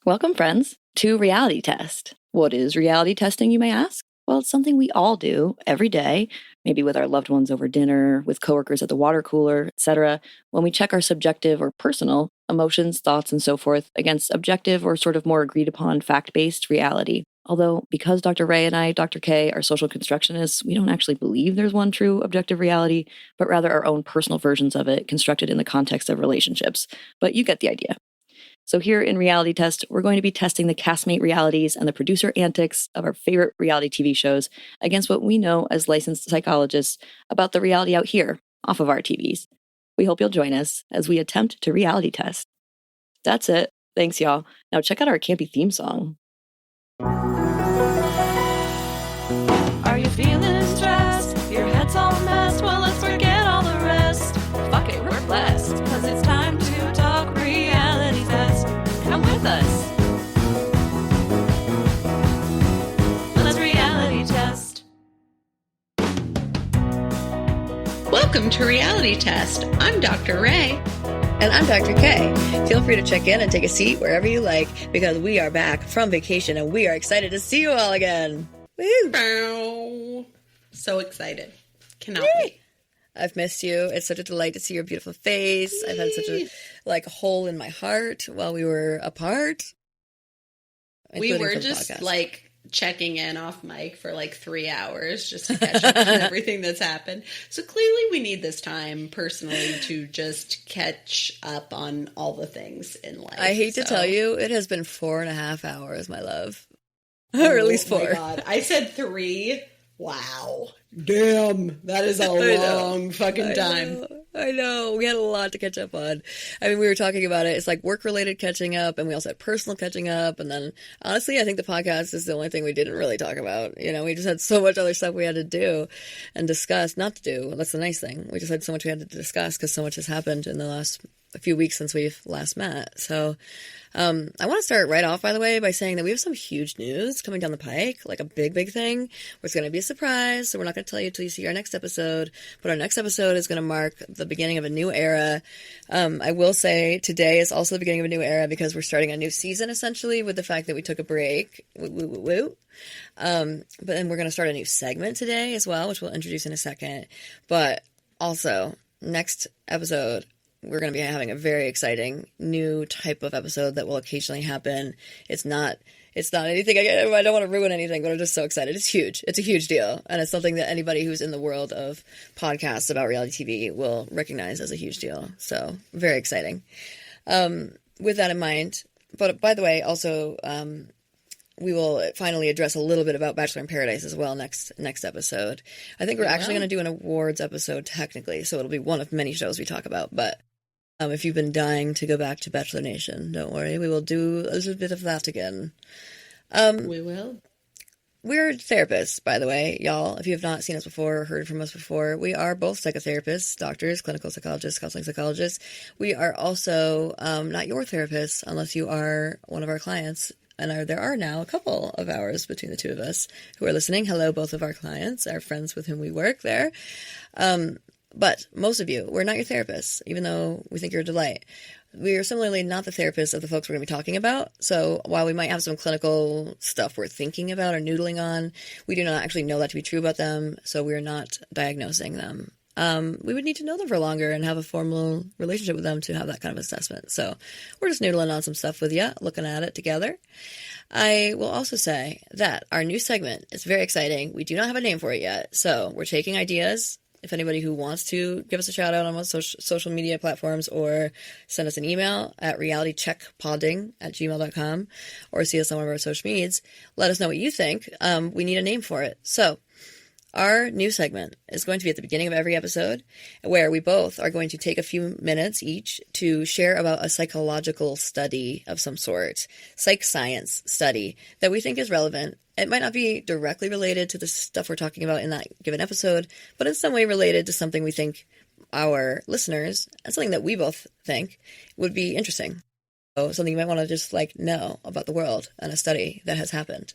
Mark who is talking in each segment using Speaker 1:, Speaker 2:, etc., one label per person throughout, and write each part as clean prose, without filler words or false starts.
Speaker 1: Welcome, friends, to Reality Test. What is reality testing, you may ask? Well, it's something we all do every day, maybe with our loved ones over dinner, with coworkers at the water cooler, etc., when we check our subjective or personal emotions, thoughts, and so forth against objective or sort of more agreed upon fact-based reality. Although, because Dr. Ray and I, Dr. Kay, are social constructionists, we don't actually believe there's one true objective reality, but rather our own personal versions of it constructed in the context of relationships. But you get the idea. So here in Reality Test, we're going to be testing the castmate realities and the producer antics of our favorite reality TV shows against what we know as licensed psychologists about the reality out here, off of our TVs. We hope you'll join us as we attempt to reality test. That's it. Thanks, y'all. Now check out our campy theme song.
Speaker 2: Are you feeling stressed? Your head's all messed? Well, let's forget all the rest. Fuck it, we're blessed, cause it's time to talk reality test. Come with us. Let's reality test.
Speaker 3: Welcome to Reality Test. I'm Dr. Ray.
Speaker 4: And I'm Dr. Kay. Feel free to check in and take a seat wherever you like, because we are back from vacation and we are excited to see you all again.
Speaker 3: Woo! So excited. Cannot wait.
Speaker 4: I've missed you. It's such a delight to see your beautiful face. I've had such a hole in my heart while we were apart.
Speaker 3: We were just checking in off mic for 3 hours just to catch up on everything that's happened. So clearly we need this time personally to just catch up on all the things in life.
Speaker 4: I hate to tell you, it has been 4.5 hours, my love. Or at least 4.
Speaker 3: Oh my God. I said 3. Wow. Damn. That is a long fucking time.
Speaker 4: I know. We had a lot to catch up on. I mean, we were talking about it. It's like work-related catching up, and we also had personal catching up. And then, honestly, I think the podcast is the only thing we didn't really talk about. You know, we just had so much other stuff we had to do and discuss. Not to do. That's the nice thing. We just had so much we had to discuss because so much has happened in the last few weeks since we've last met. So, I want to start right off, by the way, by saying that we have some huge news coming down the pike, like a big, big thing. It's going to be a surprise, so we're not going to tell you until you see our next episode. But our next episode is going to mark the beginning of a new era. I will say today is also the beginning of a new era because we're starting a new season, essentially, with the fact that we took a break. But then we're going to start a new segment today as well, which we'll introduce in a second. But also, next episode, we're going to be having a very exciting new type of episode that will occasionally happen. It's not anything. I don't want to ruin anything, but I'm just so excited. It's huge. It's a huge deal. And it's something that anybody who's in the world of podcasts about reality TV will recognize as a huge deal. So very exciting. With that in mind, but by the way, also, we will finally address a little bit about Bachelor in Paradise as well next episode. I think we're actually going to do an awards episode technically, so it'll be one of many shows we talk about. But if you've been dying to go back to Bachelor Nation, don't worry. We will do a little bit of that again.
Speaker 3: We will.
Speaker 4: We're therapists, by the way, y'all. If you have not seen us before or heard from us before, we are both psychotherapists, doctors, clinical psychologists, counseling psychologists. We are also not your therapists unless you are one of our clients. And there are now a couple of hours between the two of us who are listening. Hello, both of our clients, our friends with whom we work there. But most of you, we're not your therapists, even though we think you're a delight. We are similarly not the therapists of the folks we're going to be talking about. So while we might have some clinical stuff we're thinking about or noodling on, we do not actually know that to be true about them. So we're not diagnosing them. We would need to know them for longer and have a formal relationship with them to have that kind of assessment. So we're just noodling on some stuff with you, looking at it together. I will also say that our new segment is very exciting. We do not have a name for it yet. So we're taking ideas. If anybody who wants to give us a shout out on social media platforms or send us an email at realitycheckpodding@gmail.com or see us on one of our social medias, let us know what you think. We need a name for it. So our new segment is going to be at the beginning of every episode where we both are going to take a few minutes each to share about a psychological study of some sort, psych science study that we think is relevant. It might not be directly related to the stuff we're talking about in that given episode, but in some way related to something we think our listeners, and something that we both think would be interesting. So something you might want to just know about the world and a study that has happened.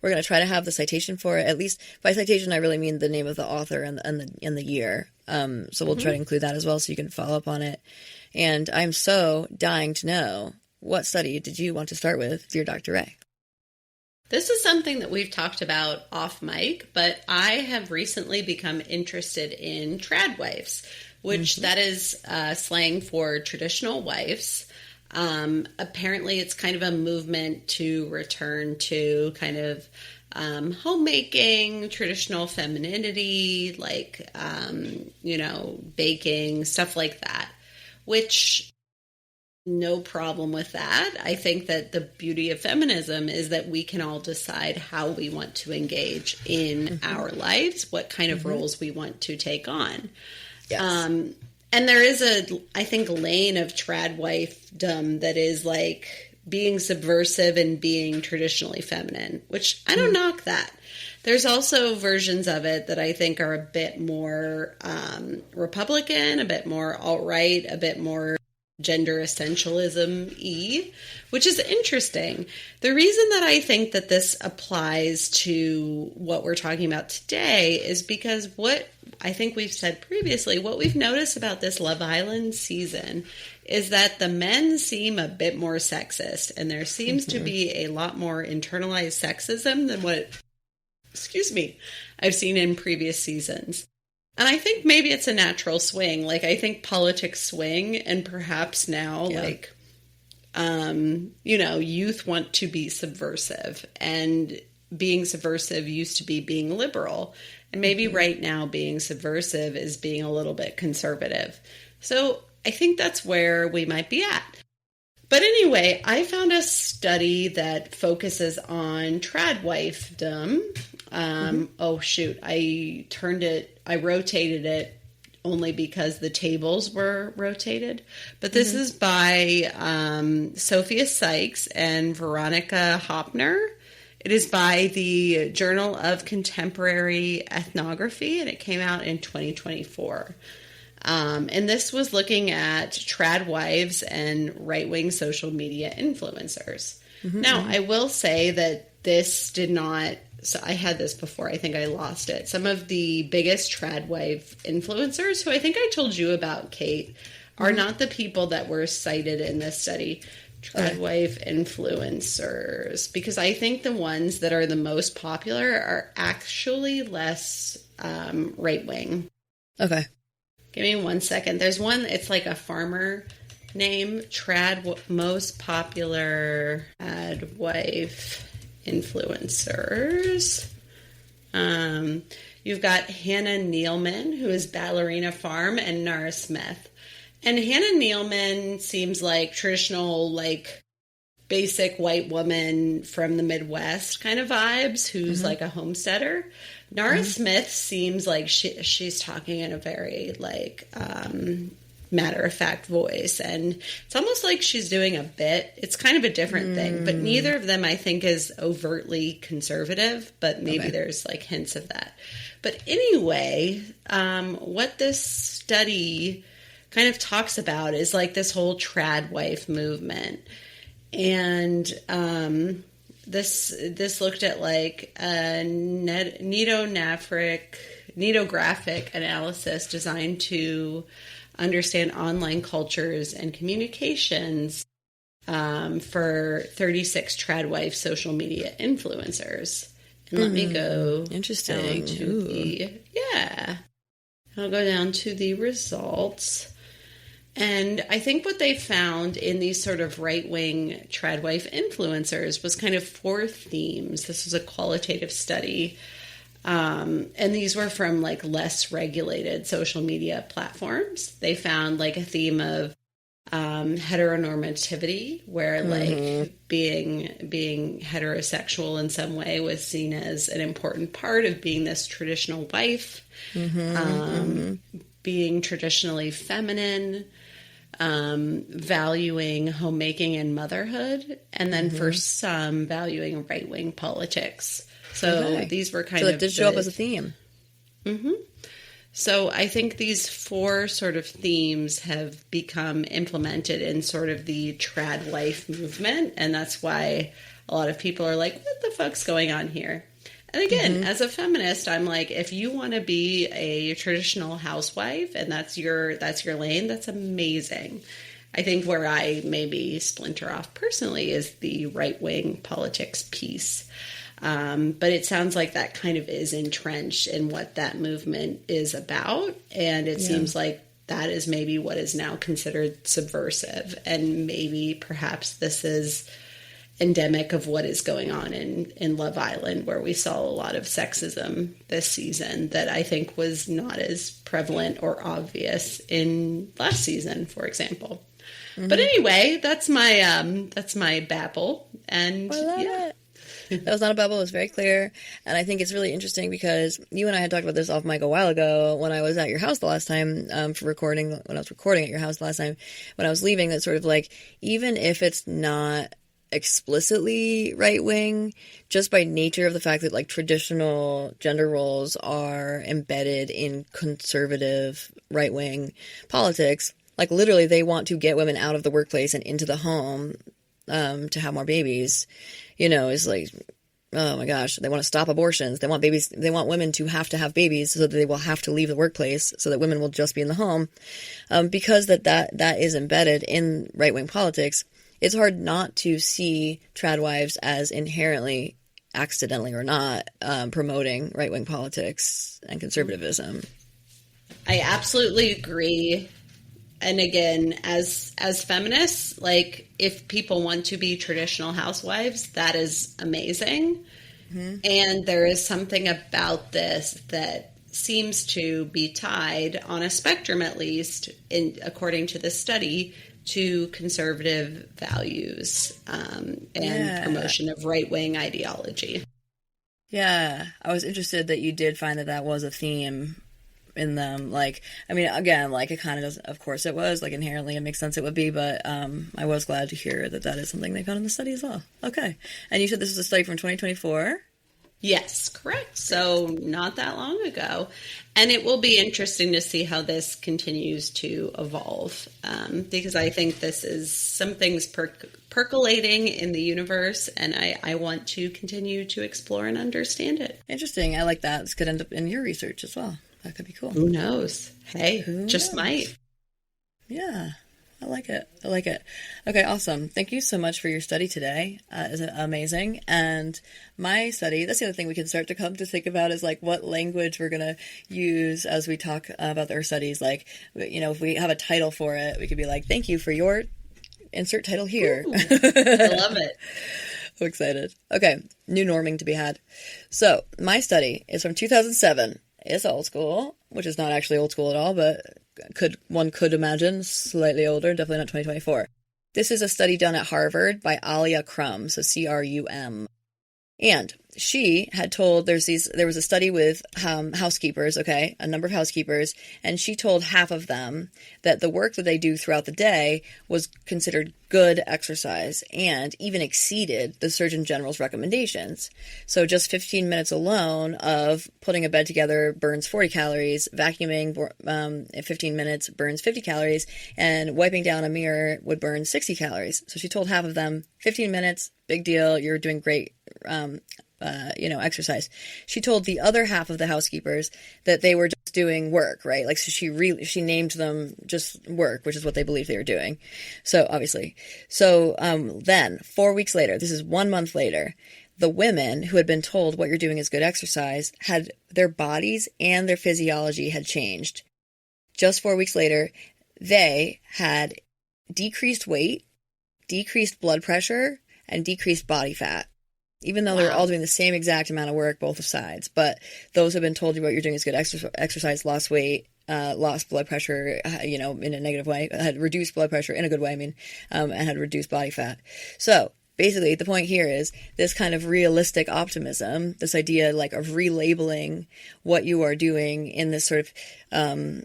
Speaker 4: We're going to try to have the citation for it. At least by citation, I really mean the name of the author and the year. So we'll try to include that as well so you can follow up on it. And I'm so dying to know what study did you want to start with, dear Dr. Ray?
Speaker 3: This is something that we've talked about off mic, but I have recently become interested in trad wives, which that is slang for traditional wives. Apparently, it's kind of a movement to return to kind of homemaking, traditional femininity, like, baking, stuff like that, which no problem with that. I think that the beauty of feminism is that we can all decide how we want to engage in our lives, what kind of roles we want to take on. Yes. And there is I think, lane of trad wifedom that is like being subversive and being traditionally feminine, which I don't knock that. There's also versions of it that I think are a bit more Republican, a bit more alt-right, a bit more gender essentialism-y, which is interesting. The reason that I think that this applies to what we're talking about today is because what I think we've said previously, what we've noticed about this Love Island season is that the men seem a bit more sexist, and there seems to be a lot more internalized sexism than what, I've seen in previous seasons. And I think maybe it's a natural swing. Like, I think politics swing, and perhaps now, youth want to be subversive, and being subversive used to be being liberal. And maybe right now being subversive is being a little bit conservative. So I think that's where we might be at. But anyway, I found a study that focuses on trad wifedom. I rotated it only because the tables were rotated. But this is by Sophia Sykes and Veronica Hopner. It is by the Journal of Contemporary Ethnography, and it came out in 2024. And this was looking at trad wives and right-wing social media influencers. Now, I will say that this did not... So I had this before. I think I lost it. Some of the biggest trad wife influencers, who I think I told you about, Kate, are not the people that were cited in this study. Trad wife influencers. Because I think the ones that are the most popular are actually less right-wing. Okay. Give me 1 second. There's one, it's like a farmer name. Most popular trad wife influencers. You've got Hannah Nealman, who is Ballerina Farm, and Nara Smith. And Hannah Nealman seems like traditional, like, basic white woman from the Midwest kind of vibes, who's like a homesteader. Nara Smith seems like she's talking in a very, like, matter-of-fact voice, and it's almost like she's doing a bit. It's kind of a different thing, but neither of them, I think, is overtly conservative, but maybe there's, like, hints of that. But anyway, what this study kind of talks about is, like, this whole trad wife movement. And this looked at, like, a netographic analysis designed to understand online cultures and communications for 36 trad wife social media influencers. And let me go
Speaker 4: interesting.
Speaker 3: I'll go down to the results. And I think what they found in these sort of right-wing trad wife influencers was kind of 4 themes. This was a qualitative study. And these were from, like, less regulated social media platforms. They found, like, a theme of heteronormativity, where, like, being heterosexual in some way was seen as an important part of being this traditional wife, being traditionally feminine, valuing homemaking and motherhood, and then for some valuing right-wing politics. So these were kind of...
Speaker 4: So it did show up as a theme.
Speaker 3: So I think these 4 sort of themes have become implemented in sort of the trad wife movement, and that's why a lot of people are like, what the fuck's going on here? And again, as a feminist, I'm like, if you want to be a traditional housewife and that's your lane, that's amazing. I think where I maybe splinter off personally is the right-wing politics piece. But it sounds like that kind of is entrenched in what that movement is about. And it seems like that is maybe what is now considered subversive. And maybe perhaps this is endemic of what is going on in Love Island, where we saw a lot of sexism this season that I think was not as prevalent or obvious in last season, for example. Mm-hmm. But anyway, that's my babble. And
Speaker 4: I love it. That was not a bubble. It was very clear. And I think it's really interesting because you and I had talked about this off mic a while ago when I was at your house the last time for recording, when I was recording at your house the last time, when I was leaving, that sort of like, even if it's not explicitly right-wing, just by nature of the fact that like traditional gender roles are embedded in conservative right-wing politics, like literally they want to get women out of the workplace and into the home to have more babies, you know, is like, oh my gosh, they want to stop abortions. They want babies. They want women to have babies so that they will have to leave the workplace so that women will just be in the home. Because that is embedded in right-wing politics, it's hard not to see trad wives as inherently, accidentally or not, promoting right-wing politics and conservatism.
Speaker 3: I absolutely agree. And again, as feminists, like if people want to be traditional housewives, that is amazing. Mm-hmm. And there is something about this that seems to be tied on a spectrum, at least, according to the study, to conservative values and promotion of right-wing ideology.
Speaker 4: Yeah, I was interested that you did find that was a theme in them. Like, I mean, again, like it kind of does, of course it was, like inherently it makes sense it would be, but I was glad to hear that is something they found in the study as well. Okay. And you said this is a study from 2024?
Speaker 3: Yes, correct. So not that long ago. And it will be interesting to see how this continues to evolve because I think this is something's percolating in the universe and I want to continue to explore and understand it.
Speaker 4: Interesting. I like that. This could end up in your research as well. That could be cool.
Speaker 3: Who knows? Hey, just might.
Speaker 4: Yeah. I like it. Okay, awesome. Thank you so much for your study today. It's amazing. And my study, that's the other thing we can start to come to think about is like what language we're going to use as we talk about our studies. Like, you know, if we have a title for it, we could be like, thank you for your insert title here.
Speaker 3: Ooh, I love it.
Speaker 4: I'm excited. Okay, new norming to be had. So my study is from 2007. It's old school, which is not actually old school at all, but one could imagine slightly older, definitely not 2024. This is a study done at Harvard by Alia Crum, so C-R-U-M. And she had told, there was a study with housekeepers, okay, a number of housekeepers, and she told half of them that the work that they do throughout the day was considered good exercise and even exceeded the Surgeon General's recommendations. So just 15 minutes alone of putting a bed together burns 40 calories, vacuuming in 15 minutes burns 50 calories, and wiping down a mirror would burn 60 calories. So she told half of them, 15 minutes, big deal, you're doing great, exercise. She told the other half of the housekeepers that they were just doing work, right? Like, so she named them just work, which is what they believed they were doing. So obviously, then 4 weeks later, this is 1 month later, the women who had been told what you're doing is good exercise had their bodies and their physiology had changed. Just 4 weeks later, they had decreased weight, decreased blood pressure, and decreased body fat. Even though they're all doing the same exact amount of work, both sides. But those who have been told you what you're doing is good exercise, lost weight, lost blood pressure, in a negative way, had reduced blood pressure in a good way, and had reduced body fat. So basically, the point here is this kind of realistic optimism, this idea like of relabeling what you are doing in this sort of,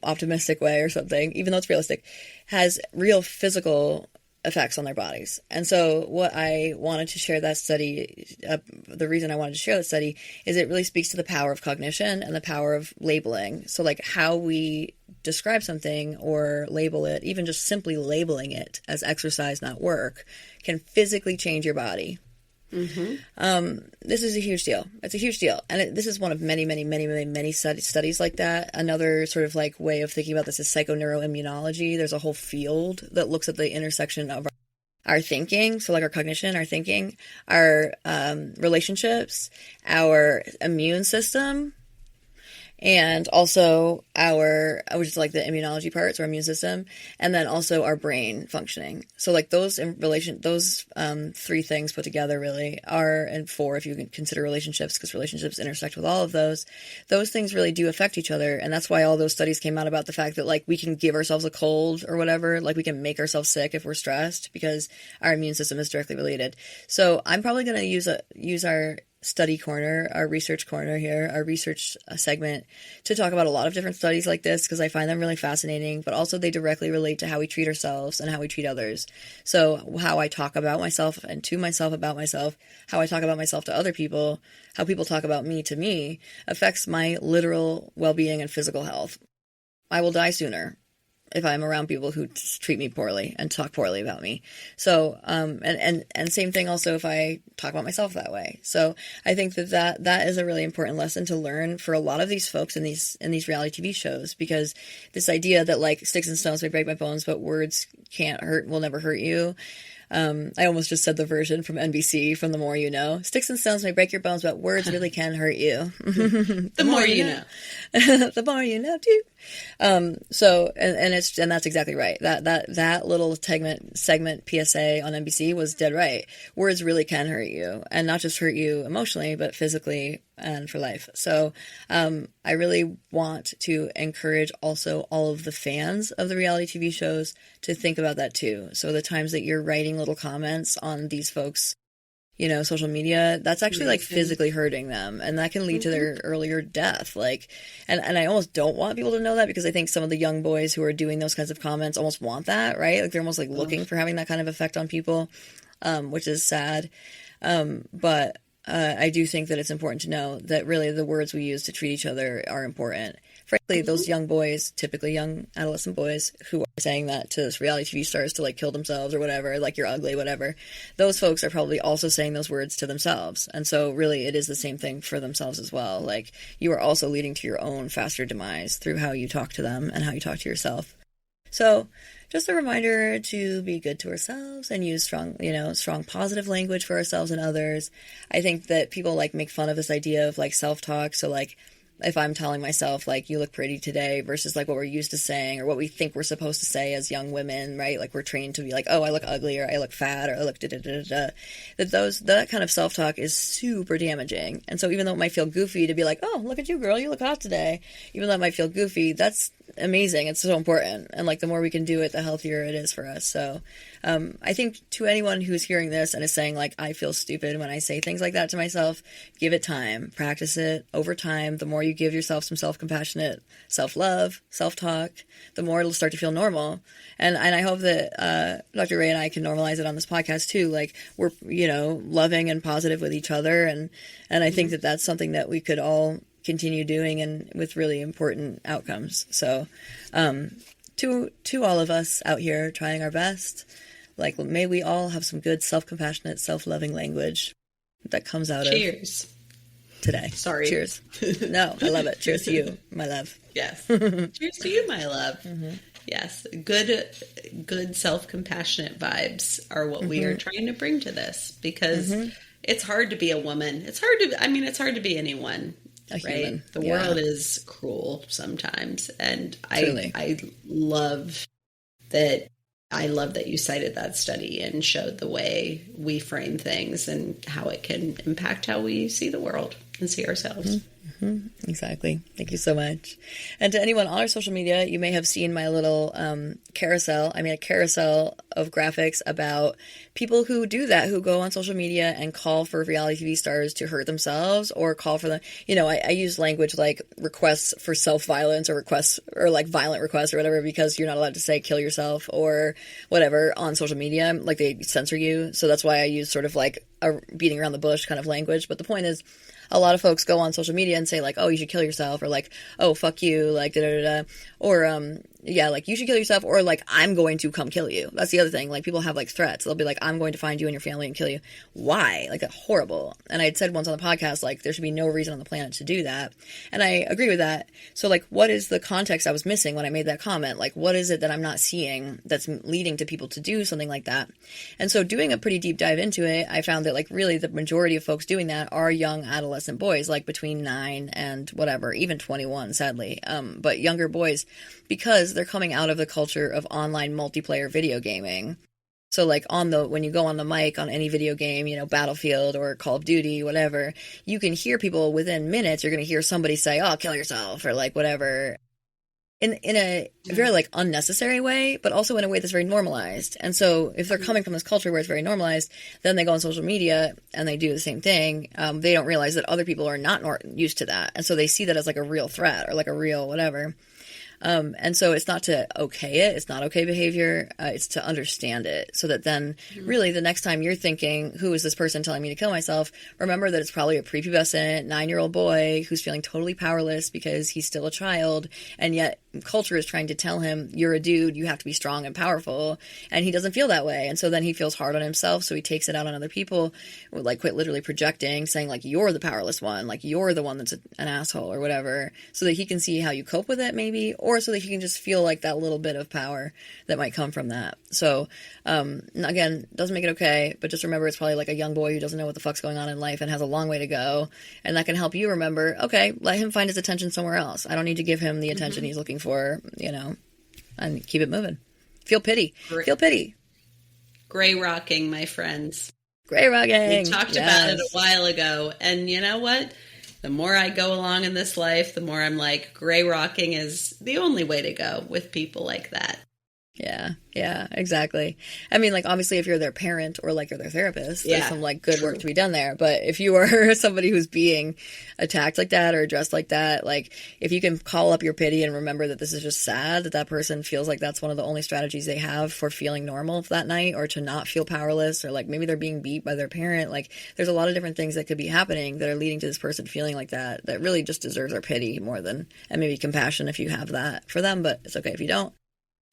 Speaker 4: optimistic way or something, even though it's realistic, has real physical effects on their bodies. And so what I wanted to share that study, the reason I wanted to share that study is it really speaks to the power of cognition and the power of labeling. So like how we describe something or label it, even just simply labeling it as exercise, not work, can physically change your body. This is a huge deal. It's a huge deal. And this is one of many, many, many, many, many studies like that. Another sort of like way of thinking about this is psychoneuroimmunology. There's a whole field that looks at the intersection of our thinking, so like our cognition, our thinking, our relationships, our immune system, and also our, which is like the immunology parts, our immune system, and then also our brain functioning. So like those three things put together really are, and four if you can consider relationships, because relationships intersect with all of those things really do affect each other. And that's why all those studies came out about the fact that like we can give ourselves a cold or whatever, like we can make ourselves sick if we're stressed because our immune system is directly related. So I'm probably going to use our study corner, our research corner here, our research segment to talk about a lot of different studies like this because I find them really fascinating, but also they directly relate to how we treat ourselves and how we treat others. So how I talk about myself and to myself about myself, how I talk about myself to other people, how people talk about me to me affects my literal well-being and physical health. I will die sooner if I'm around people who treat me poorly and talk poorly about me. So, and same thing also if I talk about myself that way. So I think that is a really important lesson to learn for a lot of these folks in these reality TV shows, because this idea that like sticks and stones may break my bones, but words will never hurt you. I almost just said the version from NBC from The More You Know. Sticks and stones may break your bones, but words really can hurt you.
Speaker 3: The more you know.
Speaker 4: The more you know too. So that's exactly right. That little segment PSA on NBC was dead right. Words really can hurt you, and not just hurt you emotionally, but physically and for life. So, I really want to encourage also all of the fans of the reality TV shows to think about that too. So the times that you're writing little comments on these folks, social media, that's actually like physically hurting them, and that can lead to their earlier death. Like, and I almost don't want people to know that, because I think some of the young boys who are doing those kinds of comments almost want that, right? Like they're almost like looking for having that kind of effect on people, which is sad. But I do think that it's important to know that really the words we use to treat each other are important. Frankly, those young boys, typically young adolescent boys who are saying that to reality TV stars to like kill themselves or whatever, like you're ugly, whatever, those folks are probably also saying those words to themselves. And so really it is the same thing for themselves as well. Like you are also leading to your own faster demise through how you talk to them and how you talk to yourself. So just a reminder to be good to ourselves and use strong positive language for ourselves and others. I think that people like make fun of this idea of like self-talk. So like if I'm telling myself like you look pretty today versus like what we're used to saying or what we think we're supposed to say as young women, right? Like we're trained to be like, oh, I look ugly, or I look fat, or I look da-da-da-da-da. That kind of self-talk is super damaging. And so even though it might feel goofy to be like, oh, look at you, girl, you look hot today, even though it might feel goofy, that's amazing. It's so important. And like the more we can do it, the healthier it is for us. So I think to anyone who's hearing this and is saying like, I feel stupid when I say things like that to myself, give it time, practice it over time. The more you give yourself some self-compassionate self-love, self-talk, the more it'll start to feel normal. And I hope that Dr. Ray and I can normalize it on this podcast too. Like we're, loving and positive with each other. And I think that that's something that we could all continue doing, and with really important outcomes. So to all of us out here trying our best, like may we all have some good self-compassionate, self-loving language that comes out
Speaker 3: Cheers.
Speaker 4: Of today.
Speaker 3: Sorry.
Speaker 4: Cheers. No, I love it. Cheers to you, my love.
Speaker 3: Yes. Cheers to you, my love. Mm-hmm. Yes. Good self-compassionate vibes are what we are trying to bring to this, because it's hard to be a woman. It's hard to be anyone. Right? The world is cruel sometimes. And I love that. I love that you cited that study and showed the way we frame things and how it can impact how we see the world and see ourselves.
Speaker 4: Exactly. Thank you so much. And to anyone on our social media, you may have seen my little carousel. I made a carousel of graphics about people who do that, who go on social media and call for reality TV stars to hurt themselves, or call for them. I use language like requests for self-violence, or requests, or like violent requests or whatever, because you're not allowed to say kill yourself or whatever on social media. Like they censor you. So that's why I use sort of like a beating around the bush kind of language. But the point is, a lot of folks go on social media and say like, oh, you should kill yourself, or like, oh, fuck you, like, da da da, or yeah, like, you should kill yourself, or like, I'm going to come kill you. That's the other thing. Like, people have like threats. They'll be like, I'm going to find you and your family and kill you. Why? Like, that's horrible. And I had said once on the podcast, like, there should be no reason on the planet to do that. And I agree with that. So like, what is the context I was missing when I made that comment? Like, what is it that I'm not seeing that's leading to people to do something like that? And so doing a pretty deep dive into it, I found that like really the majority of folks doing that are young adolescent boys, like between 9 and whatever, even 21, sadly. But younger boys, because they're coming out of the culture of online multiplayer video gaming. So like when you go on the mic on any video game, you know, Battlefield or Call of Duty, whatever, you can hear people within minutes, you're going to hear somebody say, oh, kill yourself, or like whatever, in a very like unnecessary way, but also in a way that's very normalized. And so if they're coming from this culture where it's very normalized, then they go on social media and they do the same thing. They don't realize that other people are not used to that. And so they see that as like a real threat or like a real whatever. And so it's not to okay it. It's not okay behavior. It's to understand it so that then really the next time you're thinking, who is this person telling me to kill myself? Remember that it's probably a prepubescent 9-year-old boy who's feeling totally powerless because he's still a child. And yet culture is trying to tell him, you're a dude, you have to be strong and powerful. And he doesn't feel that way. And so then he feels hard on himself. So he takes it out on other people, like quit literally projecting, saying like, you're the powerless one, like you're the one that's an asshole or whatever, so that he can see how you cope with it maybe, or so that he can just feel like that little bit of power that might come from that. So, again, doesn't make it okay, but just remember it's probably like a young boy who doesn't know what the fuck's going on in life and has a long way to go. And that can help you remember, okay, let him find his attention somewhere else. I don't need to give him the attention he's looking for, you know, and keep it moving. Feel pity. Feel pity.
Speaker 3: Gray rocking, my friends.
Speaker 4: Gray rocking.
Speaker 3: We talked about it a while ago. And you know what? The more I go along in this life, the more I'm like, gray rocking is the only way to go with people like that.
Speaker 4: Yeah, exactly. I mean, like, obviously, if you're their parent or, like, you're their therapist, there's some, like, good work to be done there. But if you are somebody who's being attacked like that or addressed like that, like, if you can call up your pity and remember that this is just sad, that person feels like that's one of the only strategies they have for feeling normal that night, or to not feel powerless, or, like, maybe they're being beat by their parent. Like, there's a lot of different things that could be happening that are leading to this person feeling like that really just deserves our pity more than, and maybe compassion if you have that for them, but it's okay if you don't.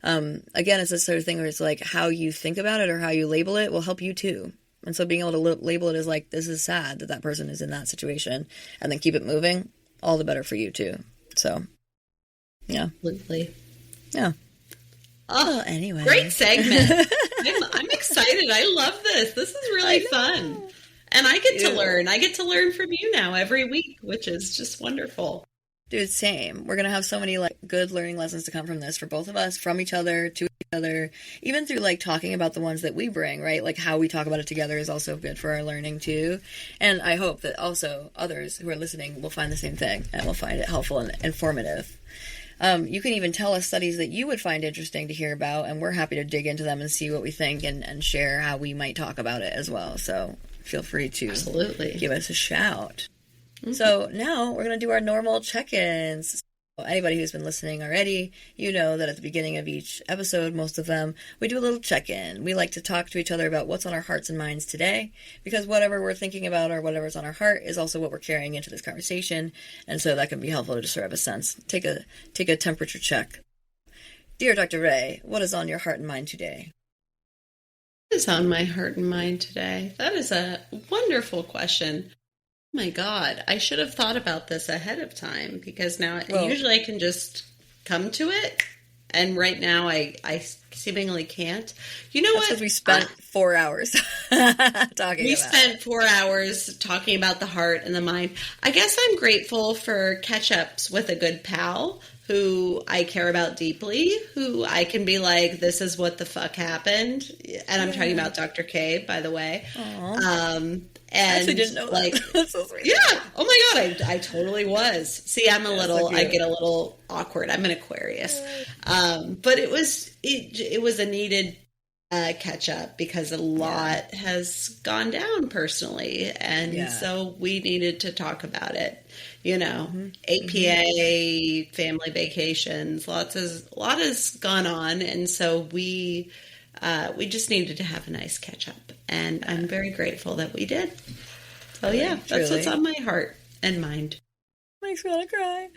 Speaker 4: Again, it's this sort of thing where it's like how you think about it or how you label it will help you too. And so being able to label it as like, this is sad that person is in that situation, and then keep it moving, all the better for you too. So, yeah.
Speaker 3: Absolutely.
Speaker 4: Yeah.
Speaker 3: Oh,
Speaker 4: well, anyway.
Speaker 3: Great segment. I'm excited. I love this. This is really fun. And I get to learn. I get to learn from you now every week, which is just wonderful.
Speaker 4: Dude, same. We're going to have so many, like, good learning lessons to come from this for both of us, from each other, to each other, even through, like, talking about the ones that we bring, right? Like, how we talk about it together is also good for our learning, too. And I hope that also others who are listening will find the same thing and will find it helpful and informative. You can even tell us studies that you would find interesting to hear about, and we're happy to dig into them and see what we think and share how we might talk about it as well. So feel free to give us a shout. Mm-hmm. So now we're going to do our normal check-ins. So anybody who's been listening already, you know that at the beginning of each episode, most of them, we do a little check-in. We like to talk to each other about what's on our hearts and minds today, because whatever we're thinking about or whatever's on our heart is also what we're carrying into this conversation, and so that can be helpful to just sort of have a sense. Take a temperature check. Dear Dr. Ray, what is on your heart and mind today?
Speaker 3: What is on my heart and mind today? That is a wonderful question. Oh my God, I should have thought about this ahead of time, because now usually I can just come to it, and right now I seemingly can't. You know what?
Speaker 4: Because we spent 4 hours talking
Speaker 3: We spent 4 hours talking about the heart and the mind. I guess I'm grateful for catch-ups with a good pal who I care about deeply, who I can be like, this is what the fuck happened. And I'm talking about Dr. Kay, by the way.
Speaker 4: Aww.
Speaker 3: And
Speaker 4: I actually didn't know
Speaker 3: like,
Speaker 4: that. That's so sweet.
Speaker 3: Yeah. Oh my God. I totally was. See, I'm
Speaker 4: so
Speaker 3: I get a little awkward. I'm an Aquarius. But it was a needed catch up, because a lot has gone down personally. And so we needed to talk about it, you know, APA, family vacations, a lot has gone on. And so we just needed to have a nice catch up, and I'm very grateful that we did. So yeah, that's what's on my heart and mind.
Speaker 4: Oh Makes me want to cry.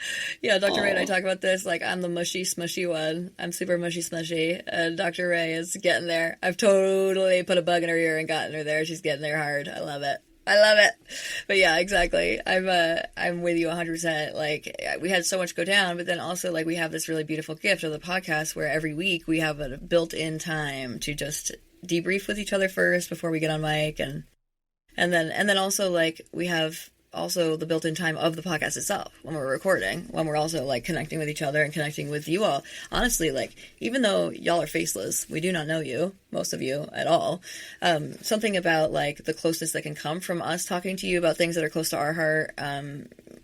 Speaker 4: Yeah, Dr. Ray and I talk about this. Like, I'm the mushy, smushy one. I'm super mushy, smushy. And Dr. Ray is getting there. I've totally put a bug in her ear and gotten her there. She's getting there hard. I love it. But yeah, exactly. I'm with you 100%. Like, we had so much go down, but then also, like, we have this really beautiful gift of the podcast where every week we have a built-in time to just debrief with each other first before we get on mic, and then also, like, we have also the built-in time of the podcast itself when we're recording, when we're also, like, connecting with each other and connecting with you all. Honestly, like, even though y'all are faceless, we do not know you, most of you, at all. Something about, like, the closeness that can come from us talking to you about things that are close to our heart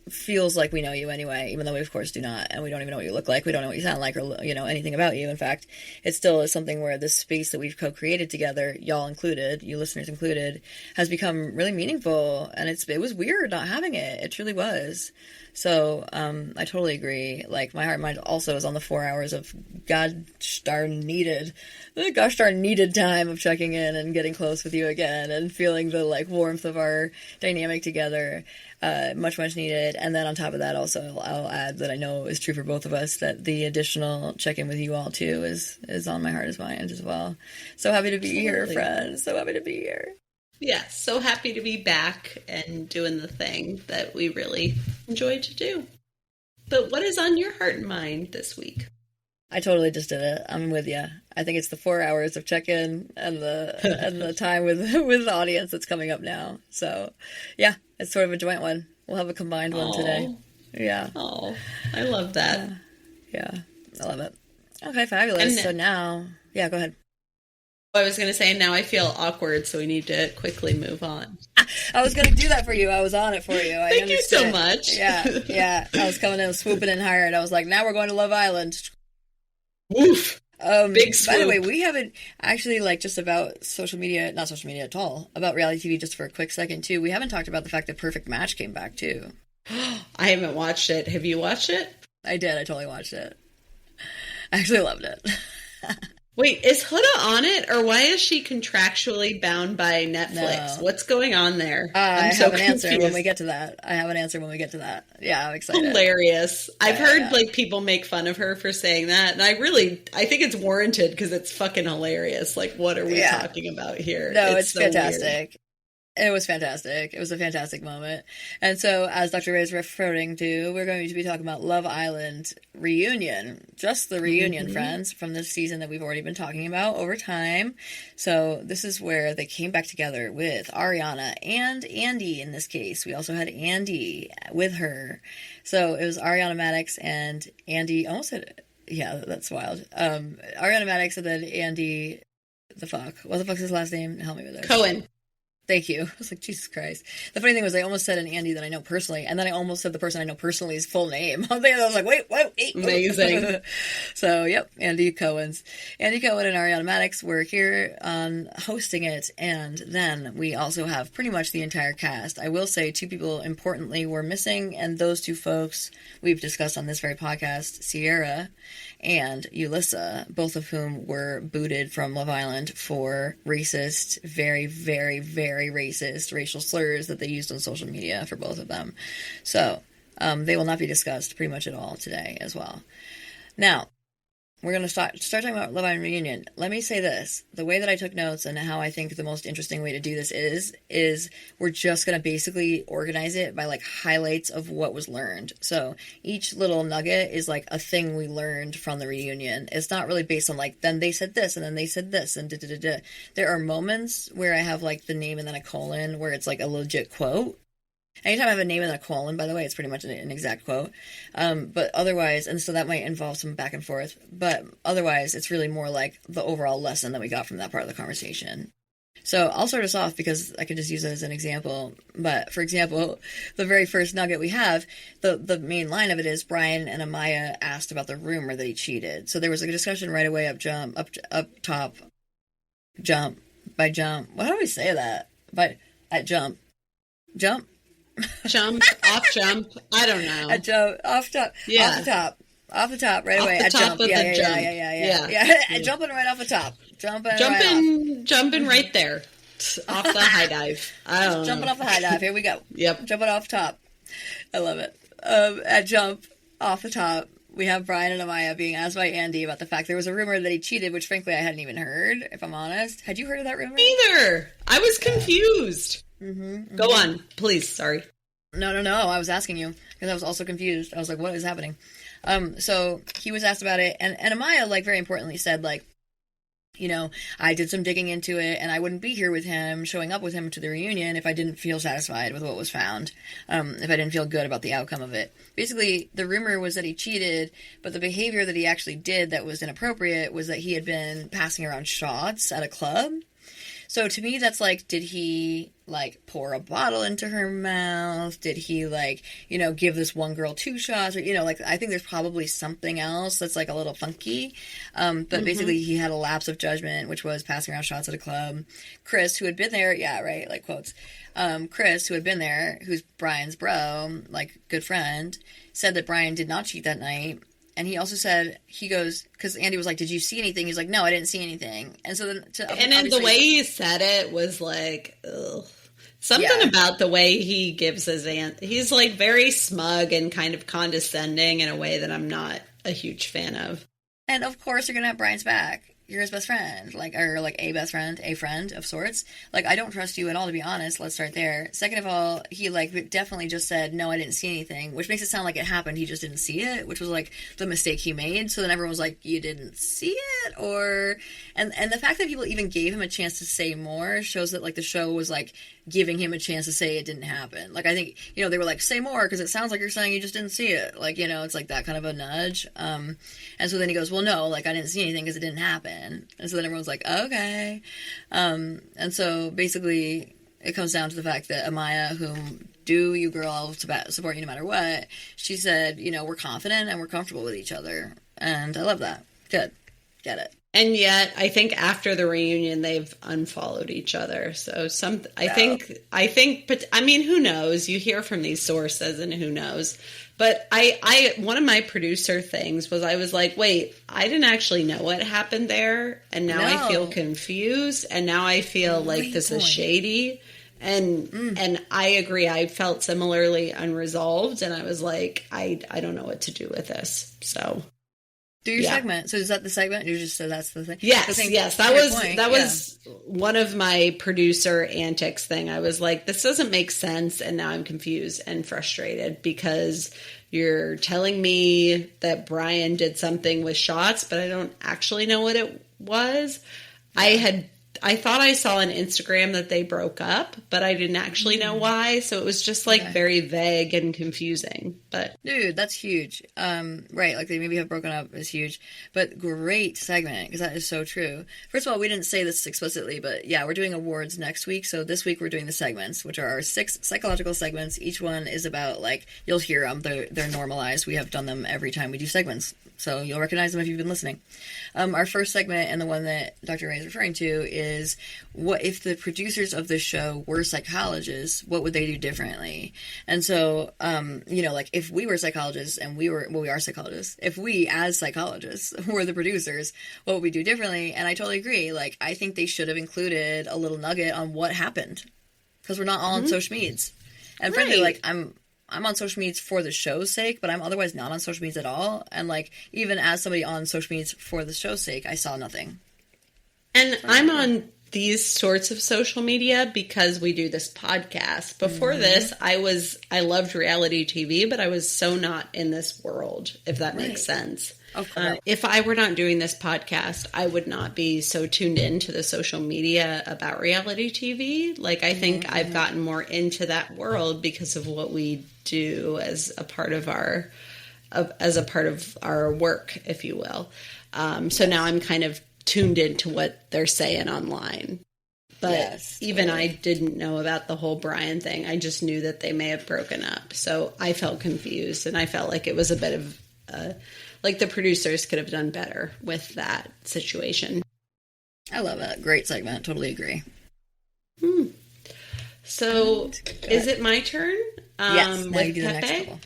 Speaker 4: feels like we know you anyway, even though we, of course, do not, and we don't even know what you look like, we don't know what you sound like, or, you know, anything about you. In fact, it still is something where this space that we've co-created together, y'all included, you listeners included, has become really meaningful, and it was weird not having it. It truly was. So, I totally agree. Like, my heart and mind also is on the 4 hours of gosh darn needed time of checking in and getting close with you again and feeling the, like, warmth of our dynamic together. Much needed. And then on top of that, also, I'll add that I know is true for both of us, that the additional check-in with you all, too, is on my heart as mind as well. So happy to be here, friends. So happy to be here.
Speaker 3: Yeah, so happy to be back and doing the thing that we really enjoy to do. But what is on your heart and mind this week?
Speaker 4: I totally just did it. I'm with you. I think it's the 4 hours of check-in and the time with the audience that's coming up now. So, yeah, it's sort of a joint one. We'll have a combined one today. Yeah.
Speaker 3: Oh, I love that.
Speaker 4: Yeah, I love it. Okay, fabulous. So now, yeah, go ahead.
Speaker 3: I was going to say, now I feel awkward, so we need to quickly move on.
Speaker 4: I was going to do that for you. I was on it for you.
Speaker 3: Thank you so much.
Speaker 4: Yeah. I was coming in, swooping in hard. I was like, now we're going to Love Island.
Speaker 3: Woof. Big swoop.
Speaker 4: By the way, we haven't actually, like, just about social media, not social media at all, about reality TV just for a quick second, too. We haven't talked about the fact that Perfect Match came back, too.
Speaker 3: I haven't watched it. Have you watched it?
Speaker 4: I did. I totally watched it. I actually loved it.
Speaker 3: Wait, is Huda on it, or why is she contractually bound by Netflix? No. What's going on there?
Speaker 4: I have an answer when we get to that. Yeah, I'm excited.
Speaker 3: Hilarious. I've heard like people make fun of her for saying that, and I think it's warranted because it's fucking hilarious. Like, what are we talking about here?
Speaker 4: No, it's so fantastic. Weird. It was fantastic. It was a fantastic moment. And so, as Dr. Ray is referring to, we're going to be talking about Love Island reunion. Just the reunion, friends, from this season that we've already been talking about over time. So, this is where they came back together with Ariana and Andy in this case. We also had Andy with her. So, it was Ariana, Madix, and Andy. Almost said, yeah, that's wild. Ariana, Madix, and then Andy, what the fuck's his last name? Help me with this.
Speaker 3: Cohen.
Speaker 4: Thank you. I was like, Jesus Christ. The funny thing was I almost said an Andy that I know personally, and then I almost said the person I know personally's full name. I was like, wait.
Speaker 3: Amazing.
Speaker 4: So, yep, Andy Cohen and Ariana Madix were here hosting it, and then we also have pretty much the entire cast. I will say 2 people importantly were missing, and those 2 folks we've discussed on this very podcast, Sierra and Yulissa, both of whom were booted from Love Island for racist, very, very, very racist racial slurs that they used on social media for both of them. So, they will not be discussed pretty much at all today as well. Now, we're going to start talking about Love Island reunion. Let me say this. The way that I took notes and how I think the most interesting way to do this is we're just going to basically organize it by, like, highlights of what was learned. So each little nugget is, like, a thing we learned from the reunion. It's not really based on, like, then they said this and then they said this and da-da-da-da. There are moments where I have, like, the name and then a colon where it's, like, a legit quote. Anytime I have a name and a colon, by the way, it's pretty much an exact quote. But otherwise, and so that might involve some back and forth, but otherwise, it's really more like the overall lesson that we got from that part of the conversation. So I'll start us off because I could just use it as an example. But for example, the very first nugget we have, the main line of it is Brian and Amaya asked about the rumor that he cheated. So there was a discussion right away up top. How do we say that? Jump,
Speaker 3: off jump. I don't know.
Speaker 4: Off top. Yeah. Off the top, right away.
Speaker 3: Off the top of the jump.
Speaker 4: Yeah. Jumping right off the top.
Speaker 3: Jumping right there. Off the high dive.
Speaker 4: Jumping off the high dive. Here we go.
Speaker 3: Yep.
Speaker 4: Jumping off top. I love it. at Jump, off the top, we have Brian and Amaya being asked by Andy about the fact there was a rumor that he cheated, which frankly I hadn't even heard, if I'm honest. Had you heard of that rumor?
Speaker 3: Neither. I was confused. Go on, please. Sorry.
Speaker 4: No. I was asking you because I was also confused. I was like, what is happening? So he was asked about it, and Amaya, like, very importantly said, like, you know, I did some digging into it, and I wouldn't be here with him, showing up with him to the reunion if I didn't feel satisfied with what was found, if I didn't feel good about the outcome of it. Basically, the rumor was that he cheated, but the behavior that he actually did that was inappropriate was that he had been passing around shots at a club. So to me, that's like, did he, like, pour a bottle into her mouth? Did he, like, you know, give this one girl 2 shots? Or, you know, like, I think there's probably something else that's, like, a little funky. But basically, he had a lapse of judgment, which was passing around shots at a club. Chris, who had been there, yeah, right, like, quotes. Chris, who had been there, who's Brian's bro, like, good friend, said that Brian did not cheat that night. And he also said, he goes, because Andy was like, did you see anything? He's like, no, I didn't see anything. And so then,
Speaker 3: and then the way he said it was like, ugh. Something about the way he gives his answer. He's like very smug and kind of condescending in a way that I'm not a huge fan of.
Speaker 4: And of course, you're going to have Brian's back. You're his best friend, like, or like a best friend, a friend of sorts. Like, I don't trust you at all, to be honest. Let's start there. Second of all, he, like, definitely just said, no, I didn't see anything, which makes it sound like it happened. He just didn't see it, which was, like, the mistake he made. So then everyone was like, you didn't see it? Or, and the fact that people even gave him a chance to say more shows that, like, the show was, like, giving him a chance to say it didn't happen. Like, I think, you know, they were like, say more, because it sounds like you're saying you just didn't see it. Like, you know, it's like that kind of a nudge. And so then he goes, well, no, like, I didn't see anything because it didn't happen. And so then everyone's like, okay. And so basically it comes down to the fact that Amaya, whom do you girl support you no matter what, she said, you know, we're confident and we're comfortable with each other. And I love that. Good. Get it.
Speaker 3: And yet, I think after the reunion, they've unfollowed each other. So I think, but I mean, who knows? You hear from these sources, and who knows? But one of my producer things was I was like, wait, I didn't actually know what happened there, and now I feel confused, and now I feel like this is shady. And I agree. I felt similarly unresolved, and I was like, I don't know what to do with this. So.
Speaker 4: Do your segment. So is that the segment? You just said that's the thing.
Speaker 3: Yes. That was one of my producer antics thing. I was like, this doesn't make sense, and now I'm confused and frustrated because you're telling me that Brian did something with shots, but I don't actually know what it was. I thought I saw on Instagram that they broke up, but I didn't actually know why. So it was just like very vague and confusing. But
Speaker 4: dude, that's huge. Right, like they maybe have broken up is huge, but great segment because that is so true. First of all, we didn't say this explicitly, but yeah, we're doing awards next week. So this week we're doing the segments, which are our 6 psychological segments. Each one is about, like, you'll hear them. They're normalized. We have done them every time we do segments. So you'll recognize them if you've been listening. Our first segment, and the one that Dr. Ray is referring to, is what if the producers of the show were psychologists, what would they do differently? And so, you know, like if we were psychologists and we are psychologists, if we as psychologists were the producers, what would we do differently? And I totally agree. Like, I think they should have included a little nugget on what happened, because we're not all on social medias. And frankly, like, I'm on social medias for the show's sake, but I'm otherwise not on social medias at all. And, like, even as somebody on social medias for the show's sake, I saw nothing.
Speaker 3: And I'm on these sorts of social media because we do this podcast. Before this, I loved reality TV, but I was so not in this world, if that makes sense.
Speaker 4: Of course.
Speaker 3: If I were not doing this podcast, I would not be so tuned into the social media about reality TV. Like, I think I've gotten more into that world because of what we do as a part of our work, if you will. So now I'm kind of tuned into what they're saying online. But even I didn't know about the whole Brian thing. I just knew that they may have broken up. So I felt confused, and I felt like it was a bit of like the producers could have done better with that situation.
Speaker 4: I love it. Great segment. Totally agree.
Speaker 3: So is it my turn?
Speaker 4: Yes. Now
Speaker 3: with
Speaker 4: you do the next
Speaker 3: Pepe?
Speaker 4: couple.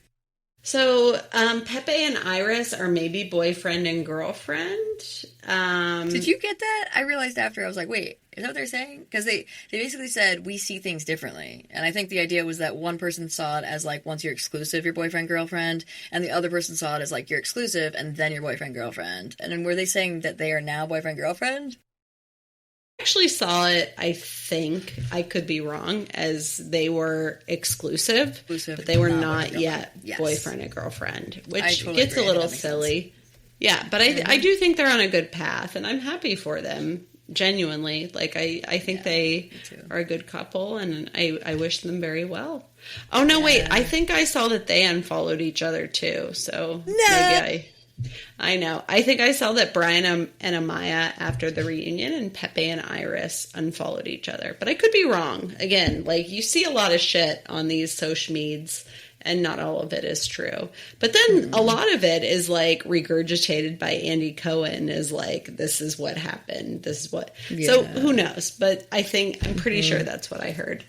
Speaker 3: So Pepe and Iris are maybe boyfriend and girlfriend.
Speaker 4: Did you get that? I realized after, I was like, wait, is that what they're saying? Because they basically said, we see things differently. And I think the idea was that one person saw it as, like, once you're exclusive, your boyfriend, girlfriend, and the other person saw it as, like, you're exclusive, and then your boyfriend, girlfriend. And then were they saying that they are now boyfriend, girlfriend?
Speaker 3: I actually saw it, I think, I could be wrong, as they were exclusive but they were not yet boyfriend and girlfriend, which totally gets a little silly. Sense. Yeah, but I do think they're on a good path, and I'm happy for them, genuinely. Like, I think they are a good couple, and I wish them very well. Oh, no, wait, I think I saw that they unfollowed each other, too, so maybe I know. I think I saw that Brian and Amaya, after the reunion, and Pepe and Iris unfollowed each other. But I could be wrong. Again, like, you see a lot of shit on these social medias, and not all of it is true. But then a lot of it is, like, regurgitated by Andy Cohen as, like, this is what happened. This is what... Yeah. So, who knows? But I'm pretty sure that's what I heard.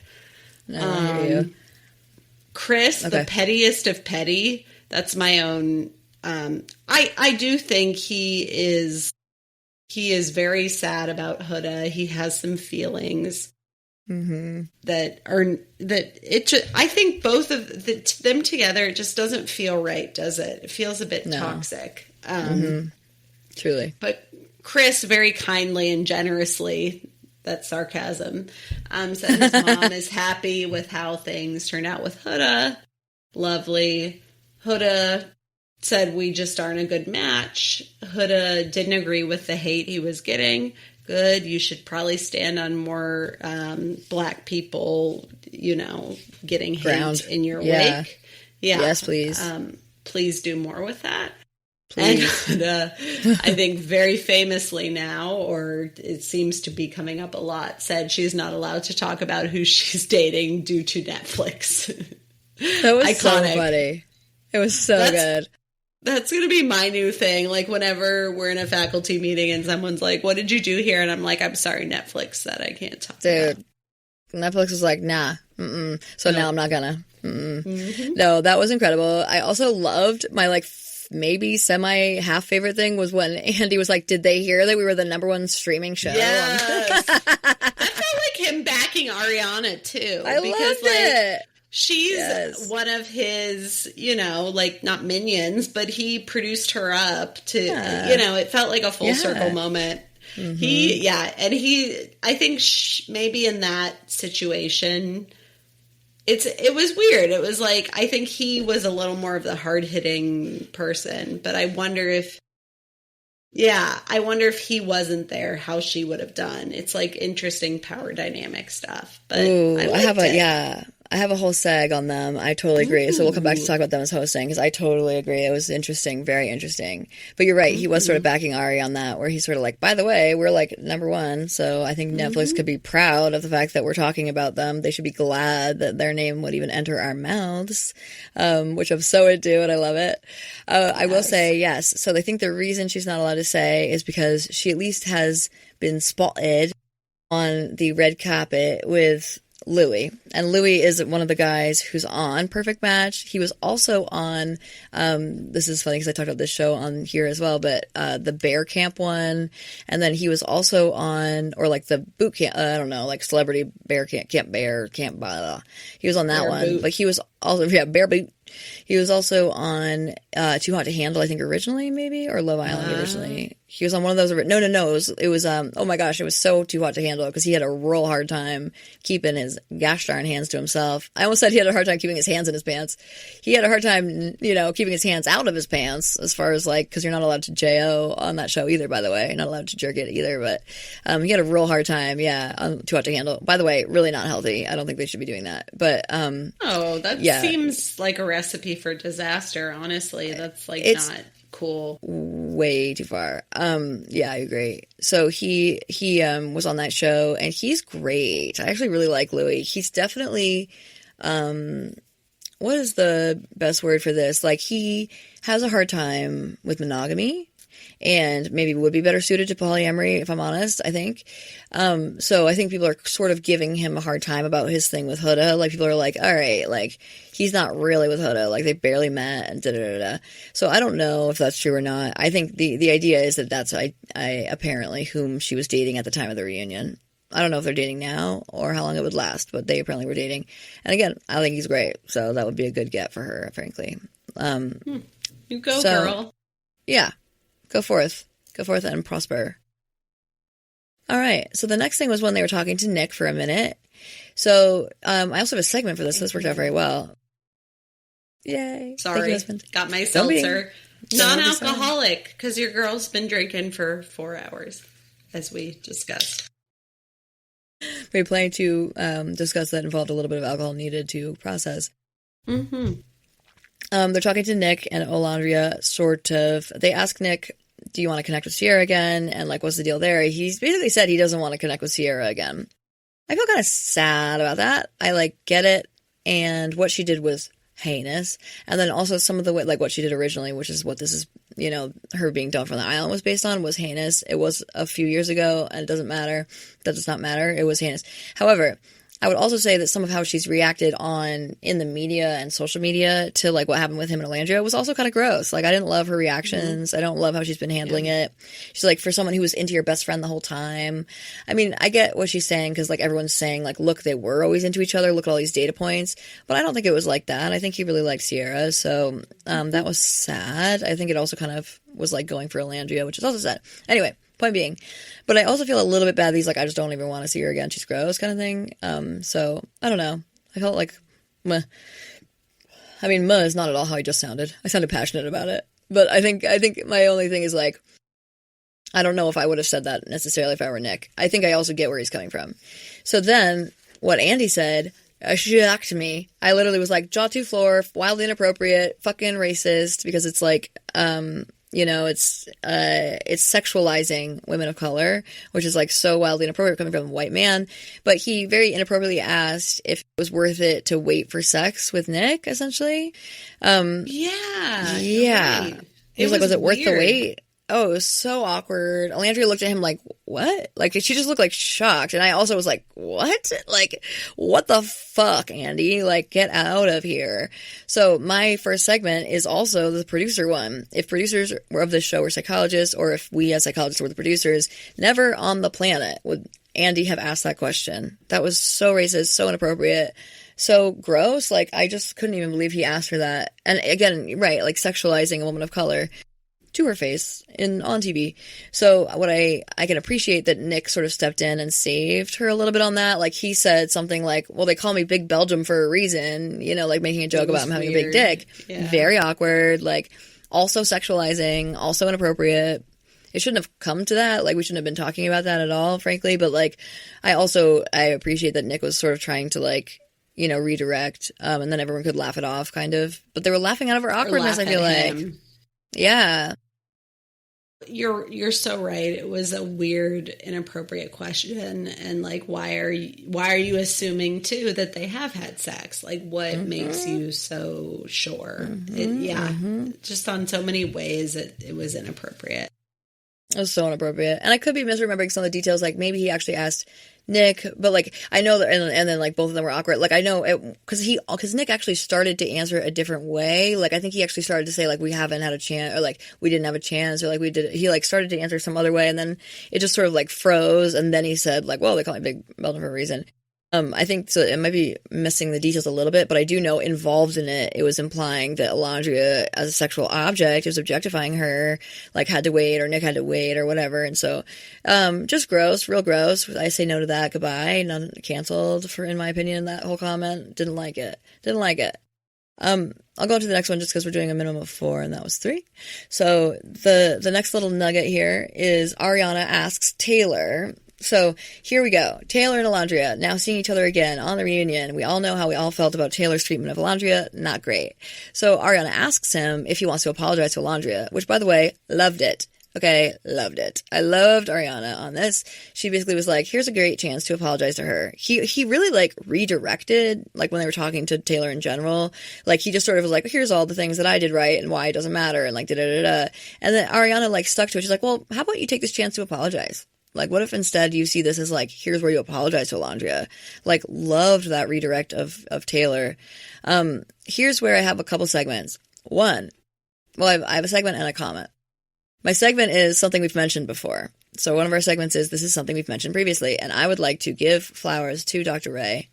Speaker 3: Chris, the pettiest of petty, that's my own... I do think he is very sad about Huda. He has some feelings I think both of them together, it just doesn't feel right, does it? It feels a bit toxic.
Speaker 4: Truly.
Speaker 3: But Chris very kindly and generously, that's sarcasm, said his mom is happy with how things turned out with Huda. Lovely. Huda said we just aren't a good match. Huda didn't agree with the hate he was getting. Good. You should probably stand on more black people, getting hate in your wake. Yeah.
Speaker 4: Yes, please.
Speaker 3: Please do more with that.
Speaker 4: Please.
Speaker 3: And I think very famously now, or it seems to be coming up a lot, said she's not allowed to talk about who she's dating due to Netflix.
Speaker 4: That was so funny. It was so good.
Speaker 3: That's going to be my new thing. Like, whenever we're in a faculty meeting and someone's like, what did you do here? And I'm like, I'm sorry, Netflix said I can't talk about.
Speaker 4: Netflix was like, nah. So now I'm not gonna. No, that was incredible. I also loved my, like, maybe semi-half favorite thing was when Andy was like, did they hear that we were the #1 streaming show?
Speaker 3: Yes. That felt like him backing Ariana, too.
Speaker 4: I loved it.
Speaker 3: She's one of his, like, not minions, but he produced her up to, it felt like a full circle moment. I think maybe in that situation, it was weird. It was like, I think he was a little more of the hard-hitting person, but I wonder if he wasn't there, how she would have done. It's like interesting power dynamic stuff. But I have a whole seg on them. I totally agree. So we'll come back to talk about them as hosting, because I totally agree. It was interesting, very interesting. But you're right. He was sort of backing Ari on that, where he's sort of like, by the way, we're like #1. So I think Netflix could be proud of the fact that we're talking about them. They should be glad that their name would even enter our mouths, which I'm so into, and I love it. I will say, yes. So I think the reason she's not allowed to say is because she at least has been spotted on the red carpet with Louis. And Louis is one of the guys who's on Perfect Match. He was also on, this is funny because I talked about this show on here as well, but the Bear Camp one. And then he was also on, or like the boot camp, I don't know, like Celebrity Bear Camp, blah, blah. He was on that one. Boot. Like he was also, Bear Boot. He was also on Too Hot to Handle, I think originally, maybe, or Love Island originally. He was on one of those. No. It was oh my gosh, it was so Too Hot to Handle because he had a real hard time keeping his gosh darn hands to himself. I almost said he had a hard time keeping his hands in his pants. He had a hard time, keeping his hands out of his pants, as far as like, because you're not allowed to JO on that show either, by the way. You're not allowed to jerk it either, but he had a real hard time, on Too Hot to Handle. By the way, really not healthy. I don't think they should be doing that. But that seems like a recipe for disaster, honestly. That's like not cool.
Speaker 4: Way too far. I agree. So he was on that show and he's great. I actually really like Louis. He's definitely what is the best word for this? Like, he has a hard time with monogamy. and maybe would be better suited to polyamory, if I'm honest, I think. So I think people are sort of giving him a hard time about his thing with Huda. Like, people are like, all right, like, he's not really with Huda. Like, they barely met and da-da-da-da. So I don't know if that's true or not. I think the idea is that that's apparently whom she was dating at the time of the reunion. I don't know if they're dating now or how long it would last, but they apparently were dating. And again, I think he's great. So that would be a good get for her, frankly.
Speaker 3: You go, girl.
Speaker 4: Yeah. Go forth and prosper. All right. So the next thing was when they were talking to Nick for a minute. So I also have a segment for this. So this worked out very well. Yay.
Speaker 3: Sorry. Got my seltzer. Non-alcoholic, because your girl's been drinking for 4 hours, as we discussed.
Speaker 4: We're planning to discuss that involved a little bit of alcohol needed to process.
Speaker 3: Mm-hmm.
Speaker 4: They're talking to Nick and Olandria, sort of. They ask Nick, do you want to connect with Sierra again? And, like, what's the deal there? He's basically said he doesn't want to connect with Sierra again. I feel kind of sad about that. I, like, get it. And what she did was heinous. And then also some of the way, like, what she did originally, which is what this is, you know, her being dumped from the island was based on, was heinous. It was a few years ago, and it doesn't matter. That does not matter. It was heinous. However, I would also say that some of how she's reacted in the media and social media to, like, what happened with him and Olandria was also kind of gross. Like, I didn't love her reactions. Mm-hmm. I don't love how she's been handling it. She's like, for someone who was into your best friend the whole time. I mean, I get what she's saying, because, like, everyone's saying, like, look, they were always into each other. Look at all these data points. But I don't think it was like that. I think he really liked Sierra. So that was sad. I think it also kind of was, like, going for Olandria, which is also sad. Anyway. Point being, but I also feel a little bit bad that he's like, I just don't even want to see her again. She's gross, kind of thing. So I don't know. I felt like, meh. I mean, meh is not at all how I just sounded. I sounded passionate about it, but I think my only thing is, like, I don't know if I would have said that necessarily if I were Nick. I think I also get where he's coming from. So then what Andy said shocked me. I literally was like, jaw to floor, wildly inappropriate, fucking racist, because it's like, you know, it's sexualizing women of color, which is, like, so wildly inappropriate coming from a white man. But he very inappropriately asked if it was worth it to wait for sex with Nick, essentially.
Speaker 3: Yeah.
Speaker 4: Right. He was like, was it worth the wait? Oh, it was so awkward. Olandria looked at him like, what? Like, she just looked, like, shocked. And I also was like, what? Like, what the fuck, Andy? Like, get out of here. So my first segment is also the producer one. If producers of this show were psychologists, or if we as psychologists were the producers, never on the planet would Andy have asked that question. That was so racist, so inappropriate, so gross. Like, I just couldn't even believe he asked her that. And again, right, like, sexualizing a woman of color to her face on TV. So what I can appreciate that Nick sort of stepped in and saved her a little bit on that. Like, he said something like, well, they call me Big Belgium for a reason, you know, like, making a joke about him having a big dick. Yeah. Very awkward, like, also sexualizing, also inappropriate. It shouldn't have come to that. Like, we shouldn't have been talking about that at all, frankly. But, like, I appreciate that Nick was sort of trying to, like, you know, redirect, and then everyone could laugh it off, kind of. But they were laughing out of her awkwardness, I feel like. Yeah.
Speaker 3: You're so right. It was a weird, inappropriate question, and, like, why are you assuming too that they have had sex? Like, what makes you so sure? Just on so many ways it was inappropriate.
Speaker 4: It was so inappropriate, and I could be misremembering some of the details. Like, maybe he actually asked Nick, but, like, I know that, and then, like, both of them were awkward. Like, I know it because Nick actually started to answer it a different way. Like, I think he actually started to say, like, we haven't had a chance, or, like, we didn't have a chance, or, like, we did. He, like, started to answer some other way, and then it just sort of, like, froze, and then he said, like, well, they call me Big Belgium for a reason. I think so. It might be missing the details a little bit, but I do know involved in it, it was implying that Olandria, as a sexual object, was objectifying her, like, had to wait, or Nick had to wait, or whatever. And so, just gross, real gross. I say no to that. Goodbye. None canceled, in my opinion, that whole comment. Didn't like it. I'll go to the next one just because we're doing a minimum of 4, and that was 3. So the next little nugget here is Ariana asks Taylor. So here we go. Taylor and Olandria now seeing each other again on the reunion. We all know how we all felt about Taylor's treatment of Olandria. Not great. So Ariana asks him if he wants to apologize to Olandria, which, by the way, loved it. Okay, loved it. I loved Ariana on this. She basically was like, here's a great chance to apologize to her. He really like redirected, like when they were talking to Taylor in general, like he just sort of was like, here's all the things that I did right and why it doesn't matter and like da-da-da-da. And then Ariana like stuck to it. She's like, well, how about you take this chance to apologize? Like, what if instead you see this as like, here's where you apologize to Alondria? Like, loved that redirect of Taylor. Here's where I have a couple segments. One, well, I have a segment and a comment. My segment is something we've mentioned before. So one of our segments is, this is something we've mentioned previously, and I would like to give flowers to Dr. Ray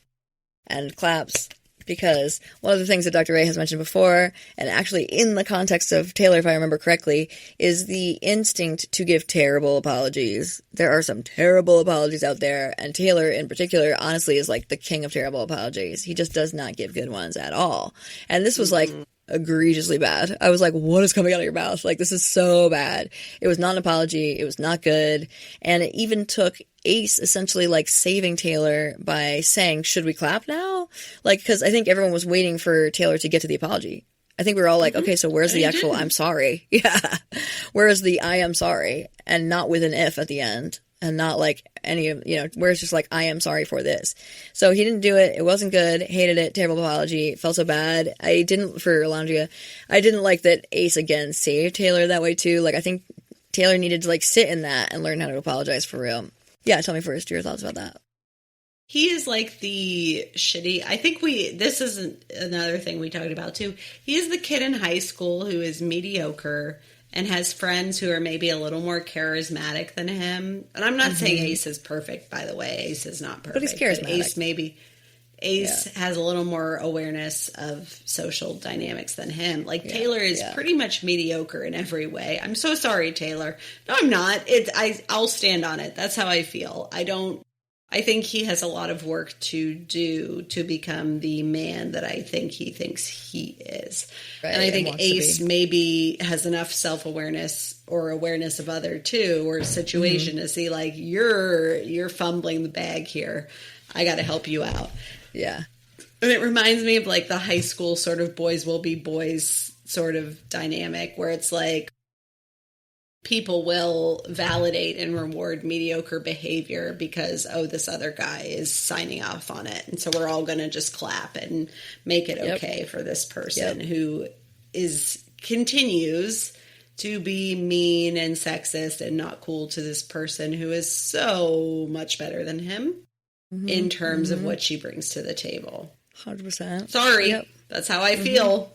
Speaker 4: and claps, because one of the things that Dr. Ray has mentioned before, and actually in the context of Taylor, if I remember correctly, is the instinct to give terrible apologies. There are some terrible apologies out there, and Taylor in particular, honestly, is like the king of terrible apologies. He just does not give good ones at all. And this was like egregiously bad. I was like, what is coming out of your mouth? Like, this is so bad. It was not an apology. It was not good. And it even took Ace essentially like saving Taylor by saying, should we clap now? Like, because I think everyone was waiting for Taylor to get to the apology. I think we were all like, okay, so where's the actual I'm sorry? Yeah. Where's the I am sorry? And not with an if at the end. And not like any of, where it's just like, I am sorry for this. So he didn't do it. It wasn't good. Hated it. Terrible apology. Felt so bad. For Alondria, I didn't like that Ace again saved Taylor that way too. Like, I think Taylor needed to like sit in that and learn how to apologize for real. Yeah, tell me first your thoughts about that.
Speaker 3: He is like the shitty, I think this is another thing we talked about too. He is the kid in high school who is mediocre and has friends who are maybe a little more charismatic than him. And I'm not saying Ace is perfect, by the way. Ace is not perfect.
Speaker 4: But he's charismatic.
Speaker 3: Ace has a little more awareness of social dynamics than him. Like, Taylor is pretty much mediocre in every way. I'm so sorry, Taylor. No, I'm not. I'll stand on it. That's how I feel. I think he has a lot of work to do to become the man that I think he thinks he is. Right, and I think Ace maybe has enough self-awareness or awareness of other too, or situation to see like, you're fumbling the bag here. I got to help you out.
Speaker 4: Yeah.
Speaker 3: And it reminds me of like the high school sort of boys will be boys sort of dynamic where it's like, people will validate and reward mediocre behavior because, this other guy is signing off on it. And so we're all going to just clap and make it okay for this person who continues to be mean and sexist and not cool to this person who is so much better than him in terms of what she brings to the table.
Speaker 4: 100%.
Speaker 3: Sorry. Yep. That's how I feel.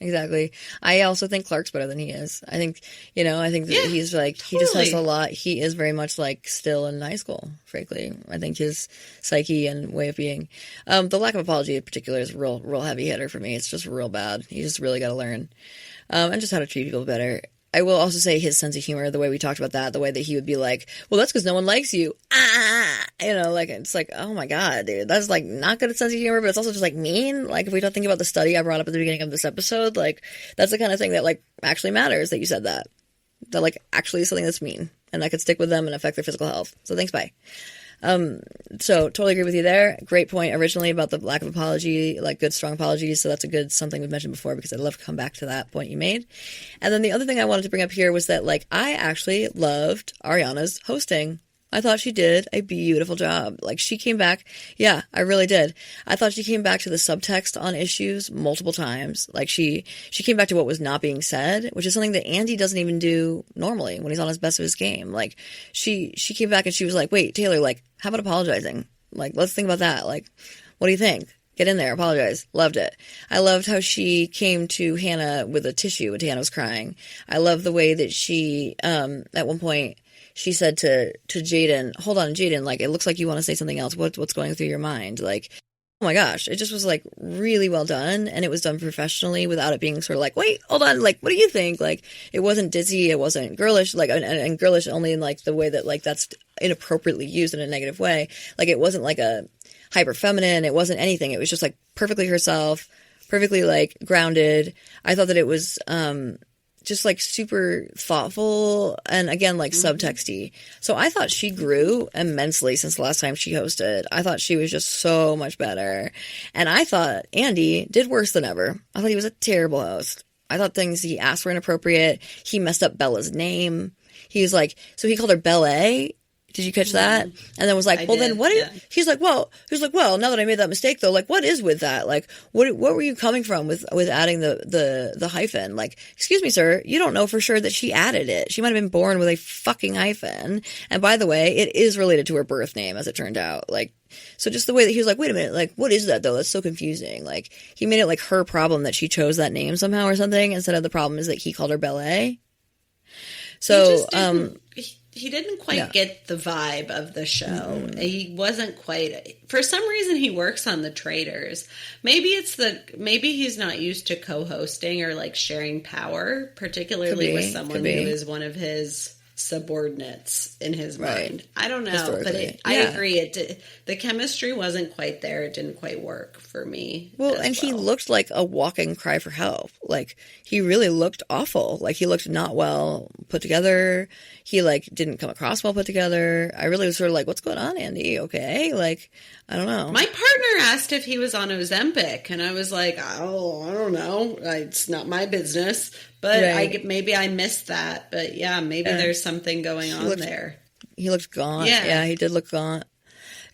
Speaker 4: Exactly. I also think Clark's better than he is. I think that he's like, he just has a lot. He is very much like still in high school, frankly. I think his psyche and way of being, the lack of apology in particular is real heavy hitter for me. It's just real bad. You just really got to learn, and just how to treat people better. I will also say his sense of humor, the way we talked about that, the way that he would be like, well, that's because no one likes you. Like, it's like, oh my God, dude, that's like not good at sense of humor, but it's also just like mean. Like, if we don't think about the study I brought up at the beginning of this episode, like, that's the kind of thing that like actually matters that you said that like actually is something that's mean and that could stick with them and affect their physical health. So thanks, bye. So totally agree with you there. Great point originally about the lack of apology, like good, strong apologies. So that's a good something we've mentioned before because I'd love to come back to that point you made. And then the other thing I wanted to bring up here was that like, I actually loved Ariana's hosting. I thought she did a beautiful job. Like she came back. Yeah, I really did. I thought she came back to the subtext on issues multiple times. Like she came back to what was not being said, which is something that Andy doesn't even do normally when he's on his best of his game. Like she came back and she was like, wait, Taylor, like, how about apologizing? Like, let's think about that. Like, what do you think? Get in there, apologize. Loved it. I loved how she came to Hannah with a tissue when Hannah was crying. I love the way that she, at one point, she said to Jaden, hold on, Jaden, like, it looks like you want to say something else. What's going through your mind? Like, oh my gosh, it just was like really well done. And it was done professionally without it being sort of like, wait, hold on. Like, what do you think? Like, it wasn't ditzy. It wasn't girlish, like, and girlish only in like the way that like that's inappropriately used in a negative way. Like, it wasn't like a hyper feminine. It wasn't anything. It was just like perfectly herself, perfectly like grounded. I thought that it was, just like super thoughtful and again like subtexty. So I thought she grew immensely since the last time she hosted. I thought she was just so much better. And I thought Andy did worse than ever. I thought he was a terrible host. I thought things he asked were inappropriate. He messed up Bella's name. He was like, so he called her Bella. Did you catch that? And then was like, then what? He's like, well, now that I made that mistake though, like, what is with that? Like, what were you coming from with adding the hyphen? Like, excuse me, sir, you don't know for sure that she added it. She might have been born with a fucking hyphen. And by the way, it is related to her birth name, as it turned out. Like, so just the way that he was like, wait a minute, like, what is that though? That's so confusing. Like, he made it like her problem that she chose that name somehow or something, instead of the problem is that he called her Belle. So,
Speaker 3: he didn't quite get the vibe of the show. He wasn't quite, for some reason he works on the traitors. Maybe he's not used to co-hosting or like sharing power, particularly with someone who is one of his subordinates in his mind. I don't know, but I agree. The chemistry wasn't quite there. It didn't quite work for me.
Speaker 4: Well, he looked like a walking cry for help. Like, he really looked awful. Like, he looked not well put together. He like didn't come across well put together. I really was sort of like, what's going on, Andy? Okay. Like, I don't know.
Speaker 3: My partner asked if he was on Ozempic, and I was like, oh, I don't know. It's not my business. But maybe I missed that. But yeah, maybe there's something going on there.
Speaker 4: He looked gaunt. Yeah, he did look gaunt.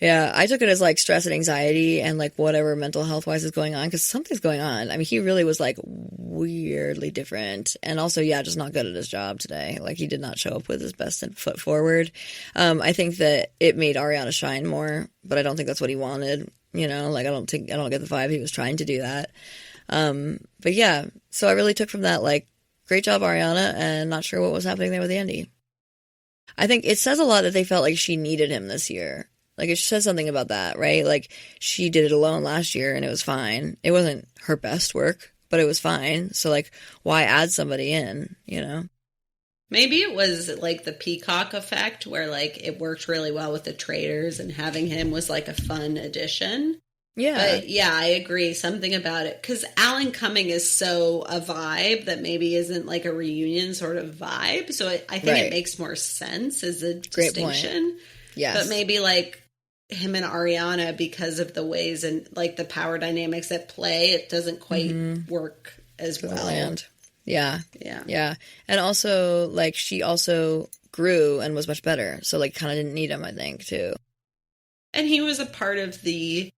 Speaker 4: Yeah, I took it as like stress and anxiety and like whatever mental health wise is going on, because something's going on. I mean, he really was like weirdly different, and also just not good at his job today. Like, he did not show up with his best foot forward. I think that it made Ariana shine more, but I don't think that's what he wanted. You know, like I don't get the vibe he was trying to do that. But yeah, so I really took from that like, great job, Ariana, and not sure what was happening there with Andy. I think it says a lot that they felt like she needed him this year. Like, it says something about that, right? Like, she did it alone last year, and it was fine. It wasn't her best work, but it was fine. So, like, why add somebody in, you know?
Speaker 3: Maybe it was, like, the Peacock effect, where, like, it worked really well with the traitors, and having him was, like, a fun addition.
Speaker 4: Yeah.
Speaker 3: But, yeah, I agree. Something about it. Because Alan Cumming is so a vibe that maybe isn't, like, a reunion sort of vibe. So I think it makes more sense as a distinction.
Speaker 4: Yes.
Speaker 3: But maybe, like, him and Ariana, because of the ways and like the power dynamics at play, it doesn't quite work as well.
Speaker 4: Yeah. And also, like, she also grew and was much better. So, like, kind of didn't need him, I think, too.
Speaker 3: And he was a part of the,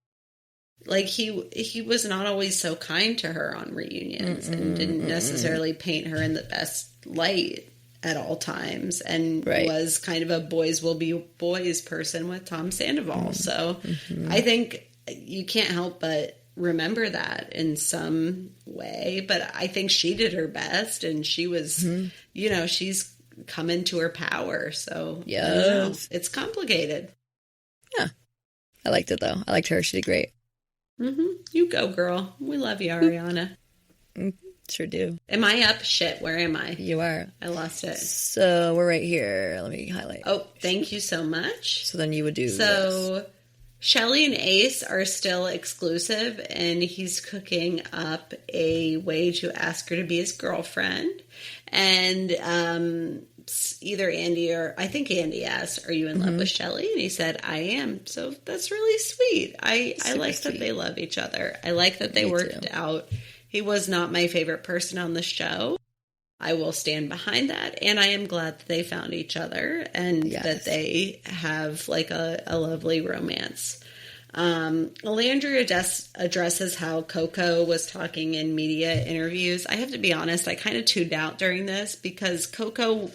Speaker 3: like, he was not always so kind to her on reunions and didn't necessarily paint her in the best light at all times, and was kind of a boys will be boys person with Tom Sandoval. So I think you can't help but remember that in some way. But I think she did her best, and she was, you know, she's come into her power. So it's complicated.
Speaker 4: Yeah. I liked it, though. I liked her. She did great.
Speaker 3: You go, girl. We love you, Ariana.
Speaker 4: Sure do.
Speaker 3: Am I up? Shit, where am I?
Speaker 4: You are.
Speaker 3: I lost it.
Speaker 4: So we're right here. Let me highlight.
Speaker 3: Oh, thank you so much.
Speaker 4: So then you would do
Speaker 3: this. Shelley and Ace are still exclusive, and he's cooking up a way to ask her to be his girlfriend. And either Andy or I think Andy asked, "Are you in love with Shelley?" And he said, "I am." So that's really sweet. I like that they love each other. I like that they worked out. He was not my favorite person on the show. I will stand behind that. And I am glad that they found each other and that they have like a lovely romance. Landry addresses how Coco was talking in media interviews. I have to be honest, I kind of tuned out during this because Coco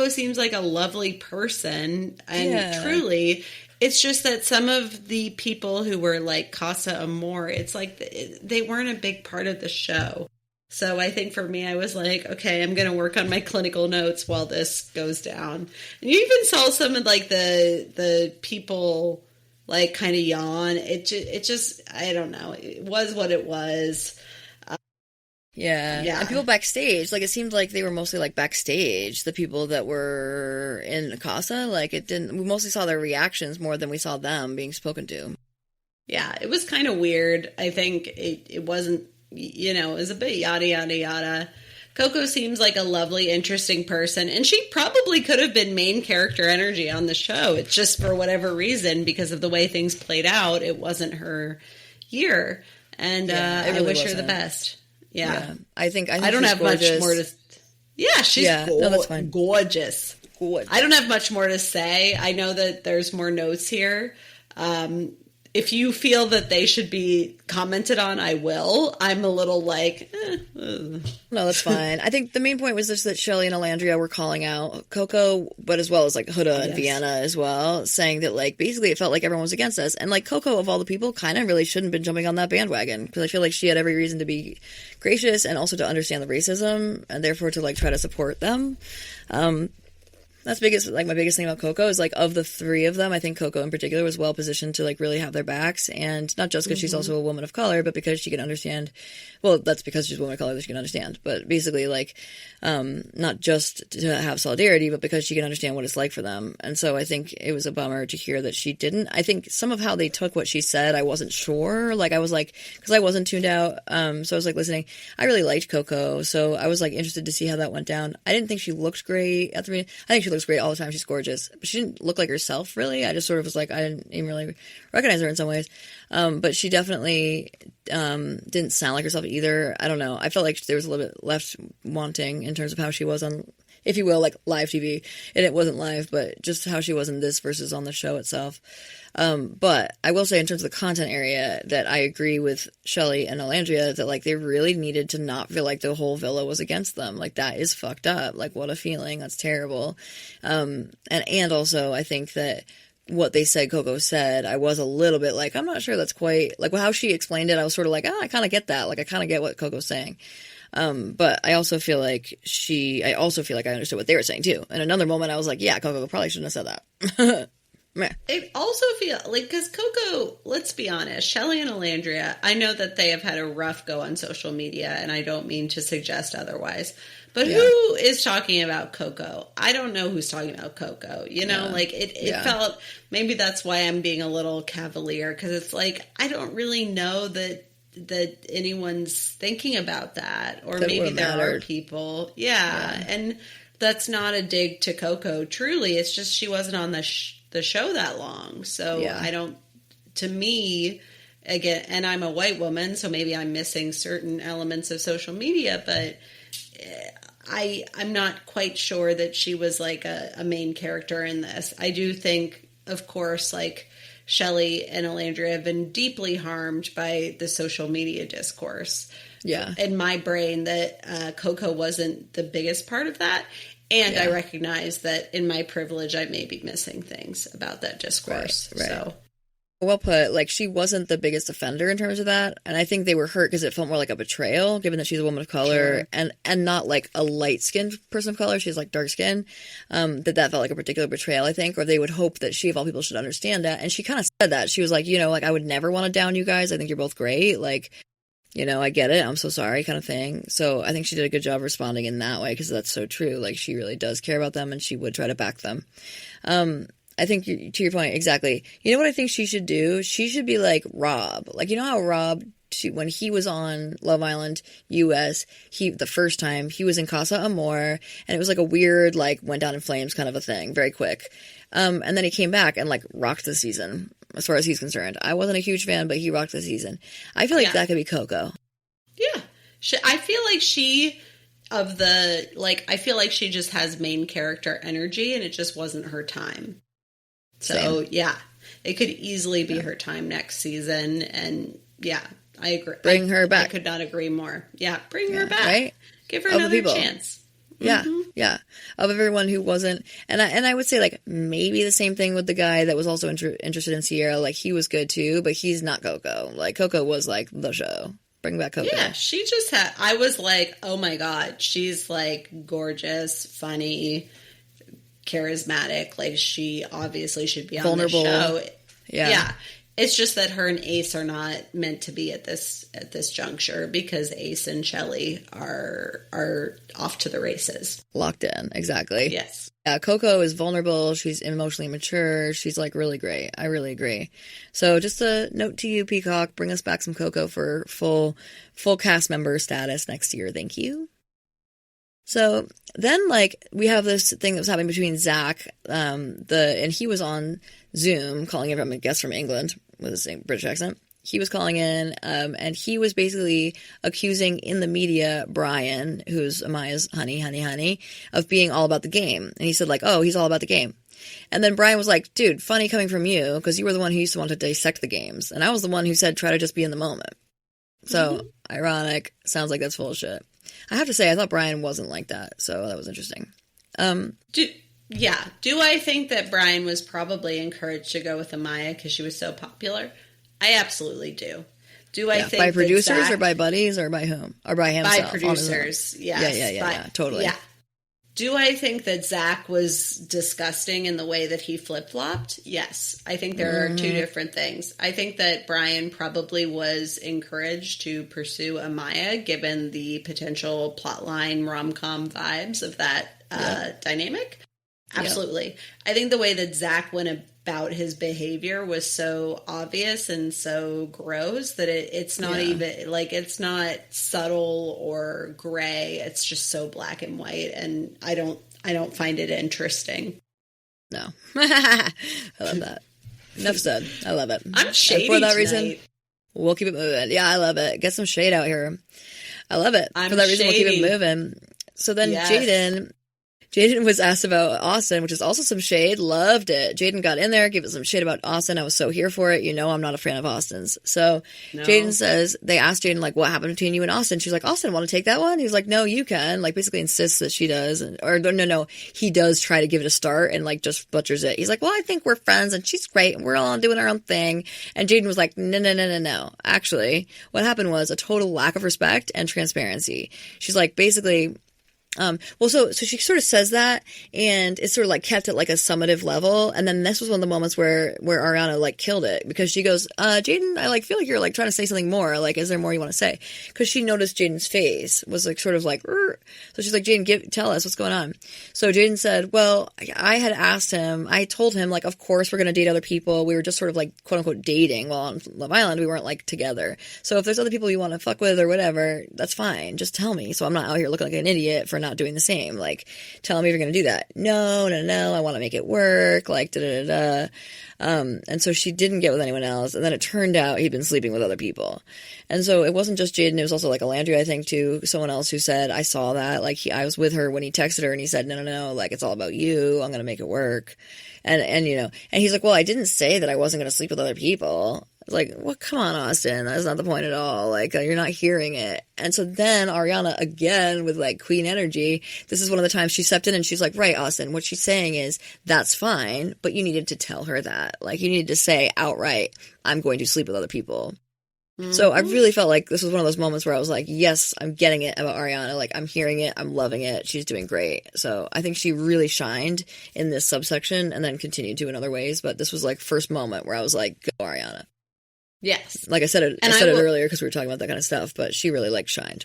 Speaker 3: seems like a lovely person, and truly, it's just that some of the people who were like Casa Amor, it's like they weren't a big part of the show. So I think for me, I was like, okay, I'm going to work on my clinical notes while this goes down. And you even saw some of like the people like kind of yawn. It just, I don't know. It was what it was.
Speaker 4: Yeah. And people backstage, like, it seemed like they were mostly, like, backstage, the people that were in Casa. Like, we mostly saw their reactions more than we saw them being spoken to.
Speaker 3: Yeah, it was kind of weird. I think it wasn't, you know, it was a bit yada, yada, yada. Coco seems like a lovely, interesting person, and she probably could have been main character energy on the show. It's just for whatever reason, because of the way things played out, it wasn't her year. And I wish her the best. Yeah.
Speaker 4: I think
Speaker 3: I don't
Speaker 4: she's
Speaker 3: have
Speaker 4: gorgeous.
Speaker 3: much more to. Yeah, she's
Speaker 4: no, that's fine.
Speaker 3: Gorgeous.
Speaker 4: Gorgeous.
Speaker 3: I don't have much more to say. I know that there's more notes here. If you feel that they should be commented on, I will. I'm a little like,
Speaker 4: No, that's fine. I think the main point was just that Shelley and Alandria were calling out Coco, but as well as like Huda and Vienna as well, saying that like basically it felt like everyone was against us. And like Coco, of all the people, kind of really shouldn't have been jumping on that bandwagon, because I feel like she had every reason to be gracious and also to understand the racism and therefore to like try to support them. That's my biggest thing about Coco is like of the three of them, I think Coco in particular was well positioned to like really have their backs, and not just because she's also a woman of color, but because she can understand. Well, that's because she's a woman of color that she can understand, but basically like not just to have solidarity, but because she can understand what it's like for them. And so I think it was a bummer to hear that she didn't. I think some of how they took what she said, I wasn't sure. Like I was like, because I wasn't tuned out, so I was like listening. I really liked Coco, so I was like interested to see how that went down. I didn't think she looked great at the beginning. I think she looks great all the time. She's gorgeous, but she didn't look like herself really. I just sort of was like, I didn't even really recognize her in some ways. But she definitely didn't sound like herself either. I don't know. I felt like there was a little bit left wanting in terms of how she was on, if you will, like live TV. And it wasn't live, but just how she was in this versus on the show itself. But I will say in terms of the content area that I agree with Shelley and Alandria that like they really needed to not feel like the whole villa was against them. Like that is fucked up. Like what a feeling. That's terrible. And also I think that what they said Coco said, I was a little bit like, I'm not sure that's quite like how she explained it. I was sort of like, I kind of get that. Like I kind of get what Coco's saying. But I also feel like I understood what they were saying too. In another moment I was like, yeah, Coco probably shouldn't have said that.
Speaker 3: It also feels like, because Coco, let's be honest, Shelley and Alandria, I know that they have had a rough go on social media, and I don't mean to suggest otherwise, but who is talking about Coco? I don't know who's talking about Coco. You know, like it felt, maybe that's why I'm being a little cavalier, because it's like, I don't really know that anyone's thinking about that, or maybe there are people. Yeah. And that's not a dig to Coco. Truly, it's just she wasn't on the show that long. So I don't, to me, again, and I'm a white woman, so maybe I'm missing certain elements of social media, but I'm not quite sure that she was like a main character in this. I do think, of course, like Shelley and Alandria have been deeply harmed by the social media discourse. Yeah. In my brain, that Coco wasn't the biggest part of that. And I recognize that in my privilege, I may be missing things about that discourse. Right. So,
Speaker 4: well put. Like, she wasn't the biggest offender in terms of that. And I think they were hurt because it felt more like a betrayal, given that she's a woman of color and not like a light-skinned person of color. She's like dark-skinned. That felt like a particular betrayal, I think. Or they would hope that she, of all people, should understand that. And she kind of said that. She was like, you know, like, I would never want to down you guys. I think you're both great. Like, you know, I get it. I'm so sorry kind of thing. So I think she did a good job responding in that way, because that's so true. Like, she really does care about them, and she would try to back them. I think, to your point, exactly. You know what I think she should do? She should be like Rob. Like, you know how Rob, when he was on Love Island US, the first time, he was in Casa Amor, and it was like a weird, like, went down in flames kind of a thing, very quick. And then he came back and, like, rocked the season, as far as he's concerned. I wasn't a huge fan, but he rocked the season. I feel like that could be Coco. Yeah.
Speaker 3: I feel like she just has main character energy, and it just wasn't her time. So, it could easily be her time next season. And, I agree.
Speaker 4: Bring her back.
Speaker 3: I could not agree more. Yeah, bring her back.
Speaker 4: Right?
Speaker 3: Give her another chance.
Speaker 4: Yeah, of everyone who wasn't, and I would say, like, maybe the same thing with the guy that was also interested in Sierra. Like, he was good too, but he's not Coco. Like, Coco was like the show. Bring back Coco.
Speaker 3: Yeah, she just had. I was like, oh my god, she's like gorgeous, funny, charismatic. Like, she obviously should be on the show. Yeah. It's just that her and Ace are not meant to be at this juncture, because Ace and Shelley are off to the races.
Speaker 4: Locked in, exactly.
Speaker 3: Yes.
Speaker 4: Yeah, Coco is vulnerable. She's emotionally mature. She's like really great. I really agree. So just a note to you, Peacock, bring us back some Coco for full cast member status next year. Thank you. So then, like, we have this thing that was happening between Zach, and he was on Zoom calling everyone a guest from England with his British accent. he was calling in, and he was basically accusing in the media Brian, who's Amaya's honey, of being all about the game. And he said like, oh, he's all about the game. And then Brian was like, dude, funny coming from you, because you were the one who used to want to dissect the games. And I was the one who said, try to just be in the moment. So, ironic. Sounds like that's full of shit. I have to say, I thought Brian wasn't like that. So that was interesting.
Speaker 3: Do I think that Brian was probably encouraged to go with Amaya because she was so popular? I absolutely do. Do I think
Speaker 4: by producers
Speaker 3: Zach,
Speaker 4: or by buddies or by whom? Or by himself?
Speaker 3: By producers, yes.
Speaker 4: Yeah, totally.
Speaker 3: Yeah. Do I think that Zach was disgusting in the way that he flip-flopped? Yes. I think there are two different things. I think that Brian probably was encouraged to pursue Amaya given the potential plotline rom-com vibes of that dynamic. Absolutely. Yep. I think the way that Zach went about his behavior was so obvious and so gross that it's not even like it's not subtle or gray. It's just so black and white, and I don't find it interesting.
Speaker 4: No. I love that. Enough said. I love it.
Speaker 3: I'm shady
Speaker 4: for that
Speaker 3: tonight.
Speaker 4: reason. We'll keep it moving. Yeah, I love it. Get some shade out here. I love it.
Speaker 3: I'm
Speaker 4: for that reason,
Speaker 3: shady.
Speaker 4: we'll keep it moving. So then Jaden was asked about Austin, which is also some shade. Loved it. Jaden got in there, gave it some shade about Austin. I was so here for it. You know I'm not a fan of Austin's. So Jaden says, they asked Jaden, like, what happened between you and Austin? She's like, Austin, want to take that one? He's like, no, you can. Like, basically insists that she does. No. He does try to give it a start and, like, just butchers it. He's like, well, I think we're friends and she's great and we're all doing our own thing. And Jaden was like, no. Actually, what happened was a total lack of respect and transparency. She's like, basically... so she sort of says that, and it's sort of like kept at like a summative level. And then this was one of the moments where Ariana like killed it, because she goes, Jaden, I like feel like you're like trying to say something more. Like, is there more you want to say? Because she noticed Jaden's face was like sort of like, so she's like, Jaden, tell us what's going on. So Jaden said, well, I told him like, of course we're going to date other people. We were just sort of like quote unquote dating while on Love Island. We weren't like together. So if there's other people you want to fuck with or whatever, that's fine. Just tell me. So I'm not out here looking like an idiot for not doing the same. Like, tell me if you're going to do that. No, I want to make it work. Like, and so she didn't get with anyone else. And then it turned out he'd been sleeping with other people. And so it wasn't just Jaden. It was also like a Landry, I think, too. Someone else who said, I saw that. Like, I was with her when he texted her and he said, no. Like, it's all about you. I'm going to make it work. And he's like, well, I didn't say that I wasn't going to sleep with other people. Like, well, come on, Austin. That's not the point at all. Like, you're not hearing it. And so then Ariana, again, with like queen energy, this is one of the times she stepped in and she's like, right, Austin, what she's saying is, that's fine, but you needed to tell her that. Like, you needed to say outright, I'm going to sleep with other people. Mm-hmm. So I really felt like this was one of those moments where I was like, yes, I'm getting it about Ariana. Like, I'm hearing it. I'm loving it. She's doing great. So I think she really shined in this subsection and then continued to in other ways. But this was like first moment where I was like, go Ariana.
Speaker 3: Yes.
Speaker 4: Like I said it earlier because we were talking about that kind of stuff, but she really like shined.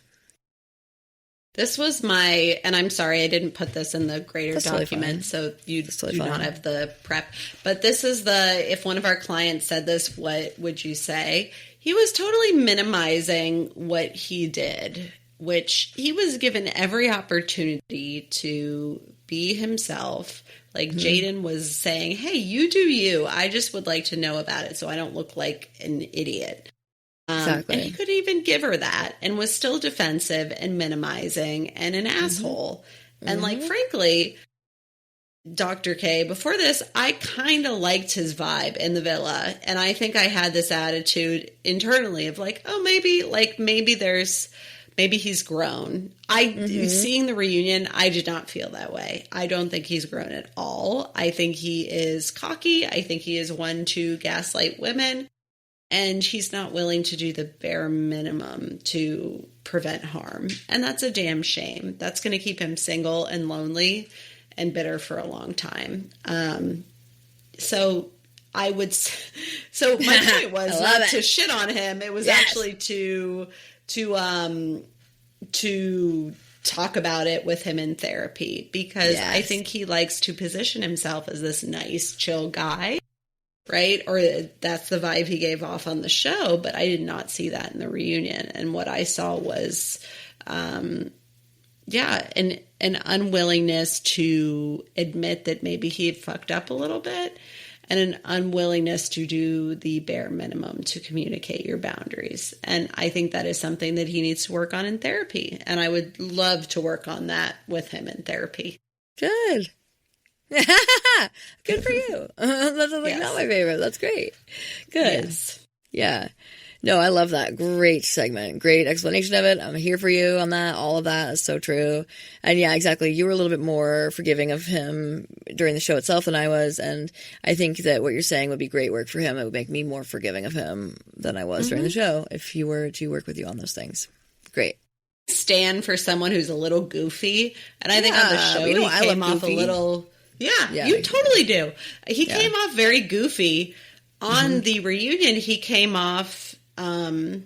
Speaker 3: This was and I'm sorry I didn't put this in the greater document, so you do not have the prep. But this is if one of our clients said this, what would you say? He was totally minimizing what he did, which he was given every opportunity to be himself. Like, Jaden was saying, hey, you do you. I just would like to know about it so I don't look like an idiot.
Speaker 4: Exactly.
Speaker 3: And he could even give her that and was still defensive and minimizing and an asshole. And, like, frankly, Dr. Kay, before this, I kind of liked his vibe in the villa. And I think I had this attitude internally of like, oh, maybe he's grown. Seeing the reunion, I did not feel that way. I don't think he's grown at all. I think he is cocky. I think he is one to gaslight women. And he's not willing to do the bare minimum to prevent harm. And that's a damn shame. That's going to keep him single and lonely and bitter for a long time. So my point was not to shit on him. It was actually to talk about it with him in therapy, because I think he likes to position himself as this nice, chill guy, right? Or that's the vibe he gave off on the show, but I did not see that in the reunion. And what I saw was, an unwillingness to admit that maybe he had fucked up a little bit. and an unwillingness to do the bare minimum to communicate your boundaries. And I think that is something that he needs to work on in therapy. And I would love to work on that with him in therapy.
Speaker 4: Good. Good for you. That's like not my favorite. That's great. Good.
Speaker 3: Yes.
Speaker 4: Yeah. No, I love that. Great segment. Great explanation of it. I'm here for you on that. All of that is so true. And yeah, exactly. You were a little bit more forgiving of him during the show itself than I was. And I think that what you're saying would be great work for him. It would make me more forgiving of him than I was during the show if you were to work with you on those things. Great.
Speaker 3: Stand for someone who's a little goofy. And I think on the show, he came off a little... Yeah, you totally do. He came off very goofy. On the reunion, he came off on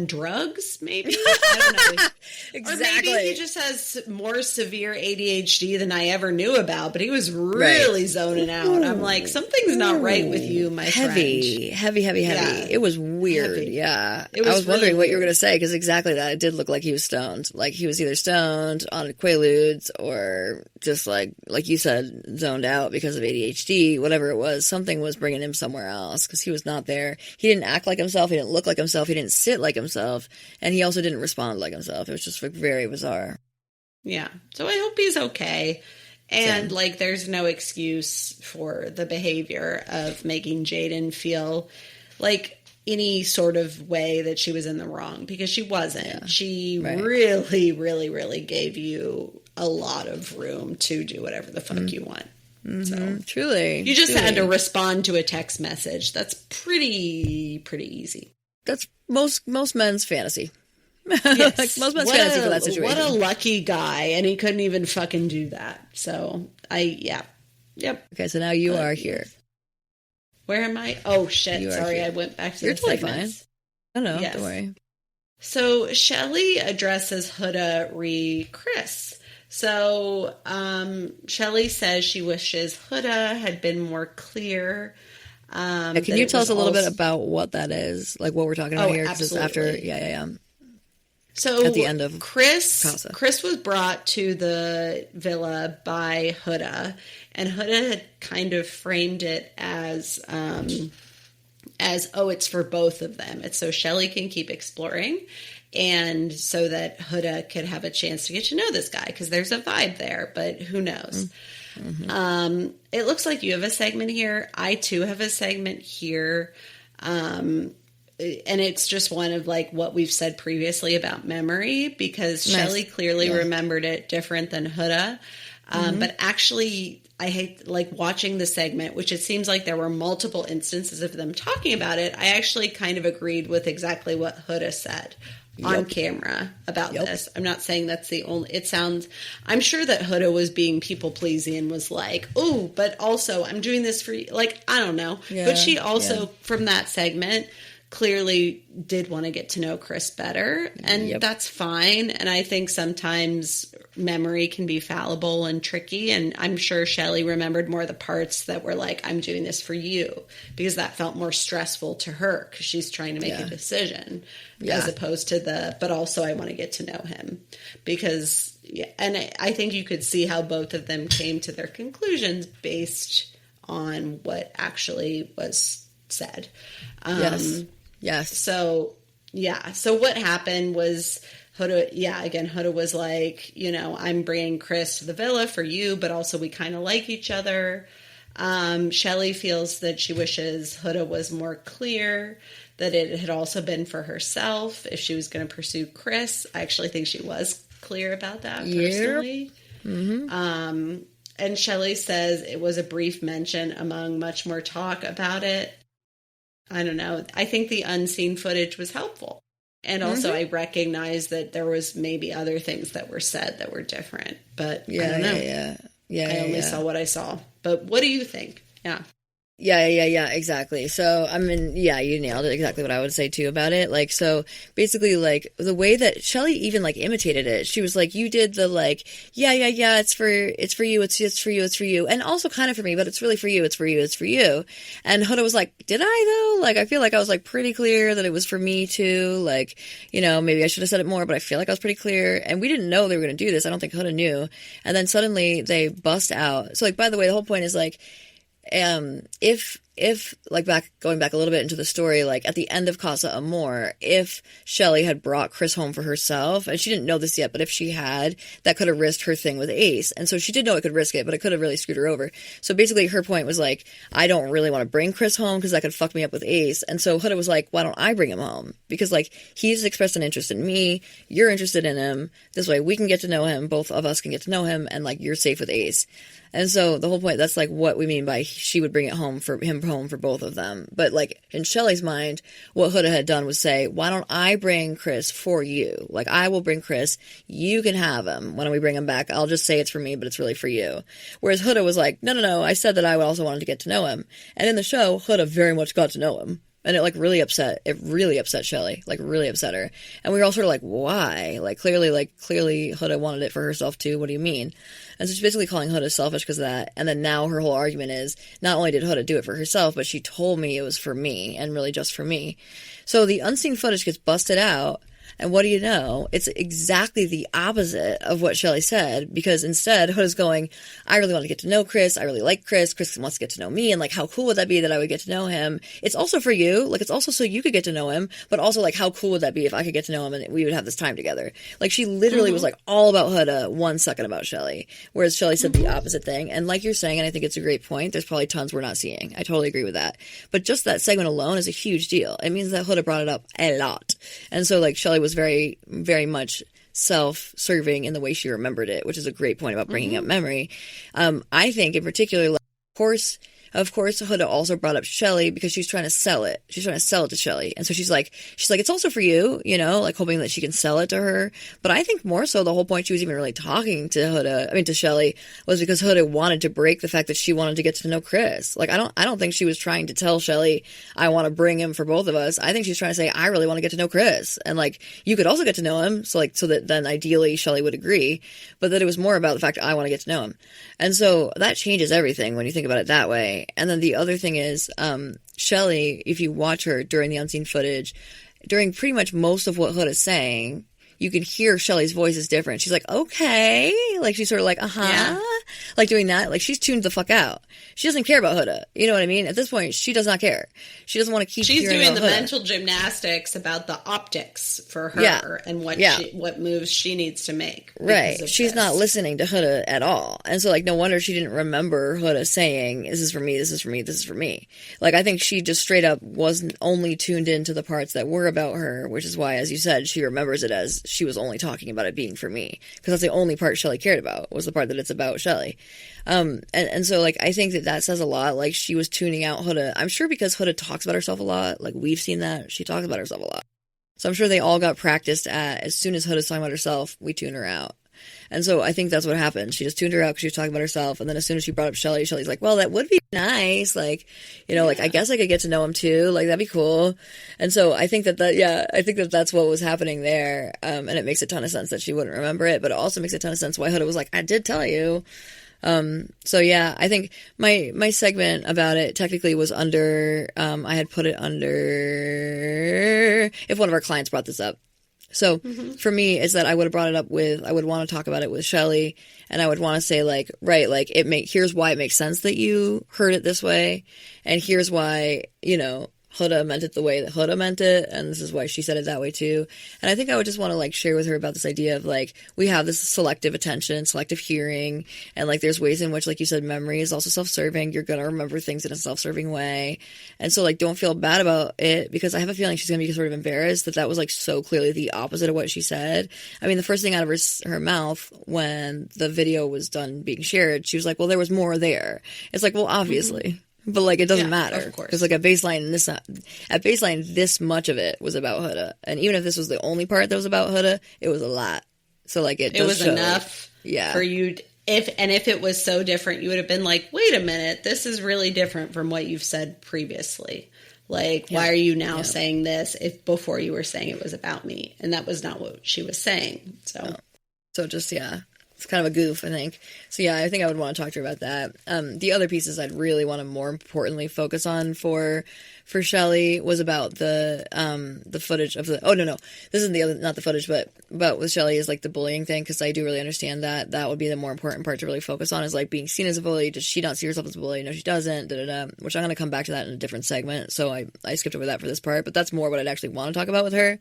Speaker 3: drugs, maybe? I don't know.
Speaker 4: Exactly.
Speaker 3: Or maybe he just has more severe ADHD than I ever knew about, but he was really zoning out. I'm like, something's not right with you, my friend.
Speaker 4: Heavy.
Speaker 3: Yeah.
Speaker 4: It was weird.
Speaker 3: Heavy.
Speaker 4: Yeah.
Speaker 3: I
Speaker 4: was wondering what you were going to say, because exactly that. It did look like he was stoned. Like he was either stoned on Quaaludes or just like you said, zoned out because of ADHD, whatever it was. Something was bringing him somewhere else because he was not there. He didn't act like himself. He didn't look like himself. He didn't sit like himself. And he also didn't respond like himself. It was just very bizarre.
Speaker 3: Yeah. So I hope he's okay. And there's no excuse for the behavior of making Jaden feel like any sort of way that she was in the wrong, because she wasn't. Yeah. She really, really, really gave you a lot of room to do whatever the fuck you want. So
Speaker 4: truly.
Speaker 3: You just had to respond to a text message. That's pretty easy.
Speaker 4: That's most men's fantasy. Yes. Like most men's fantasy for that situation.
Speaker 3: What a lucky guy, and he couldn't even fucking do that. So Yep.
Speaker 4: Okay, so now you are here.
Speaker 3: Where am I? Oh shit! Sorry, I went back to the segments.
Speaker 4: Fine. I know. Don't worry.
Speaker 3: So Shelley addresses Huda re Chris. So Shelley says she wishes Huda had been more clear.
Speaker 4: Can you tell us a little bit about what that is? Like what we're talking about here?
Speaker 3: Absolutely.
Speaker 4: It's after,
Speaker 3: So
Speaker 4: at the end of
Speaker 3: Chris
Speaker 4: Casa.
Speaker 3: Chris was brought to the villa by Huda, and Huda had kind of framed it as it's for both of them. It's so Shelley can keep exploring, and so that Huda could have a chance to get to know this guy, because there's a vibe there, but who knows? Mm-hmm. It looks like you have a segment here. I too have a segment here. And it's just one of what we've said previously about memory, because Shelley clearly remembered it different than Huda. But actually, I hate watching the segment, which it seems like there were multiple instances of them talking about it. I actually kind of agreed with exactly what Huda said on camera about this. I'm not saying that's the only, I'm sure that Huda was being people pleasing and was like, oh, but also I'm doing this for you. I don't know. But she also, from that segment, clearly did want to get to know Chris better, and that's fine. And I think sometimes memory can be fallible and tricky, and I'm sure Shelley remembered more of the parts that were I'm doing this for you, because that felt more stressful to her, because she's trying to make a decision as opposed to but also I want to get to know him, because and I think you could see how both of them came to their conclusions based on what actually was said.
Speaker 4: Yes.
Speaker 3: So what happened was Huda was like, I'm bringing Chris to the villa for you, but also we kind of like each other. Shelley feels that she wishes Huda was more clear, that it had also been for herself if she was going to pursue Chris. I actually think she was clear about that personally. Mm-hmm. And Shelley says it was a brief mention among much more talk about it. I don't know. I think the unseen footage was helpful. And also I recognize that there was maybe other things that were said that were different. But I don't know. I only saw what I saw. But what do you think? Yeah.
Speaker 4: Yeah, exactly. So, I mean, you nailed it. Exactly what I would say too about it. So basically, the way that Shelley even imitated it, she was like, you did the it's for you, it's for you, and also kind of for me, but it's really for you, it's for you. And Huda was like, did I though? I feel like I was pretty clear that it was for me too. Maybe I should have said it more, but I feel like I was pretty clear. And we didn't know they were going to do this. I don't think Huda knew. And then suddenly they bust out. So by the way, the whole point is if like going back a little bit into the story, like at the end of Casa Amor, if Shelley had brought Chris home for herself, and she didn't know this yet, but if she had, that could have risked her thing with Ace. And so she did know it could risk it, but it could have really screwed her over. So basically her point was like, I don't really want to bring Chris home because that could fuck me up with Ace. And so Huda was like, why don't I bring him home? Because like he's expressed an interest in me, you're interested in him. This way we can get to know him, both of us can get to know him, and like you're safe with Ace. And so the whole point, that's like what we mean by she would bring it home for him home for both of them. But like in Shelley's mind, what Huda had done was say, why don't I bring Chris for you? Like I will bring Chris, you can have him. Why don't we bring him back? I'll just say it's for me, but it's really for you. Whereas Huda was like, no, I said that I also wanted to get to know him. And in the show, Huda very much got to know him. And it really upset Shelley, like really upset her. And we were all sort of like, why? Clearly Huda wanted it for herself too. What do you mean? And so she's basically calling Huda selfish because of that. And then now her whole argument is not only did Huda do it for herself, but she told me it was for me and really just for me. So the unseen footage gets busted out. And what do you know? It's exactly the opposite of what Shelley said, because instead Huda's going, I really want to get to know Chris. I really like Chris. Chris wants to get to know me. And like, how cool would that be that I would get to know him? It's also for you. Like, it's also so you could get to know him, but also like, how cool would that be if I could get to know him and we would have this time together? Like, she literally was like all about Huda, 1 second about Shelley, whereas Shelley said the opposite thing. And like you're saying, and I think it's a great point, there's probably tons we're not seeing. I totally agree with that. But just that segment alone is a huge deal. It means that Huda brought it up a lot. And so like Shelley was very, very much self-serving in the way she remembered it, which is a great point about bringing up memory. I think in particular, like, of course, Huda also brought up Shelley because she's trying to sell it. She's trying to sell it to Shelley. And so she's like, it's also for you, you know, like hoping that she can sell it to her. But I think more so the whole point she was even really talking to Shelley was because Huda wanted to break the fact that she wanted to get to know Chris. Like, I don't think she was trying to tell Shelley, I want to bring him for both of us. I think she's trying to say, I really want to get to know Chris. And like, you could also get to know him. So that then ideally Shelley would agree, but that it was more about the fact that I want to get to know him. And so that changes everything when you think about it that way. And then the other thing is, Shelley, if you watch her during the unseen footage, during pretty much most of what Huda's saying, you can hear Shelley's voice is different. She's like, okay. Like, she's sort of like, yeah. Like doing that. Like, she's tuned the fuck out. She doesn't care about Huda. You know what I mean? At this point, she does not care. She doesn't want to keep
Speaker 3: She's doing the
Speaker 4: Huda.
Speaker 3: mental gymnastics about the optics for her and what moves she needs to make.
Speaker 4: Right. She's not listening to Huda at all. And so, like, no wonder she didn't remember Huda saying, this is for me, this is for me, this is for me. Like, I think she just straight up wasn't only tuned into the parts that were about her, which is why, as you said, she remembers it as she was only talking about it being for me. Because that's the only part Shelley cared about, was the part that it's about Shelley. And so, like, I think that says a lot. Like, she was tuning out Huda. I'm sure because Huda talks about herself a lot. Like, we've seen that. She talks about herself a lot. So I'm sure they all got practiced at, as soon as Huda's talking about herself, we tune her out. And so I think that's what happened. She just tuned her out because she was talking about herself. And then as soon as she brought up Shelley, Shelley's like, well, that would be nice. Like, you know, like, I guess I could get to know him too. Like, that'd be cool. And so I think I think that's what was happening there. And it makes a ton of sense that she wouldn't remember it, but it also makes a ton of sense why Huda was like, I did tell you. So yeah, I think my segment about it technically was under, I had put it under, if one of our clients brought this up. So for me, is that I would have brought it up with, I would want to talk about it with Shelley, and I would want to say, like, right, like, here's why it makes sense that you heard it this way, and here's why, you know, Huda meant it the way that Huda meant it, and this is why she said it that way too. And I think I would just want to, like, share with her about this idea of, like, we have this selective attention, selective hearing, and, like, there's ways in which, like you said, memory is also self-serving. You're going to remember things in a self-serving way. And so, like, don't feel bad about it, because I have a feeling she's going to be sort of embarrassed that was, like, so clearly the opposite of what she said. I mean, the first thing out of her mouth when the video was done being shared, she was like, well, there was more there. It's like, well, obviously. But, like, it doesn't matter. Because, like, at baseline, this much of it was about Huda. And even if this was the only part that was about Huda, it was a lot. So, like, it was
Speaker 3: enough for you. If it was so different, you would have been like, wait a minute, this is really different from what you've said previously. Like, why are you now saying this if before you were saying it was about me? And that was not what she was saying. So just,
Speaker 4: It's kind of a goof, I think. So yeah, I think I would want to talk to her about that. The other pieces I'd really want to more importantly focus on for Shelley was about the footage of the, oh no, this isn't the other, not the footage, but about with Shelley is like the bullying thing, because I do really understand that. That would be the more important part to really focus on, is like being seen as a bully. Does she not see herself as a bully? No, she doesn't, which I'm going to come back to that in a different segment. So I skipped over that for this part, but that's more what I'd actually want to talk about with her.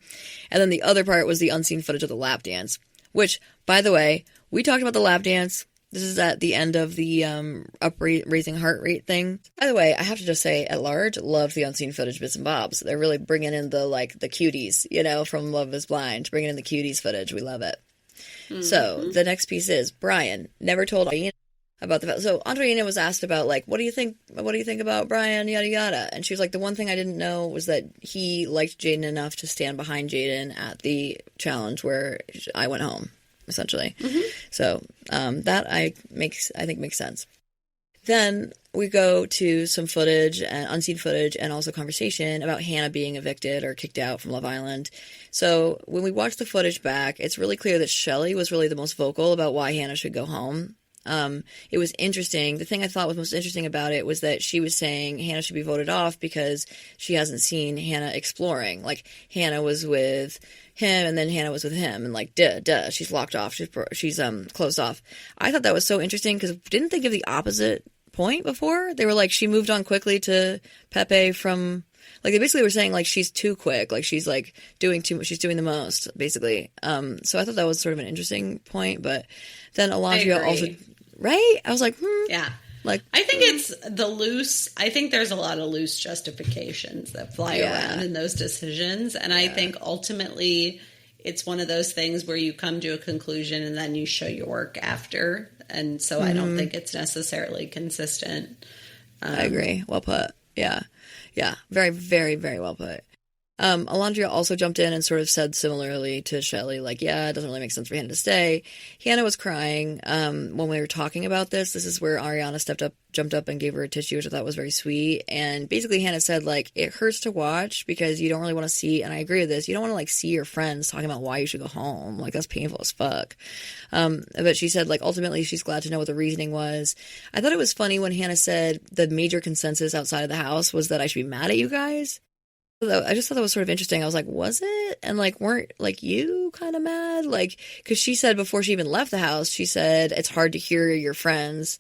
Speaker 4: And then the other part was the unseen footage of the lap dance, which, by the way, we talked about the lap dance. This is at the end of the raising heart rate thing. By the way, I have to just say, at large, loved the unseen footage bits and bobs. They're really bringing in the cuties, from Love is Blind, bringing in the cuties footage. We love it. Mm-hmm. So the next piece is Brian never told Andreina about the. So Andreina was asked about what do you think about Brian, yada yada, and she was like, the one thing I didn't know was that he liked Jaden enough to stand behind Jaden at the challenge where I went home. Essentially. Mm-hmm. So that I think makes sense. Then we go to some footage, and unseen footage, and also conversation about Hannah being evicted or kicked out from Love Island. So when we watch the footage back, it's really clear that Shelley was really the most vocal about why Hannah should go home. It was interesting. The thing I thought was most interesting about it was that she was saying Hannah should be voted off because she hasn't seen Hannah exploring. Like, Hannah was with him, and then Hannah was with him, and duh, she's locked off. She's closed off. I thought that was so interesting, because didn't they give the opposite point before? They were like, she moved on quickly to Pepe from, they basically were saying, she's too quick, she's, doing too much, she's doing the most, basically. So I thought that was sort of an interesting point, but then Alondria also, right? I was like,
Speaker 3: Yeah. I think it's I think there's a lot of loose justifications that fly around in those decisions. And I think ultimately it's one of those things where you come to a conclusion and then you show your work after. And so I don't think it's necessarily consistent.
Speaker 4: I agree. Well put. Yeah. Yeah. Very, very, very well put. Alondria also jumped in and sort of said similarly to Shelley, it doesn't really make sense for Hannah to stay. Hannah was crying when we were talking about this. This is where Ariana jumped up and gave her a tissue, which I thought was very sweet. And basically Hannah said, it hurts to watch because you don't really want to see, and I agree with this, you don't want to see your friends talking about why you should go home. That's painful as fuck. But she said, ultimately she's glad to know what the reasoning was. I thought it was funny when Hannah said the major consensus outside of the house was that I should be mad at you guys. I just thought that was sort of interesting. I was like, was it? And weren't you kind of mad? Because she said before she even left the house, she said it's hard to hear your friends.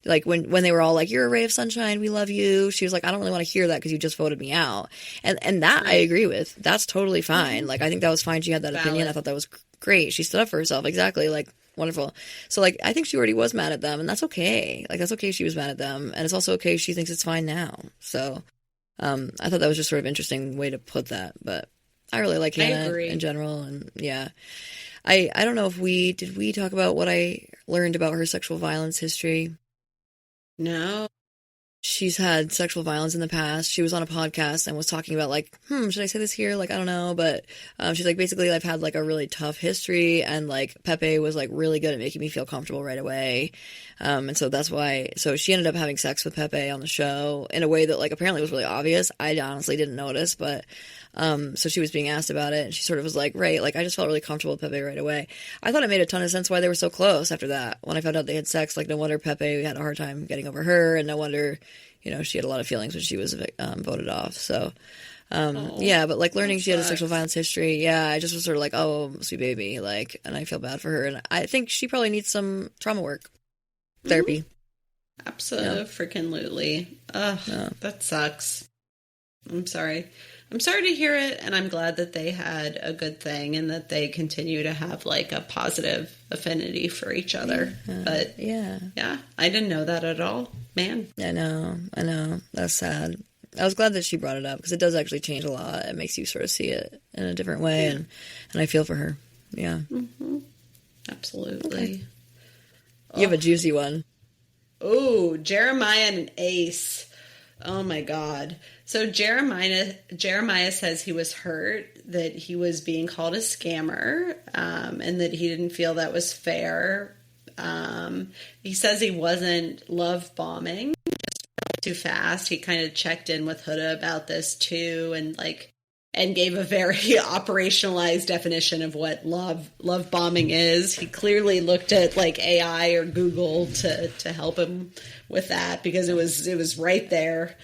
Speaker 4: When they were all you're a ray of sunshine, we love you. She was like, I don't really want to hear that because you just voted me out. And that I agree with. That's totally fine. Mm-hmm. I think that was fine. She had that opinion. I thought that was great. She stood up for herself. Exactly. Wonderful. So I think she already was mad at them, and that's okay. That's okay if she was mad at them. And it's also okay if she thinks it's fine now. So I thought that was just sort of interesting way to put that, but I really like Hannah in general, and yeah. I don't know if we talk about what I learned about her sexual violence history?
Speaker 3: No.
Speaker 4: She's had sexual violence in the past. She was on a podcast and was talking about should I say this here? I don't know, but she's basically I've had a really tough history, and Pepe was really good at making me feel comfortable right away. And so that's why, so she ended up having sex with Pepe on the show in a way that apparently was really obvious. I honestly didn't notice, but so she was being asked about it, and she sort of was right, I just felt really comfortable with Pepe right away. I thought it made a ton of sense why they were so close after that. When I found out they had sex, no wonder Pepe had a hard time getting over her, and no wonder, she had a lot of feelings when she was voted off. So, yeah, but learning she had a sexual violence history, yeah, I just was sort of oh, sweet baby, and I feel bad for her, and I think she probably needs some trauma work, therapy.
Speaker 3: Absolutely, freaking lutely. Ugh, that sucks. I'm sorry to hear it, and I'm glad that they had a good thing and that they continue to have a positive affinity for each other. But yeah, I didn't know that at all, man. I know. That's sad. I was glad that she brought it up because it does actually change a lot. It makes you sort of see it in a different way, and I feel for her. Yeah, absolutely. Okay. You have a juicy one. Oh, Jeremiah and Ace. Oh my God. So Jeremiah says he was hurt, that he was being called a scammer, and that he didn't feel that was fair. He says he wasn't love bombing, just too fast. He kind of checked in with Huda about this too, and and gave a very operationalized definition of what love bombing is. He clearly looked at like AI or Google to help him with that, because it was right there.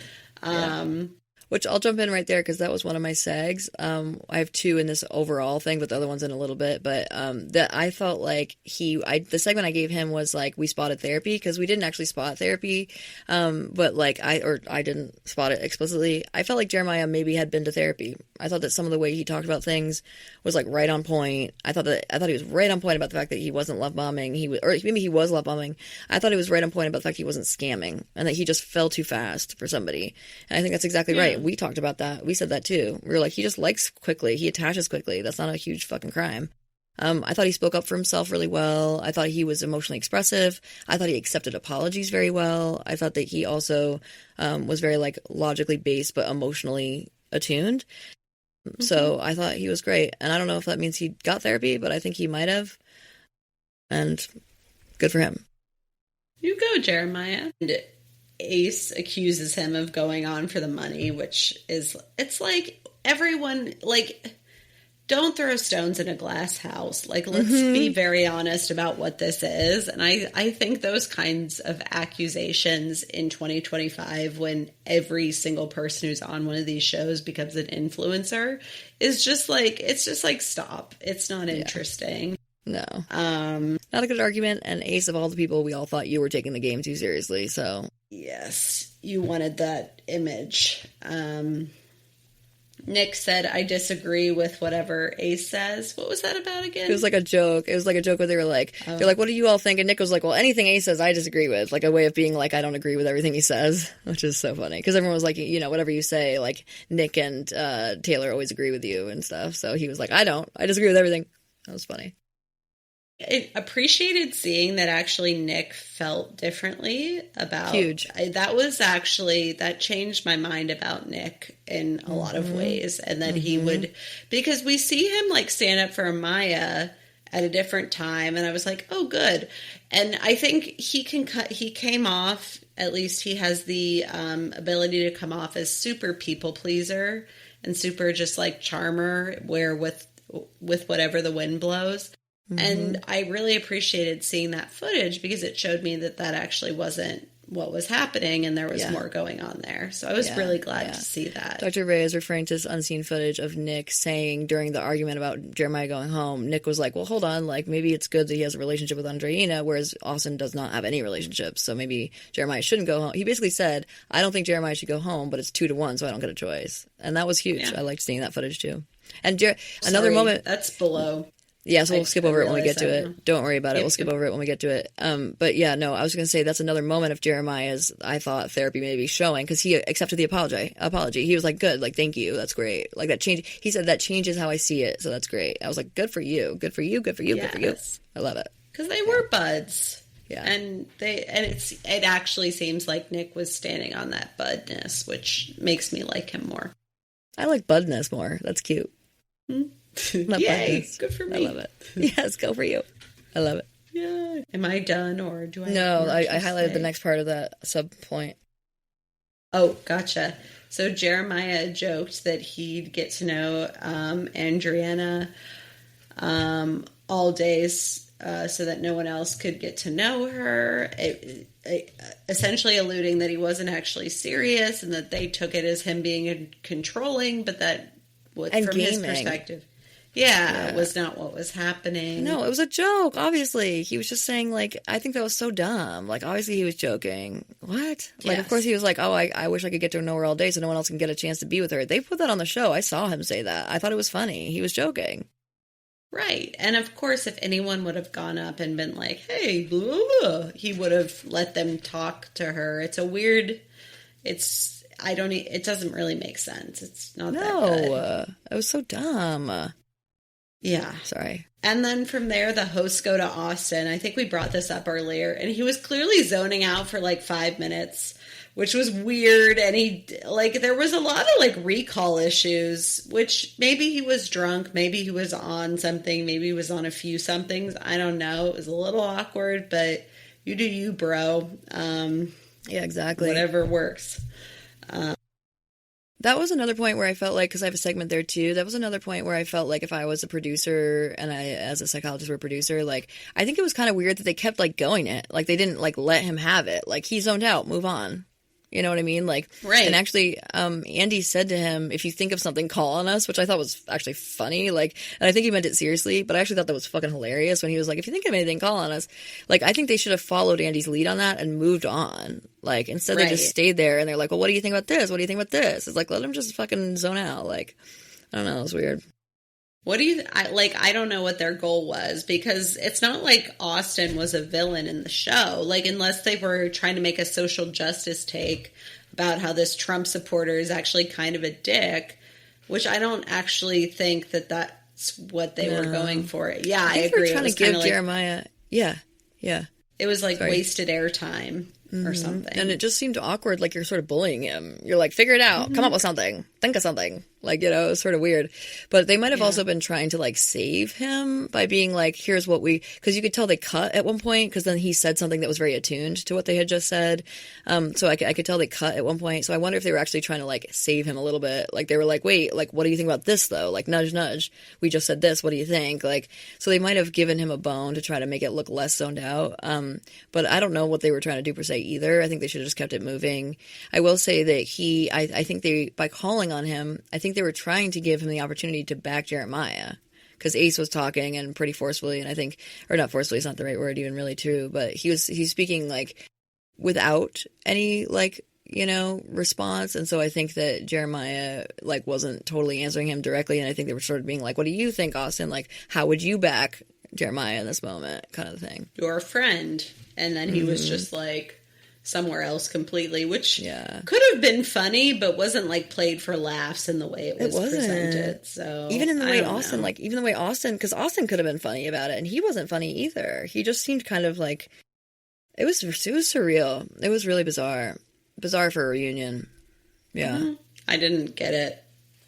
Speaker 4: Which I'll jump in right there, because that was one of my sags. I have two in this overall thing, but the other one's in a little bit. But that I felt like the segment I gave him was like, we spotted therapy, because we didn't actually spot therapy. But like I didn't spot it explicitly. I felt like Jeremiah maybe had been to therapy. I thought that some of the way he talked about things was like right on point. I thought he was right on point about the fact that he wasn't love bombing. Or maybe he was love bombing. I thought he was right on point about the fact he wasn't scamming, and that he just fell too fast for somebody. And I think that's exactly right. We talked about that. We said that too. We were like, he just likes quickly. He attaches quickly. That's not a huge fucking crime. I thought he spoke up for himself really well. I thought he was emotionally expressive. I thought he accepted apologies very well. I thought that he also was very like logically based but emotionally attuned. Mm-hmm. So I thought he was great. And I don't know if that means he got therapy, but I think he might have. And good for him.
Speaker 3: You go, Jeremiah. Ace accuses him of going on for the money, which is, it's like everyone, like, don't throw stones in a glass house. Like, let's be very honest about what this is. And I think those kinds of accusations in 2025, when every single person who's on one of these shows becomes an influencer, is just like, it's just like, stop. It's not interesting.
Speaker 4: No. Not a good argument. And Ace, of all the people, we all thought you were taking the game too seriously, so.
Speaker 3: Yes, you wanted that image. Nick said, I disagree with whatever Ace says. What was that about again?
Speaker 4: It was like a joke. It was like a joke where they're like, what do you all think? And Nick was like, well, anything Ace says, I disagree with. Like a way of being like, I don't agree with everything he says, which is so funny. Because everyone was like, you know, whatever you say, like Nick and Taylor always agree with you and stuff. So he was like, I don't. I disagree with everything. That was funny.
Speaker 3: I appreciated seeing that actually Nick felt differently about...
Speaker 4: Huge.
Speaker 3: That changed my mind about Nick in a lot of ways. And that he would... Because we see him like stand up for Maya at a different time. And I was like, oh, good. And I think he came off, at least he has the ability to come off as super people pleaser and super just like charmer, where with whatever the wind blows. And I really appreciated seeing that footage, because it showed me that actually wasn't what was happening, and there was more going on there. So I was really glad to see that.
Speaker 4: Dr. Ray is referring to this unseen footage of Nick saying during the argument about Jeremiah going home, Nick was like, well, hold on, like maybe it's good that he has a relationship with Andreina, whereas Austin does not have any relationships. So maybe Jeremiah shouldn't go home. He basically said, I don't think Jeremiah should go home, but it's 2-1, so I don't get a choice. And that was huge. Yeah. I liked seeing that footage too. And another moment.
Speaker 3: That's below.
Speaker 4: Yeah, so we'll skip over it when we get to it. Don't worry about it. We'll skip over it when we get to it. But yeah, no, I was going to say that's another moment of Jeremiah's, I thought, therapy maybe showing, because he accepted the apology. He was like, good, like, thank you. That's great. Like that change. He said that changes how I see it. So that's great. I was like, good for you. Good for you. Good for you. Good for you. I love it.
Speaker 3: Because they were buds.
Speaker 4: Yeah.
Speaker 3: And it actually seems like Nick was standing on that budness, which makes me like him more.
Speaker 4: I like budness more. That's cute.
Speaker 3: Yay, budness. Good for me.
Speaker 4: I love it. Yes, go for you. I love it.
Speaker 3: Yeah. Am I done, or do I?
Speaker 4: No, I highlighted the next part of that sub point.
Speaker 3: Oh, gotcha. So Jeremiah joked that he'd get to know Andriana all days so that no one else could get to know her, essentially alluding that he wasn't actually serious and that they took it as him being controlling, but that from his perspective... Yeah, it was not what was happening.
Speaker 4: No, it was a joke, obviously. He was just saying, like, I think that was so dumb. Like, obviously he was joking. What? Like, of course he was like, oh, I wish I could get to know her all day so no one else can get a chance to be with her. They put that on the show. I saw him say that. I thought it was funny. He was joking.
Speaker 3: Right. And of course, if anyone would have gone up and been like, hey, blah, blah, blah, he would have let them talk to her. It's a weird... It doesn't really make sense. It's not that good.
Speaker 4: No, it was so dumb.
Speaker 3: Yeah.
Speaker 4: Sorry.
Speaker 3: And then from there, the hosts go to Austin. I think we brought this up earlier. And he was clearly zoning out for like 5 minutes, which was weird. And there was a lot of recall issues, which maybe he was drunk. Maybe he was on something. Maybe he was on a few somethings. I don't know. It was a little awkward, but you do you, bro.
Speaker 4: Yeah, exactly.
Speaker 3: Whatever works.
Speaker 4: That was another point where I felt like, because I have a segment there too, that was another point where I felt like if I was a producer and I, as a psychologist or a producer, like, I think it was kind of weird that they kept, like, going it. Like, they didn't, like, let him have it. Like, he zoned out, move on. You know what I mean? Like,
Speaker 3: right.
Speaker 4: And actually, Andy said to him, if you think of something, call on us, which I thought was actually funny. Like, and I think he meant it seriously, but I actually thought that was fucking hilarious when he was like, if you think of anything, call on us. Like, I think they should have followed Andy's lead on that and moved on. Like, instead they just stayed there and they're like, well, what do you think about this? What do you think about this? It's like, let him just fucking zone out. Like, I don't know. It was weird.
Speaker 3: What do you, I don't know what their goal was, because it's not like Austin was a villain in the show. Like, unless they were trying to make a social justice take about how this Trump supporter is actually kind of a dick, which I don't actually think that that's what they were going for. Yeah, I agree.
Speaker 4: They were trying to give Jeremiah, yeah.
Speaker 3: It was like wasted airtime or something.
Speaker 4: And it just seemed awkward, like you're sort of bullying him. You're like, figure it out, come up with something, think of something. Like, you know, it was sort of weird. But they might have also been trying to, like, save him by being like, here's what we... Because you could tell they cut at one point, because then he said something that was very attuned to what they had just said. So I could tell they cut at one point. So I wonder if they were actually trying to, like, save him a little bit. Like, they were like, wait, like, what do you think about this, though? Like, nudge, nudge. We just said this. What do you think? Like, so they might have given him a bone to try to make it look less zoned out. But I don't know what they were trying to do per se either. I think they should have just kept it moving. I will say that I think they, by calling on him, I think they were trying to give him the opportunity to back Jeremiah, because Ace was talking and pretty forcefully, and I think, or not forcefully, it's not the right word even really true, but he's speaking like without any, like, you know, response. And so I think that Jeremiah, like, wasn't totally answering him directly, and I think they were sort of being like, what do you think, Austin? Like, how would you back Jeremiah in this moment, kind of thing.
Speaker 3: Your friend. And then he was just like somewhere else completely, which could have been funny, but wasn't like played for laughs in the way it was presented. So
Speaker 4: even in the way Austin, like, even the way Austin, because Austin could have been funny about it, and he wasn't funny either. He just seemed kind of like, it was surreal. It was really bizarre for a reunion. Yeah.
Speaker 3: Mm-hmm. I didn't get it.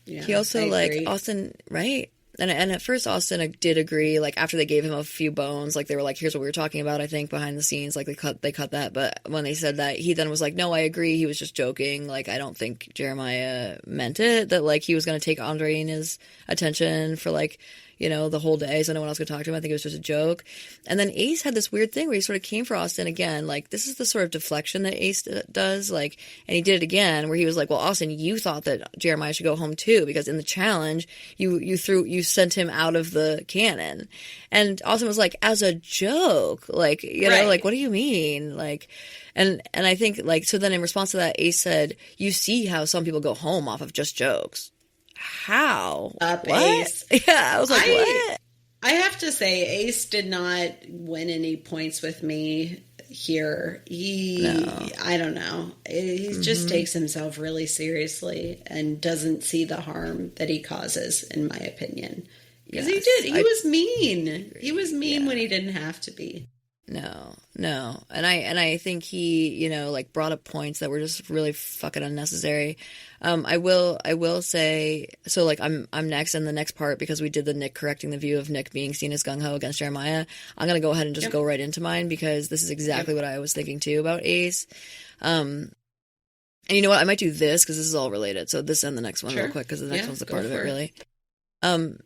Speaker 3: Yeah,
Speaker 4: he also, like, Austin, right? And at first Austin did agree, like, after they gave him a few bones, like, they were like, here's what we were talking about, I think, behind the scenes, like, they cut that, but when they said that, he then was like, no, I agree, he was just joking, like, I don't think Jeremiah meant it, that, like, he was going to take Andreina's attention for, like, you know, the whole day, so no one else could talk to him. I think it was just a joke. And then Ace had this weird thing where he sort of came for Austin again. Like, this is the sort of deflection that Ace does. Like, and he did it again where he was like, well, Austin, you thought that Jeremiah should go home too, because in the challenge, you sent him out of the cannon. And Austin was like, as a joke, like, you know, like, what do you mean? Like, and I think, like, so then in response to that, Ace said, you see how some people go home off of just jokes. How? What?
Speaker 3: Ace.
Speaker 4: Yeah, I was like, what?
Speaker 3: I have to say, Ace did not win any points with me here. I don't know. He just takes himself really seriously and doesn't see the harm that he causes, in my opinion. Because he did. He was mean. He was mean when he didn't have to be.
Speaker 4: No. And I think he, you know, like, brought up points that were just really fucking unnecessary. I will say, so, like, I'm next in the next part, because we did the Nick correcting the view of Nick being seen as gung-ho against Jeremiah. I'm going to go ahead and just go right into mine, because this is exactly what I was thinking too about Ace. And you know what? I might do this because this is all related. So this and the next one real quick, because the next one's a part of it, really.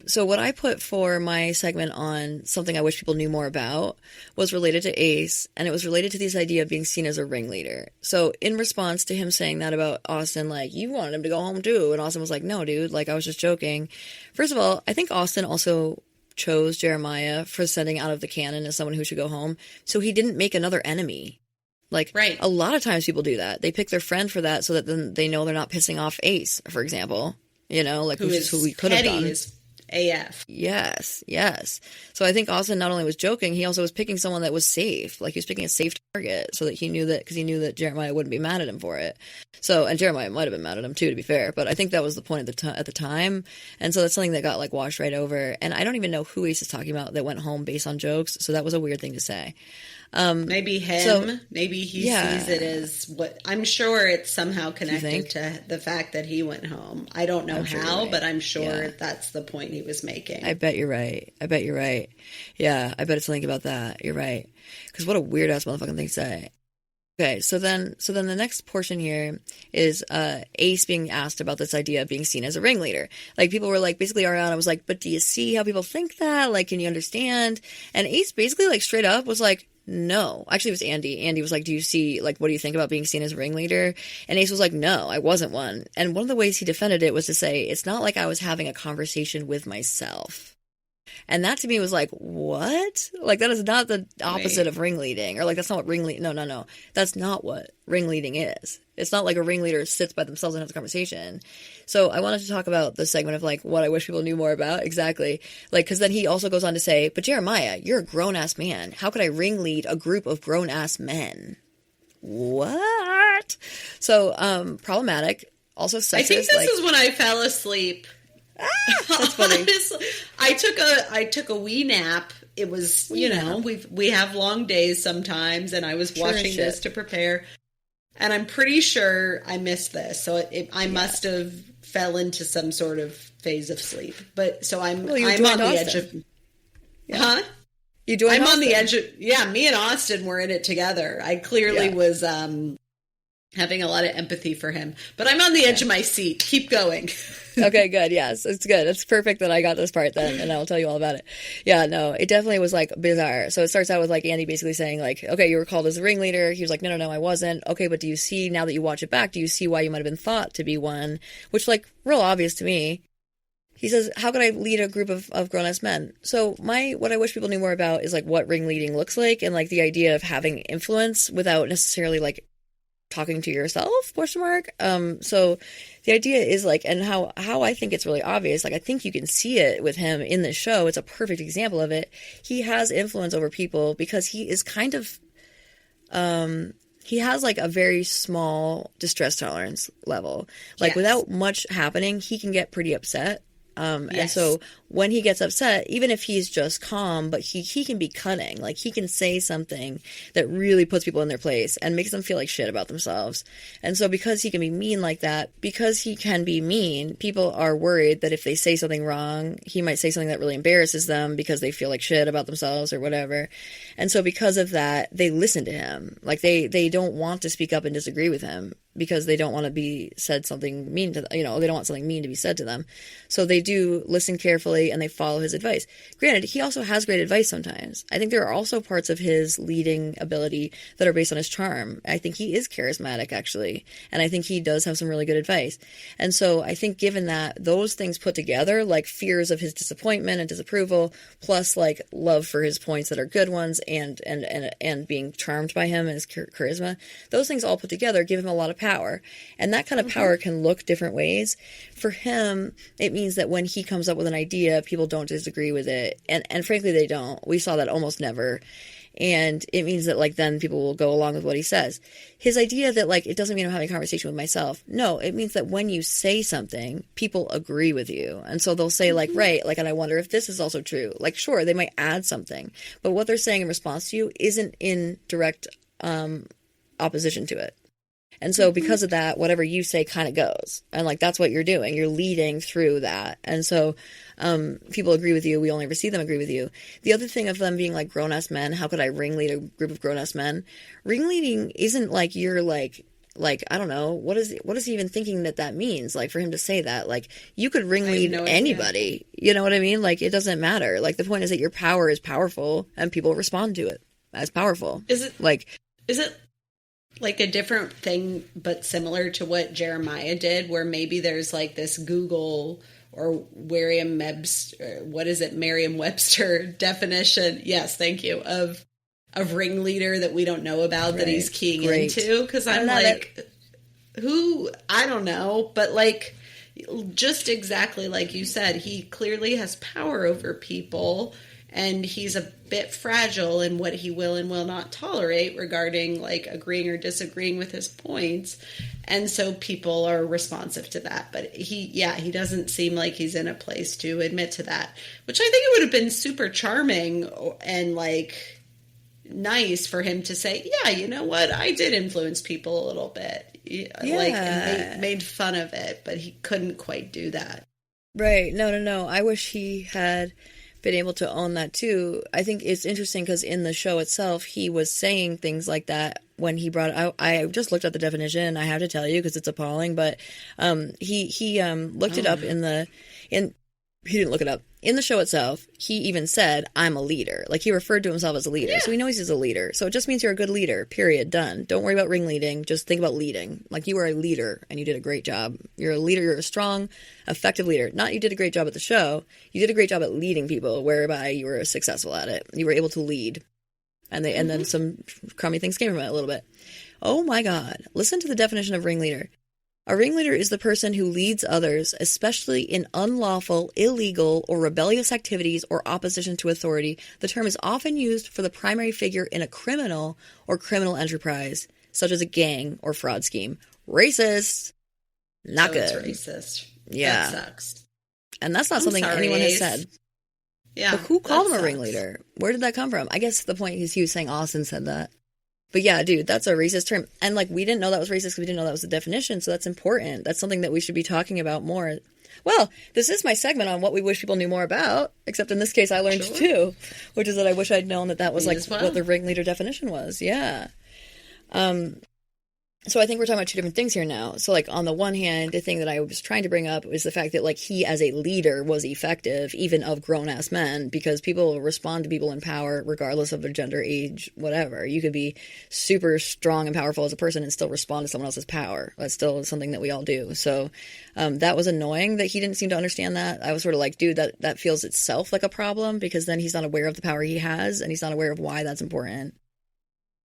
Speaker 4: So what I put for my segment on something I wish people knew more about was related to Ace, and it was related to this idea of being seen as a ringleader. So in response to him saying that about Austin, like, you wanted him to go home too, and Austin was like, no, dude, like, I was just joking. First of all, I think Austin also chose Jeremiah for sending out of the cannon as someone who should go home, so he didn't make another enemy. Like, a lot of times people do that. They pick their friend for that so that then they know they're not pissing off Ace, for example. You know, like, who we could have done.
Speaker 3: AF.
Speaker 4: Yes. So I think Austin not only was joking, he also was picking someone that was safe. Like, he was picking a safe target so that he knew that, because he knew that Jeremiah wouldn't be mad at him for it. So, and Jeremiah might have been mad at him too, to be fair, but I think that was the point at the time. And so that's something that got, like, washed right over. And I don't even know who Ace is talking about that went home based on jokes. So that was a weird thing to say.
Speaker 3: Maybe him. So, maybe he sees it as what. I'm sure it's somehow connected to the fact that he went home. I don't know how, but I'm sure that's the point he was making.
Speaker 4: I bet you're right. Yeah, I bet it's something about that. You're right. Because what a weird ass motherfucking thing to say. Okay, so then the next portion here is Ace being asked about this idea of being seen as a ringleader. Like, people were like, basically Ariana was like, but do you see how people think that? Like, can you understand? And Ace basically, like, straight up was like, no. Actually, it was Andy. Andy was like, do you see, like, what do you think about being seen as a ringleader? And Ace was like, no, I wasn't one. And one of the ways he defended it was to say, it's not like I was having a conversation with myself. And that to me was like, what? Like, that is not the opposite of ringleading. Or like, that's not what ringleading, no. That's not what ringleading is. It's not like a ringleader sits by themselves and has a conversation. So I wanted to talk about the segment of like, what I wish people knew more about. Exactly. Like, cause then he also goes on to say, but Jeremiah, you're a grown-ass man. How could I ringlead a group of grown-ass men? What? So, problematic. Also sexist.
Speaker 3: I think this is when I fell asleep.
Speaker 4: That's funny.
Speaker 3: I took a wee nap. It was, you know, we have long days sometimes, and I was watching this to prepare, and I'm pretty sure I missed this. So I must have fell into some sort of phase of sleep. But so I'm on the edge of, huh? I'm on the edge of, me and Austin were in it together. I clearly was having a lot of empathy for him, but I'm on the edge of my seat. Keep going.
Speaker 4: Okay, good. Yes, it's good. It's perfect that I got this part then, and I'll tell you all about it. Yeah, no, it definitely was like bizarre. So it starts out with like Andy basically saying like, okay, you were called as a ringleader. He was like, no, I wasn't. Okay, but do you see, now that you watch it back, do you see why you might have been thought to be one? Which, like, real obvious to me. He says, how could I lead a group of grown-ass men? So what I wish people knew more about is like what ringleading looks like, and like the idea of having influence without necessarily like talking to yourself, ? So the idea is like, and how I think it's really obvious, like I think you can see it with him in the show. It's a perfect example of it. He has influence over people because he is kind of, he has like a very small distress tolerance level. Like without much happening, he can get pretty upset. And so when he gets upset, even if he's just calm, but he can be cutting. Like, he can say something that really puts people in their place and makes them feel like shit about themselves. And so because he can be mean like that, because he can be mean, people are worried that if they say something wrong, he might say something that really embarrasses them because they feel like shit about themselves or whatever. And so because of that, they listen to him. Like, they don't want to speak up and disagree with him because they don't want to be said something mean to them. You know, they don't want something mean to be said to them. So they do listen carefully and they follow his advice. Granted, he also has great advice sometimes. I think there are also parts of his leading ability that are based on his charm. I think he is charismatic, actually. And I think he does have some really good advice. And so I think given that, those things put together, like fears of his disappointment and disapproval, plus like love for his points that are good ones, and being charmed by him and his charisma, those things all put together give him a lot of power. And that kind of power can look different ways. For him, it means that when he comes up with an idea, people don't disagree with it. And frankly, they don't. We saw that almost never. And it means that, like, then people will go along with what he says. His idea that, like, it doesn't mean I'm having a conversation with myself. No, it means that when you say something, people agree with you. And so they'll say, like, right, like, and I wonder if this is also true. Like, sure, they might add something. But what they're saying in response to you isn't in direct opposition to it. And so because of that, whatever you say kind of goes. And, like, that's what you're doing. You're leading through that. And so people agree with you. We only ever see them agree with you. The other thing of them being, like, grown-ass men, how could I ringlead a group of grown-ass men? Ringleading isn't like you're, like, I don't know, what is he even thinking that means? Like, for him to say that, like, you could ringlead anybody. You know what I mean? Like, it doesn't matter. Like, the point is that your power is powerful and people respond to it as powerful.
Speaker 3: Is it like a different thing, but similar to what Jeremiah did, where maybe there's like this Google or Merriam-Webster definition? Yes, thank you, of ringleader that we don't know about, that he's keying into. Because I'm like, I don't know, but like, just exactly like you said, he clearly has power over people. And he's a bit fragile in what he will and will not tolerate regarding, like, agreeing or disagreeing with his points. And so people are responsive to that. But he doesn't seem like he's in a place to admit to that, which I think it would have been super charming and, like, nice for him to say, yeah, you know what? I did influence people a little bit. Yeah. Like, and made fun of it, but he couldn't quite do that.
Speaker 4: Right. No. I wish he had been able to own that too. I think it's interesting because in the show itself, he was saying things like that when he brought out, I just looked at the definition. I have to tell you because it's appalling, but he looked it up he didn't look it up. In the show itself, he even said, I'm a leader. Like, he referred to himself as a leader. Yeah. So he knows he's a leader. So it just means you're a good leader, period, done. Don't worry about ringleading. Just think about leading. Like, you are a leader, and you did a great job. You're a leader. You're a strong, effective leader. Not you did a great job at the show. You did a great job at leading people, whereby you were successful at it. You were able to lead. And then some crummy things came from it a little bit. Oh, my God. Listen to the definition of ringleader. A ringleader is the person who leads others, especially in unlawful, illegal, or rebellious activities or opposition to authority. The term is often used for the primary figure in a criminal or criminal enterprise, such as a gang or fraud scheme. Racist. Not good.
Speaker 3: It's racist.
Speaker 4: Yeah.
Speaker 3: That sucks.
Speaker 4: And that's not something anyone has said.
Speaker 3: Yeah.
Speaker 4: But who called him a ringleader? Where did that come from? I guess the point is he was saying Austin said that. But yeah, dude, that's a racist term. And like, we didn't know that was racist because we didn't know that was the definition. So that's important. That's something that we should be talking about more. Well, this is my segment on what we wish people knew more about, except in this case, I learned too, which is that I wish I'd known that was like what the ringleader definition was. Yeah. So I think we're talking about two different things here now. So like, on the one hand, the thing that I was trying to bring up was the fact that like he as a leader was effective, even of grown-ass men, because people respond to people in power regardless of their gender, age, whatever. You could be super strong and powerful as a person and still respond to someone else's power. That's still something that we all do. So that was annoying that he didn't seem to understand that. I was sort of like, dude, that feels itself like a problem, because then he's not aware of the power he has and he's not aware of why that's important.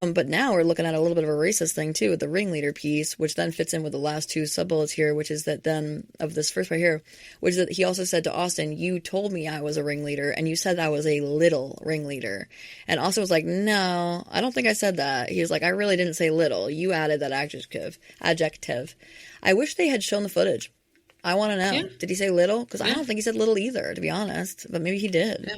Speaker 4: But now we're looking at a little bit of a racist thing too with the ringleader piece, which then fits in with the last two sub-bullets here, which is that then of this first right here, which is that he also said to Austin, you told me I was a ringleader and you said I was a little ringleader. And Austin was like, no, I don't think I said that. He was like, I really didn't say little. You added that adjective. I wish they had shown the footage. I want to know. Yeah. Did he say little? Because I don't think he said little either, to be honest. But maybe he did.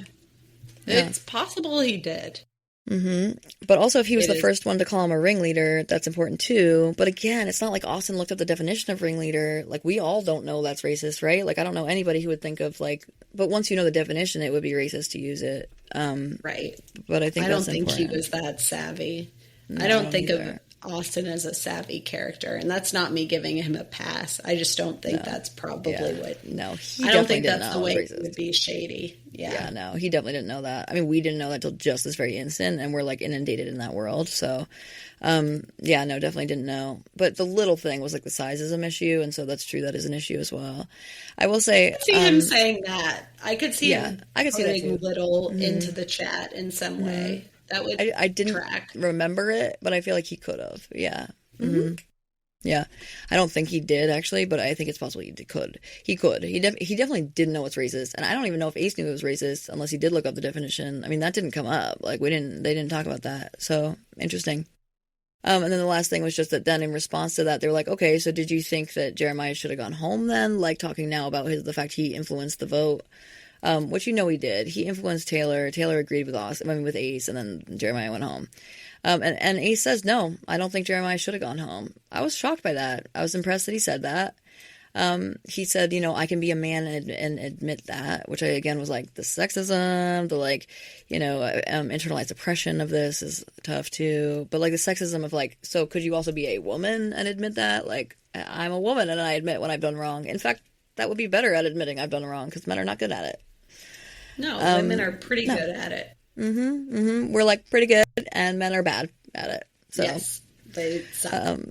Speaker 3: Yeah. It's possible he did.
Speaker 4: Mm-hmm. But also, if he was the first one to call him a ringleader, that's important too. But again, it's not like Austin looked up the definition of ringleader. Like, we all don't know that's racist, right? Like, I don't know anybody who would think of like, but once you know the definition, it would be racist to use it.
Speaker 3: Right.
Speaker 4: But I
Speaker 3: don't think he was that savvy. No, I don't think of Austin as a savvy character, and that's not me giving him a pass. I just don't think that's probably what.
Speaker 4: No,
Speaker 3: I don't think that's the way it would be shady. Yeah,
Speaker 4: no, he definitely didn't know that. I mean, we didn't know that till just this very instant, and we're like inundated in that world. So, no, definitely didn't know. But the little thing was like the sizeism issue, and so that's true. That is an issue as well. I will say,
Speaker 3: I could see him saying that. I could see him
Speaker 4: I could see that too.
Speaker 3: Little into the chat in some way. That would
Speaker 4: I didn't remember it, but I feel like he could have. Yeah. Mm-hmm. Yeah. I don't think he did, actually, but I think it's possible he could. He could. He definitely didn't know what's racist. And I don't even know if Ace knew it was racist unless he did look up the definition. I mean, that didn't come up. Like, they didn't talk about that. So, interesting. And then the last thing was just that then in response to that, they were like, okay, so did you think that Jeremiah should have gone home then? Like, talking now about the fact he influenced the vote. Which he did. He influenced Taylor. Taylor agreed with Ace, and then Jeremiah went home. And Ace says, no, I don't think Jeremiah should have gone home. I was shocked by that. I was impressed that he said that. He said, I can be a man and admit that, which I, again, was like the sexism, the internalized oppression of this is tough too. But like the sexism of like, so could you also be a woman and admit that? Like, I'm a woman and I admit when I've done wrong. In fact, that would be better at admitting I've done wrong because men are not good at it.
Speaker 3: No, women are pretty good at it.
Speaker 4: Mm-hmm, mm-hmm. We're like pretty good, and men are bad at it. So,
Speaker 3: yes, they suck.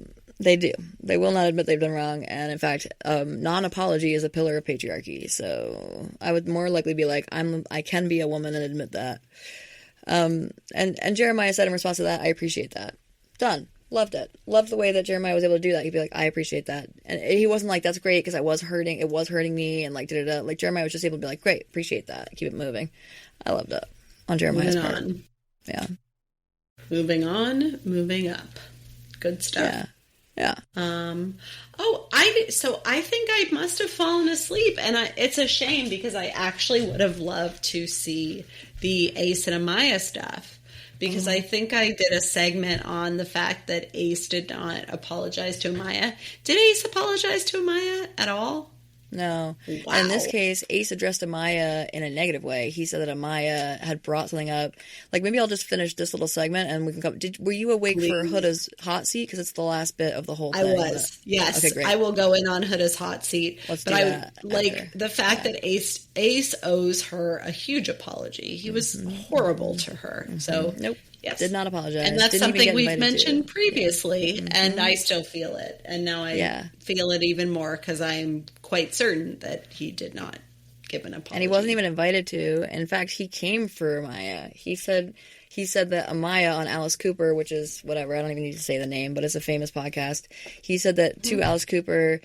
Speaker 4: They do. They will not admit they've done wrong, and in fact, non-apology is a pillar of patriarchy. So I would more likely be like, I can be a woman and admit that. And Jeremiah said in response to that, I appreciate that. Done. Loved it. Loved the way that Jeremiah was able to do that. He'd be like, I appreciate that. And he wasn't like, that's great because it was hurting me and like, da-da-da. Like, Jeremiah was just able to be like, great, appreciate that. Keep it moving. I loved it. On Jeremiah's part. Yeah.
Speaker 3: Moving on, moving up. Good stuff.
Speaker 4: Yeah.
Speaker 3: I think I must have fallen asleep, and it's a shame because I actually would have loved to see the Ace and Amaya stuff. Because I think I did a segment on the fact that Ace did not apologize to Amaya. Did Ace apologize to Amaya at all?
Speaker 4: No.
Speaker 3: Wow.
Speaker 4: And in this case, Ace addressed Amaya in a negative way. He said that Amaya had brought something up. Like, maybe I'll just finish this little segment and we can come. Were you awake for Huda's hot seat? Because it's the last bit of the whole thing.
Speaker 3: I was. Yes.
Speaker 4: Okay, great.
Speaker 3: I will go in on Huda's hot seat.
Speaker 4: Let's
Speaker 3: but
Speaker 4: do
Speaker 3: I
Speaker 4: that
Speaker 3: like
Speaker 4: after.
Speaker 3: the fact that Ace owes her a huge apology. He was horrible to her. So
Speaker 4: nope.
Speaker 3: Yes.
Speaker 4: Did not apologize.
Speaker 3: And that's
Speaker 4: Didn't even
Speaker 3: something
Speaker 4: get
Speaker 3: we've
Speaker 4: invited
Speaker 3: mentioned
Speaker 4: to.
Speaker 3: previously, and I still feel it. And now I feel it even more because I'm quite certain that he did not give an apology.
Speaker 4: And he wasn't even invited to. In fact, he came for Amaya. He said that Amaya on Alice Cooper, which is whatever, I don't even need to say the name, but it's a famous podcast. He said that to Alice Cooper,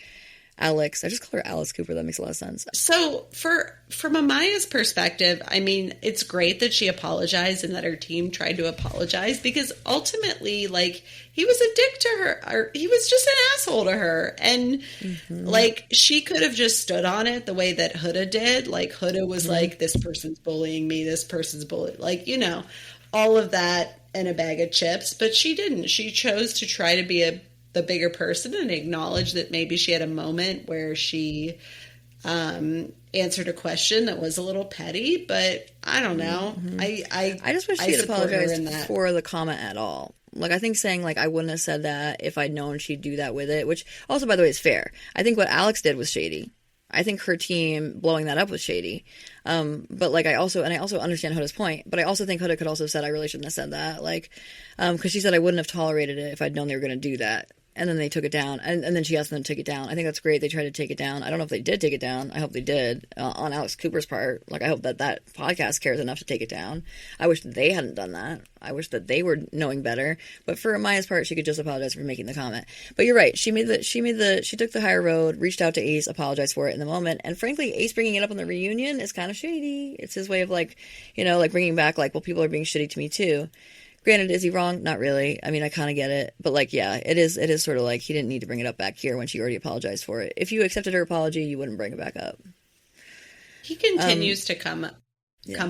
Speaker 4: Alex, I just call her Alice Cooper. That makes a lot of sense.
Speaker 3: So from Amaya's perspective, I mean, it's great that she apologized and that her team tried to apologize because ultimately, like, he was a dick to her. Or he was just an asshole to her. And, like, she could have just stood on it the way that Huda did. Like, Huda was like, this person's bullying me. This person's bullying. Like, you know, all of that in a bag of chips. But she didn't. She chose to try to be the bigger person and acknowledge that maybe she had a moment where she answered a question that was a little petty, but I don't know. I
Speaker 4: just wish she had apologized for the comment at all. Like, I think saying, like, I wouldn't have said that if I'd known she'd do that with it, which also, by the way, is fair. I think what Alex did was shady. I think her team blowing that up was shady. But, like, I also understand Huda's point, but I also think Huda could also have said, I really shouldn't have said that. Like, because she said, I wouldn't have tolerated it if I'd known they were going to do that. And then they took it down. And then she asked them to take it down. I think that's great. They tried to take it down. I don't know if they did take it down. I hope they did on Alex Cooper's part. Like, I hope that podcast cares enough to take it down. I wish that they hadn't done that. I wish that they were knowing better. But for Amaya's part, she could just apologize for making the comment. But you're right. She took the higher road, reached out to Ace, apologized for it in the moment. And frankly, Ace bringing it up on the reunion is kind of shady. It's his way of, like, you know, like bringing back, like, well, people are being shitty to me too. Granted, is he wrong? Not really. I mean, I kind of get it. But, like, yeah, it is sort of like he didn't need to bring it up back here when she already apologized for it. If you accepted her apology, you wouldn't bring it back up.
Speaker 3: He continues to come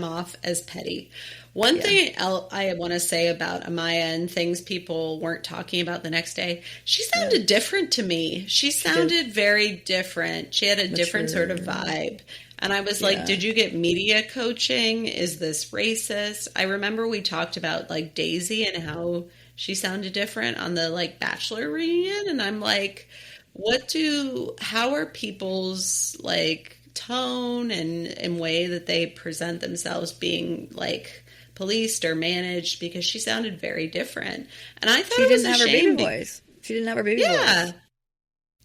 Speaker 3: off as petty. One thing I want to say about Amaya and things people weren't talking about the next day, she sounded different to me. She sounded very different. She had a different sort of vibe. And I was like, did you get media coaching? Is this racist? I remember we talked about, like, Daisy and how she sounded different on the, like, Bachelor reunion. And I'm like, how are people's, like, tone and way that they present themselves being, like, policed or managed? Because she sounded very different. And I thought
Speaker 4: she didn't have her baby voice. She didn't have her baby voice. Yeah.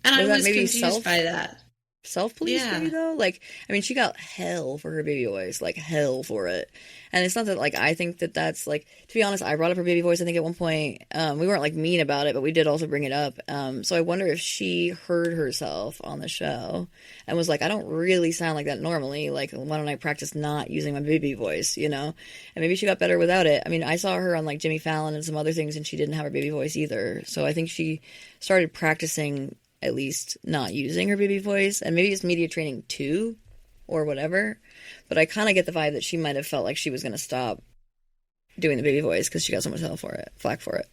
Speaker 3: And I was confused by that.
Speaker 4: Self-police maybe, though? Like, I mean, she got hell for her baby voice. Like, hell for it. And it's not that, like, I think that that's, like, to be honest, I brought up her baby voice, I think, at one point. We weren't, like, mean about it, but we did also bring it up. So I wonder if she heard herself on the show and was like, I don't really sound like that normally. Like, why don't I practice not using my baby voice, you know? And maybe she got better without it. I mean, I saw her on, like, Jimmy Fallon and some other things, and she didn't have her baby voice either. So I think she started practicing at least not using her baby voice, and maybe it's media training too, or whatever. But I kind of get the vibe that she might have felt like she was going to stop doing the baby voice because she got so much flack for it.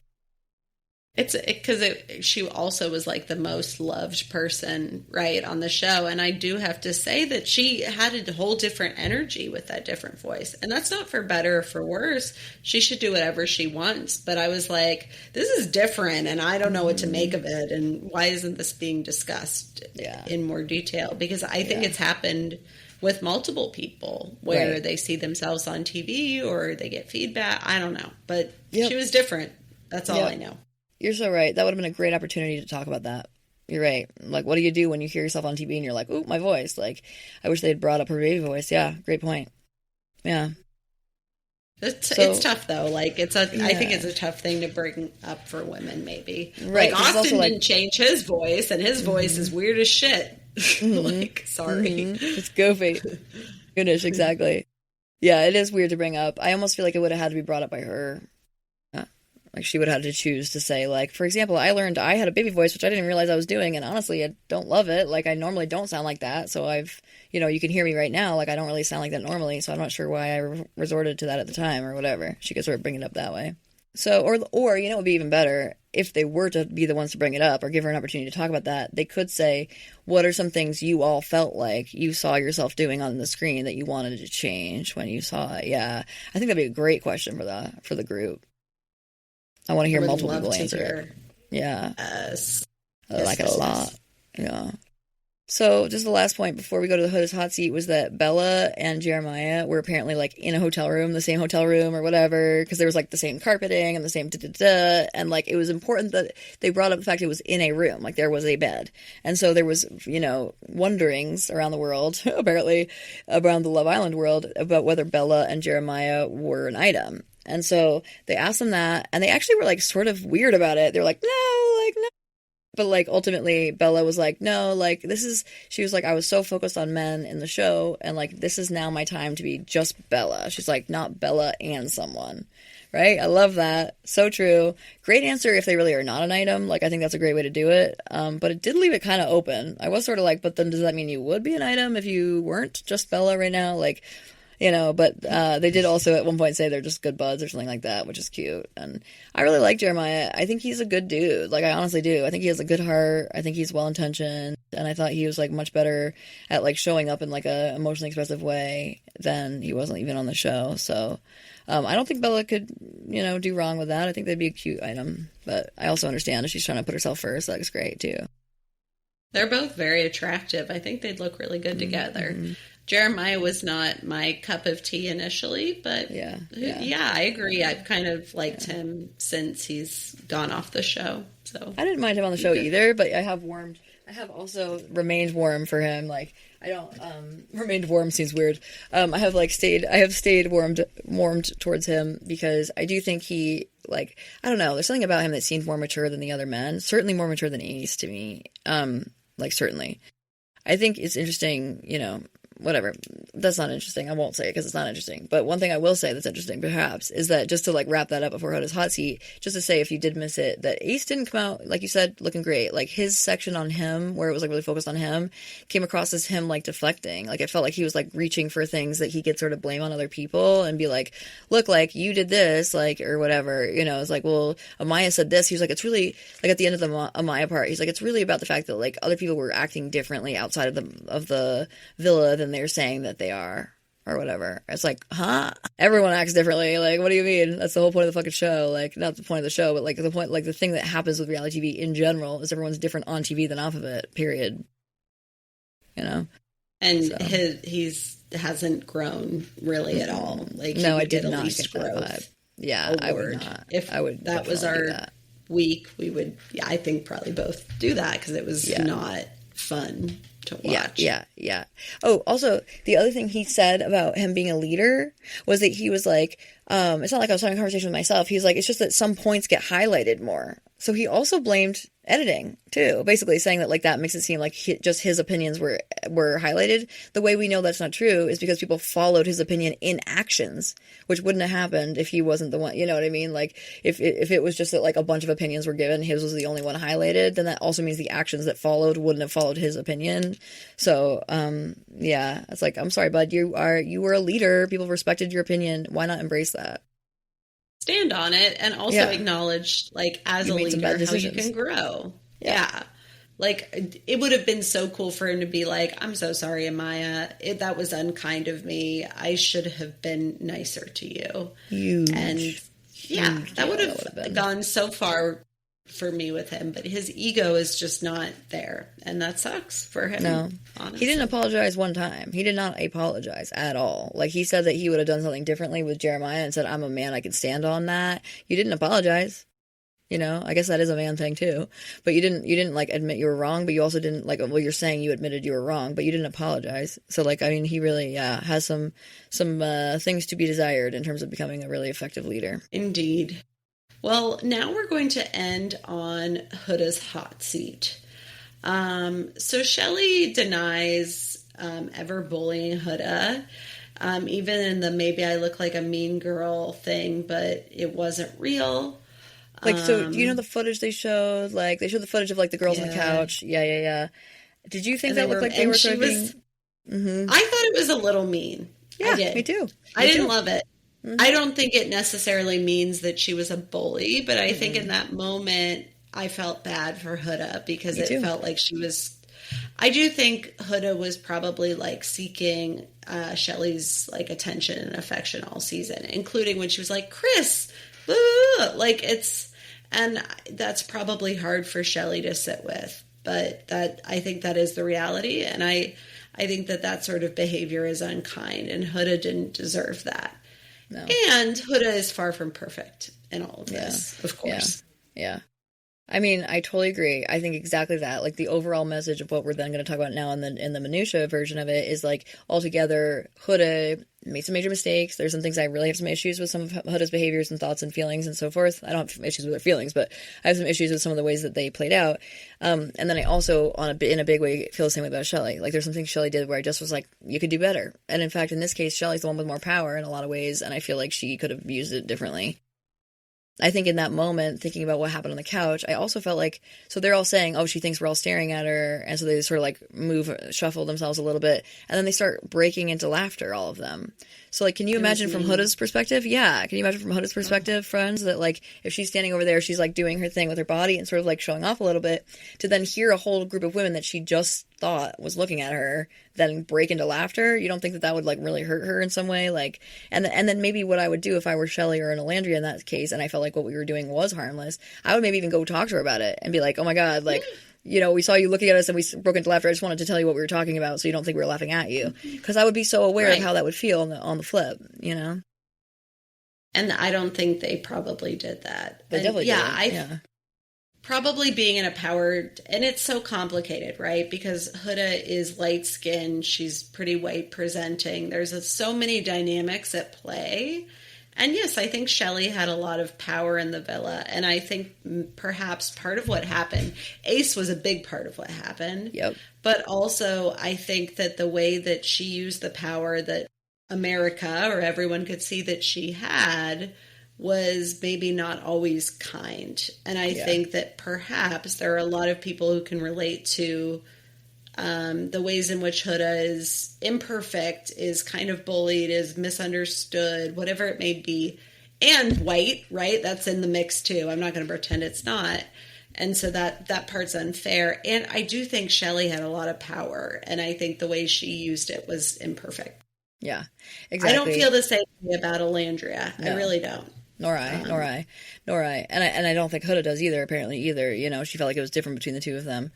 Speaker 3: It's because she also was, like, the most loved person, right, on the show. And I do have to say that she had a whole different energy with that different voice. And that's not for better or for worse. She should do whatever she wants. But I was like, this is different, and I don't know what to make of it. And why isn't this being discussed in more detail? Because I think it's happened with multiple people where they see themselves on TV or they get feedback. I don't know. But she was different. That's all I know.
Speaker 4: You're so right. That would have been a great opportunity to talk about that. You're right. Like, what do you do when you hear yourself on TV and you're like, ooh, my voice? Like, I wish they had brought up her baby voice. Yeah, great point. Yeah.
Speaker 3: It's tough, though. Like, I think it's a tough thing to bring up for women, maybe.
Speaker 4: Right.
Speaker 3: Like, Austin didn't change his voice, and his voice is weird as shit. Like, sorry.
Speaker 4: It's goofy. Goodness, exactly. Yeah, it is weird to bring up. I almost feel like it would have had to be brought up by her. Like, she would have had to choose to say, like, for example, I learned I had a baby voice, which I didn't realize I was doing, and honestly, I don't love it. Like, I normally don't sound like that, so you can hear me right now, like, I don't really sound like that normally, so I'm not sure why I resorted to that at the time, or whatever. She could sort of bring it up that way. So, or you know, it would be even better if they were to be the ones to bring it up or give her an opportunity to talk about that. They could say, what are some things you all felt like you saw yourself doing on the screen that you wanted to change when you saw it? Yeah. I think that'd be a great question for the group. I want to hear multiple people answer it. Yeah.
Speaker 3: Yes.
Speaker 4: I like it a lot. Yeah. So just the last point before we go to the Hood's hot seat was that Bella and Jeremiah were apparently like in a hotel room, the same hotel room or whatever, because there was like the same carpeting and the same da-da-da, and like it was important that they brought up the fact it was in a room, like there was a bed. And so there was, you know, wonderings around the world, apparently around the Love Island world, about whether Bella and Jeremiah were an item. And so they asked them that, and they actually were like sort of weird about it. They were like, no. But, like, ultimately, Bella was like, no, like, she was like, I was so focused on men in the show, and, like, this is now my time to be just Bella. She's like, not Bella and someone, right? I love that. So true. Great answer if they really are not an item. Like, I think that's a great way to do it. But it did leave it kind of open. I was sort of like, but then does that mean you would be an item if you weren't just Bella right now? Like, you know, but they did also at one point say they're just good buds or something like that, which is cute. And I really like Jeremiah. I think he's a good dude. Like, I honestly do. I think he has a good heart. I think he's well-intentioned. And I thought he was, like, much better at, like, showing up in, like, a emotionally expressive way than he wasn't even on the show. So I don't think Bella could, you know, do wrong with that. I think they'd be a cute item. But I also understand if she's trying to put herself first, that looks great, too.
Speaker 3: They're both very attractive. I think they'd look really good together. Jeremiah was not my cup of tea initially, but yeah, I agree. I've kind of liked him since he's gone off the show. So
Speaker 4: I didn't mind him on the show either, but I have also remained warm for him. Like, I don't, remained warm seems weird. I have stayed warmed towards him because I do think he, like, I don't know, there's something about him that seemed more mature than the other men. Certainly more mature than Ace to me. Like, certainly. I think it's interesting, you know, whatever. That's not interesting. I won't say it because it's not interesting. But one thing I will say that's interesting, perhaps, is that just to, like, wrap that up before Hoda's hot seat, just to say, if you did miss it, that Ace didn't come out, like you said, looking great. Like, his section on him, where it was, like, really focused on him, came across as him, like, deflecting. Like, it felt like he was, like, reaching for things that he could sort of blame on other people and be like, look, like, you did this, like, or whatever. You know, it's like, well, Amaya said this. He was like, it's really, like, at the end of the Amaya part, he's like, it's really about the fact that, like, other people were acting differently outside of the villa than they're saying that they are, or whatever. It's like, huh? Everyone acts differently. Like, what do you mean? That's the whole point of the fucking show. Like, not the point of the show, but, like, the point, like, the thing that happens with reality TV in general is everyone's different on TV than off of it, period. You know?
Speaker 3: And so. He hasn't grown really at all. Like,
Speaker 4: no, I did not get that vibe. Yeah, I would not.
Speaker 3: If that was our week, we would, I think probably both do that because it was not fun to watch. Yeah.
Speaker 4: Oh, also, the other thing he said about him being a leader was that he was like, it's not like I was having a conversation with myself. He's like, it's just that some points get highlighted more. So he also blamed editing too, basically saying that, like, that makes it seem like just his opinions were highlighted. The way we know that's not true is because people followed his opinion in actions, which wouldn't have happened if he wasn't the one. You know what I mean? Like, if it was just that, like, a bunch of opinions were given, his was the only one highlighted, then that also means the actions that followed wouldn't have followed his opinion. So yeah, it's like, I'm sorry, bud, you were a leader. People respected your opinion. Why not embrace that?
Speaker 3: Stand on it and also acknowledge, like, as a leader, how you can grow. Yeah. Like, it would have been so cool for him to be like, I'm so sorry, Amaya. That was unkind of me. I should have been nicer to you. That would have gone so far for me with him, but his ego is just not there, and that sucks for him.
Speaker 4: No, honestly. He didn't apologize one time. He did not apologize at all. Like, he said that he would have done something differently with Jeremiah and said, I'm a man, I can stand on that. You didn't apologize. You know, I guess that is a man thing too. But you didn't like admit you were wrong, but you also didn't, like, well, you're saying you admitted you were wrong, but you didn't apologize. So, like, I mean, he really has some things to be desired in terms of becoming a really effective leader.
Speaker 3: Indeed. Well, now we're going to end on Huda's hot seat. So Shelley denies ever bullying Huda, even in the maybe I look like a mean girl thing, but it wasn't real.
Speaker 4: Like, so, do you know the footage they showed? Like, they showed the footage of, like, the girls on the couch. Yeah. Did you think that looked like they were sort of being...
Speaker 3: I thought it was a little mean.
Speaker 4: Yeah, me too.
Speaker 3: I didn't love it. I don't think it necessarily means that she was a bully, but I think in that moment I felt bad for Huda because it felt like she was. I do think Huda was probably like seeking Shelley's like attention and affection all season, including when she was like, Chris, like and that's probably hard for Shelley to sit with, but I think that is the reality. And I think that sort of behavior is unkind, and Huda didn't deserve that. No. And Huda is far from perfect in all of this, of course.
Speaker 4: Yeah. I mean, I totally agree. I think exactly that. Like, the overall message of what we're then going to talk about now in the minutia version of it is, like, altogether, Huda made some major mistakes. There's some things I really have some issues with, some of Huda's behaviors and thoughts and feelings and so forth. I don't have issues with her feelings, but I have some issues with some of the ways that they played out. And then I also, in a big way, feel the same way about Shelley. Like, there's some things Shelley did where I just was like, you could do better. And in fact, in this case, Shelley's the one with more power in a lot of ways, and I feel like she could have used it differently. I think in that moment, thinking about what happened on the couch, I also felt like, so they're all saying, oh, she thinks we're all staring at her. And so they sort of like shuffle themselves a little bit. And then they start breaking into laughter, all of them. So, like, can you imagine from Huda's perspective? Yeah. Can you imagine from Huda's perspective, friends, that, like, if she's standing over there, she's, like, doing her thing with her body and sort of, like, showing off a little bit, to then hear a whole group of women that she just thought was looking at her then break into laughter? You don't think that would, like, really hurt her in some way? Like, and then maybe what I would do if I were Shelley or an Alandria in that case, and I felt like what we were doing was harmless, I would maybe even go talk to her about it and be like, oh my God, like, you know, we saw you looking at us and we broke into laughter. I just wanted to tell you what we were talking about so you don't think we were laughing at you. Because I would be so aware of how that would feel on the flip, you know?
Speaker 3: And I don't think they probably did that.
Speaker 4: They definitely did.
Speaker 3: Probably being in a power, and it's so complicated, right? Because Huda is light-skinned. She's pretty white presenting. There's so many dynamics at play. And yes, I think Shelley had a lot of power in the villa. And I think perhaps part of what happened, Ace was a big part of what happened.
Speaker 4: Yep.
Speaker 3: But also, I think that the way that she used the power that America or everyone could see that she had was maybe not always kind. And I think that perhaps there are a lot of people who can relate to the ways in which Huda is imperfect, is kind of bullied, is misunderstood, whatever it may be, and white, right? That's in the mix too. I'm not going to pretend it's not. And so that part's unfair. And I do think Shelley had a lot of power, and I think the way she used it was imperfect.
Speaker 4: Yeah, exactly.
Speaker 3: I don't feel the same way about Alandria. No. I really don't.
Speaker 4: Nor I. And I don't think Huda does either, you know, she felt like it was different between the two of them.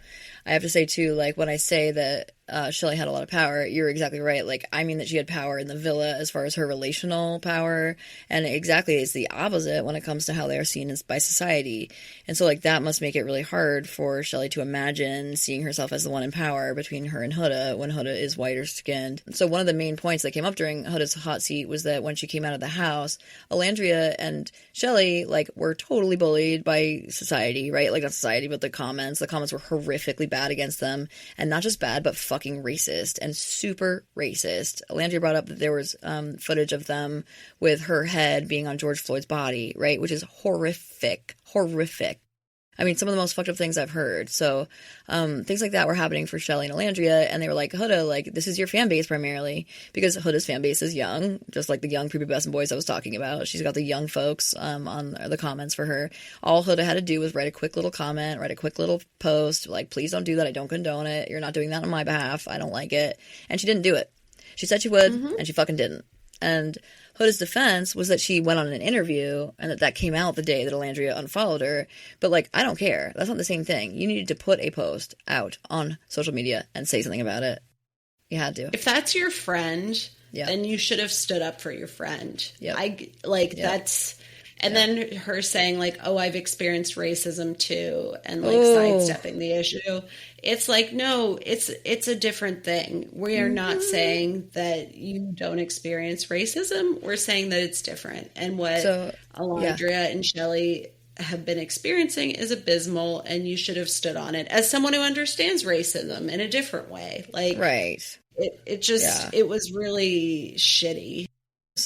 Speaker 4: I have to say, too, like, when I say that Shelley had a lot of power, you're exactly right. Like, I mean that she had power in the villa as far as her relational power, and exactly it's the opposite when it comes to how they are seen by society. And so, like, that must make it really hard for Shelley to imagine seeing herself as the one in power between her and Huda when Huda is whiter skinned. So one of the main points that came up during Huda's hot seat was that when she came out of the house, Alandria and Shelley, like, were totally bullied by society, right? Like, not society, but the comments. The comments were horrifically bad against them, and not just bad, but fucking racist and super racist. Alandria brought up that there was footage of them with her head being on George Floyd's body, right? Which is horrific. I mean, some of the most fucked up things I've heard. So things like that were happening for Shelley and Alandria, and they were like, Huda, like, this is your fan base primarily, because Huda's fan base is young, just like the young prepubescent boys I was talking about. She's got the young folks on the comments for her. All Huda had to do was write a quick little comment, write a quick little post, like, please don't do that, I don't condone it, you're not doing that on my behalf, I don't like it. And she didn't do it. She said she would, and she fucking didn't. And Huda's defense was that she went on an interview and that came out the day that Alandria unfollowed her. But, like, I don't care. That's not the same thing. You needed to put a post out on social media and say something about it. You had to.
Speaker 3: If that's your friend, then you should have stood up for your friend. That's... And then her saying, like, oh, I've experienced racism too, and, like, sidestepping the issue. It's like, no, it's a different thing. We are not saying that you don't experience racism. We're saying that it's different. And what Alandria and Shelley have been experiencing is abysmal, and you should have stood on it as someone who understands racism in a different way. Like,
Speaker 4: right.
Speaker 3: It just, it was really shitty.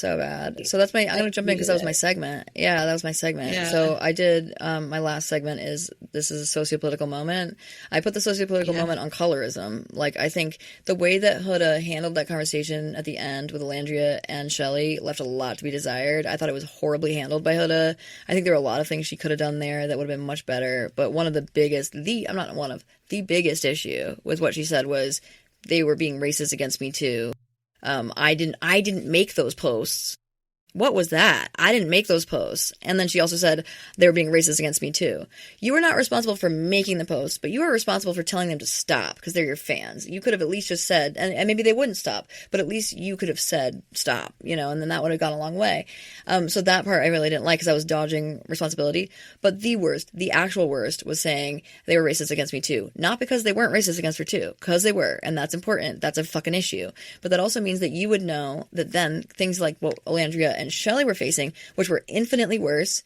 Speaker 4: so bad. So that's I'm going to jump in because that was my segment. Yeah, that was my segment. Yeah. So I did, my last segment is, this is a sociopolitical moment. I put the sociopolitical moment on colorism. Like, I think the way that Huda handled that conversation at the end with Alandria and Shelley left a lot to be desired. I thought it was horribly handled by Huda. I think there were a lot of things she could have done there that would have been much better. But the biggest issue with what she said was they were being racist against me too. I didn't make those posts. What was that? I didn't make those posts. And then she also said they were being racist against me too. You were not responsible for making the posts, but you are responsible for telling them to stop because they're your fans. You could have at least just said, and maybe they wouldn't stop, but at least you could have said stop, and then that would have gone a long way. So that part I really didn't like because I was dodging responsibility. But the actual worst was saying they were racist against me too. Not because they weren't racist against her too, because they were, and that's important. That's a fucking issue. But that also means that you would know that then things like what Alandria and Shelley were facing, which were infinitely worse.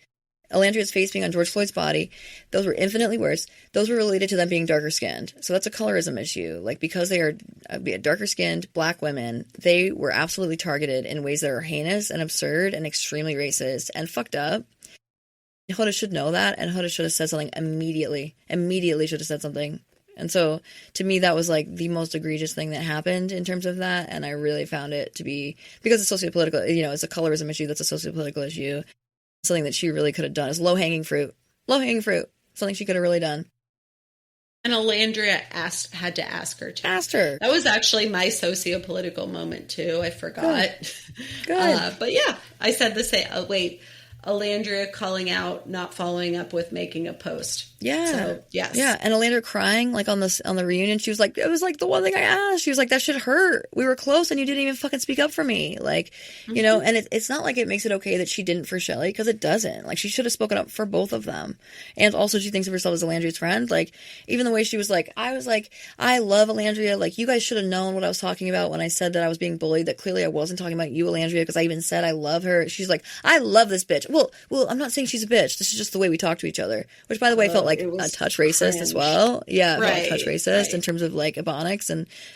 Speaker 4: Alandria's face being on George Floyd's body, those were infinitely worse. Those were related to them being darker skinned. So that's a colorism issue. Like, because they are darker skinned black women, they were absolutely targeted in ways that are heinous and absurd and extremely racist and fucked up. Huda should know that, and Huda should have said something immediately. Immediately should have said something. And so, to me, that was, like, the most egregious thing that happened in terms of that, and I really found it to be, because it's sociopolitical, it's a colorism issue, that's a sociopolitical issue, something that she really could have done is low-hanging fruit, something she could have really done.
Speaker 3: And Alandria had to ask her to.
Speaker 4: Asked her.
Speaker 3: That was actually my sociopolitical moment, too. I forgot.
Speaker 4: Good.
Speaker 3: But yeah, I said the same. Alandria calling out, not following up with making a post.
Speaker 4: Yeah.
Speaker 3: So, yes.
Speaker 4: Yeah. And Alandria crying, like, on the reunion, she was like, it was like the one thing I asked. She was like, that shit hurt. We were close and you didn't even fucking speak up for me. Like, and it's not like it makes it okay that she didn't for Shelley, because it doesn't. Like, she should have spoken up for both of them. And also, she thinks of herself as Alandria's friend. Like, even the way she was like, I love Alandria. Like, you guys should have known what I was talking about when I said that I was being bullied, that clearly I wasn't talking about you, Alandria, because I even said I love her. She's like, I love this bitch. Well, I'm not saying she's a bitch. This is just the way we talk to each other, which, by the way, felt like a touch racist as well. Yeah, right, a touch racist in terms of like Ebonics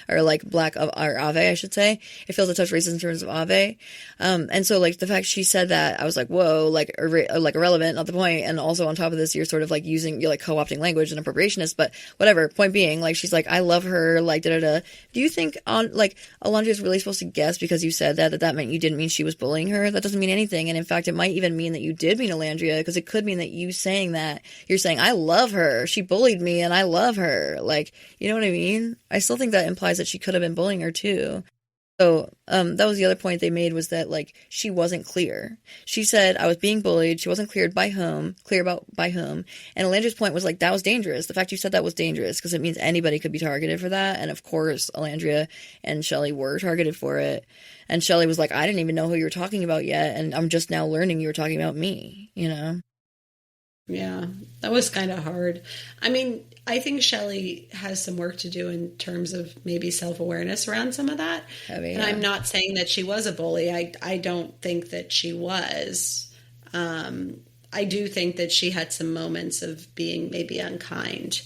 Speaker 4: or like Black or Ave, I should say. It feels a touch racist in terms of Ave. And so like the fact she said that, I was like, whoa, like irrelevant, not the point. And also on top of this, you're sort of like you're like co-opting language and appropriationist, but whatever. Point being, like, she's like, I love her, like da-da-da. Do you think Alandria is really supposed to guess because you said that meant you didn't mean she was bullying her? That doesn't mean anything. And in fact, it might even mean that you did mean Alandria, because it could mean that you saying that, you're saying, I love her, she bullied me and I love her. Like, you know what I mean? I still think that implies that she could have been bullying her too. So that was the other point they made, was that like she wasn't clear. She said I was being bullied. She wasn't clear about by whom. And Alandria's point was like, that was dangerous. The fact you said that was dangerous because it means anybody could be targeted for that. And of course, Alandria and Shelley were targeted for it. And Shelley was like, I didn't even know who you were talking about yet, and I'm just now learning you were talking about me.
Speaker 3: Yeah, that was kind of hard. I mean, I think Shelley has some work to do in terms of maybe self-awareness around some of that. And I'm not saying that she was a bully. I don't think that she was. I do think that she had some moments of being maybe unkind.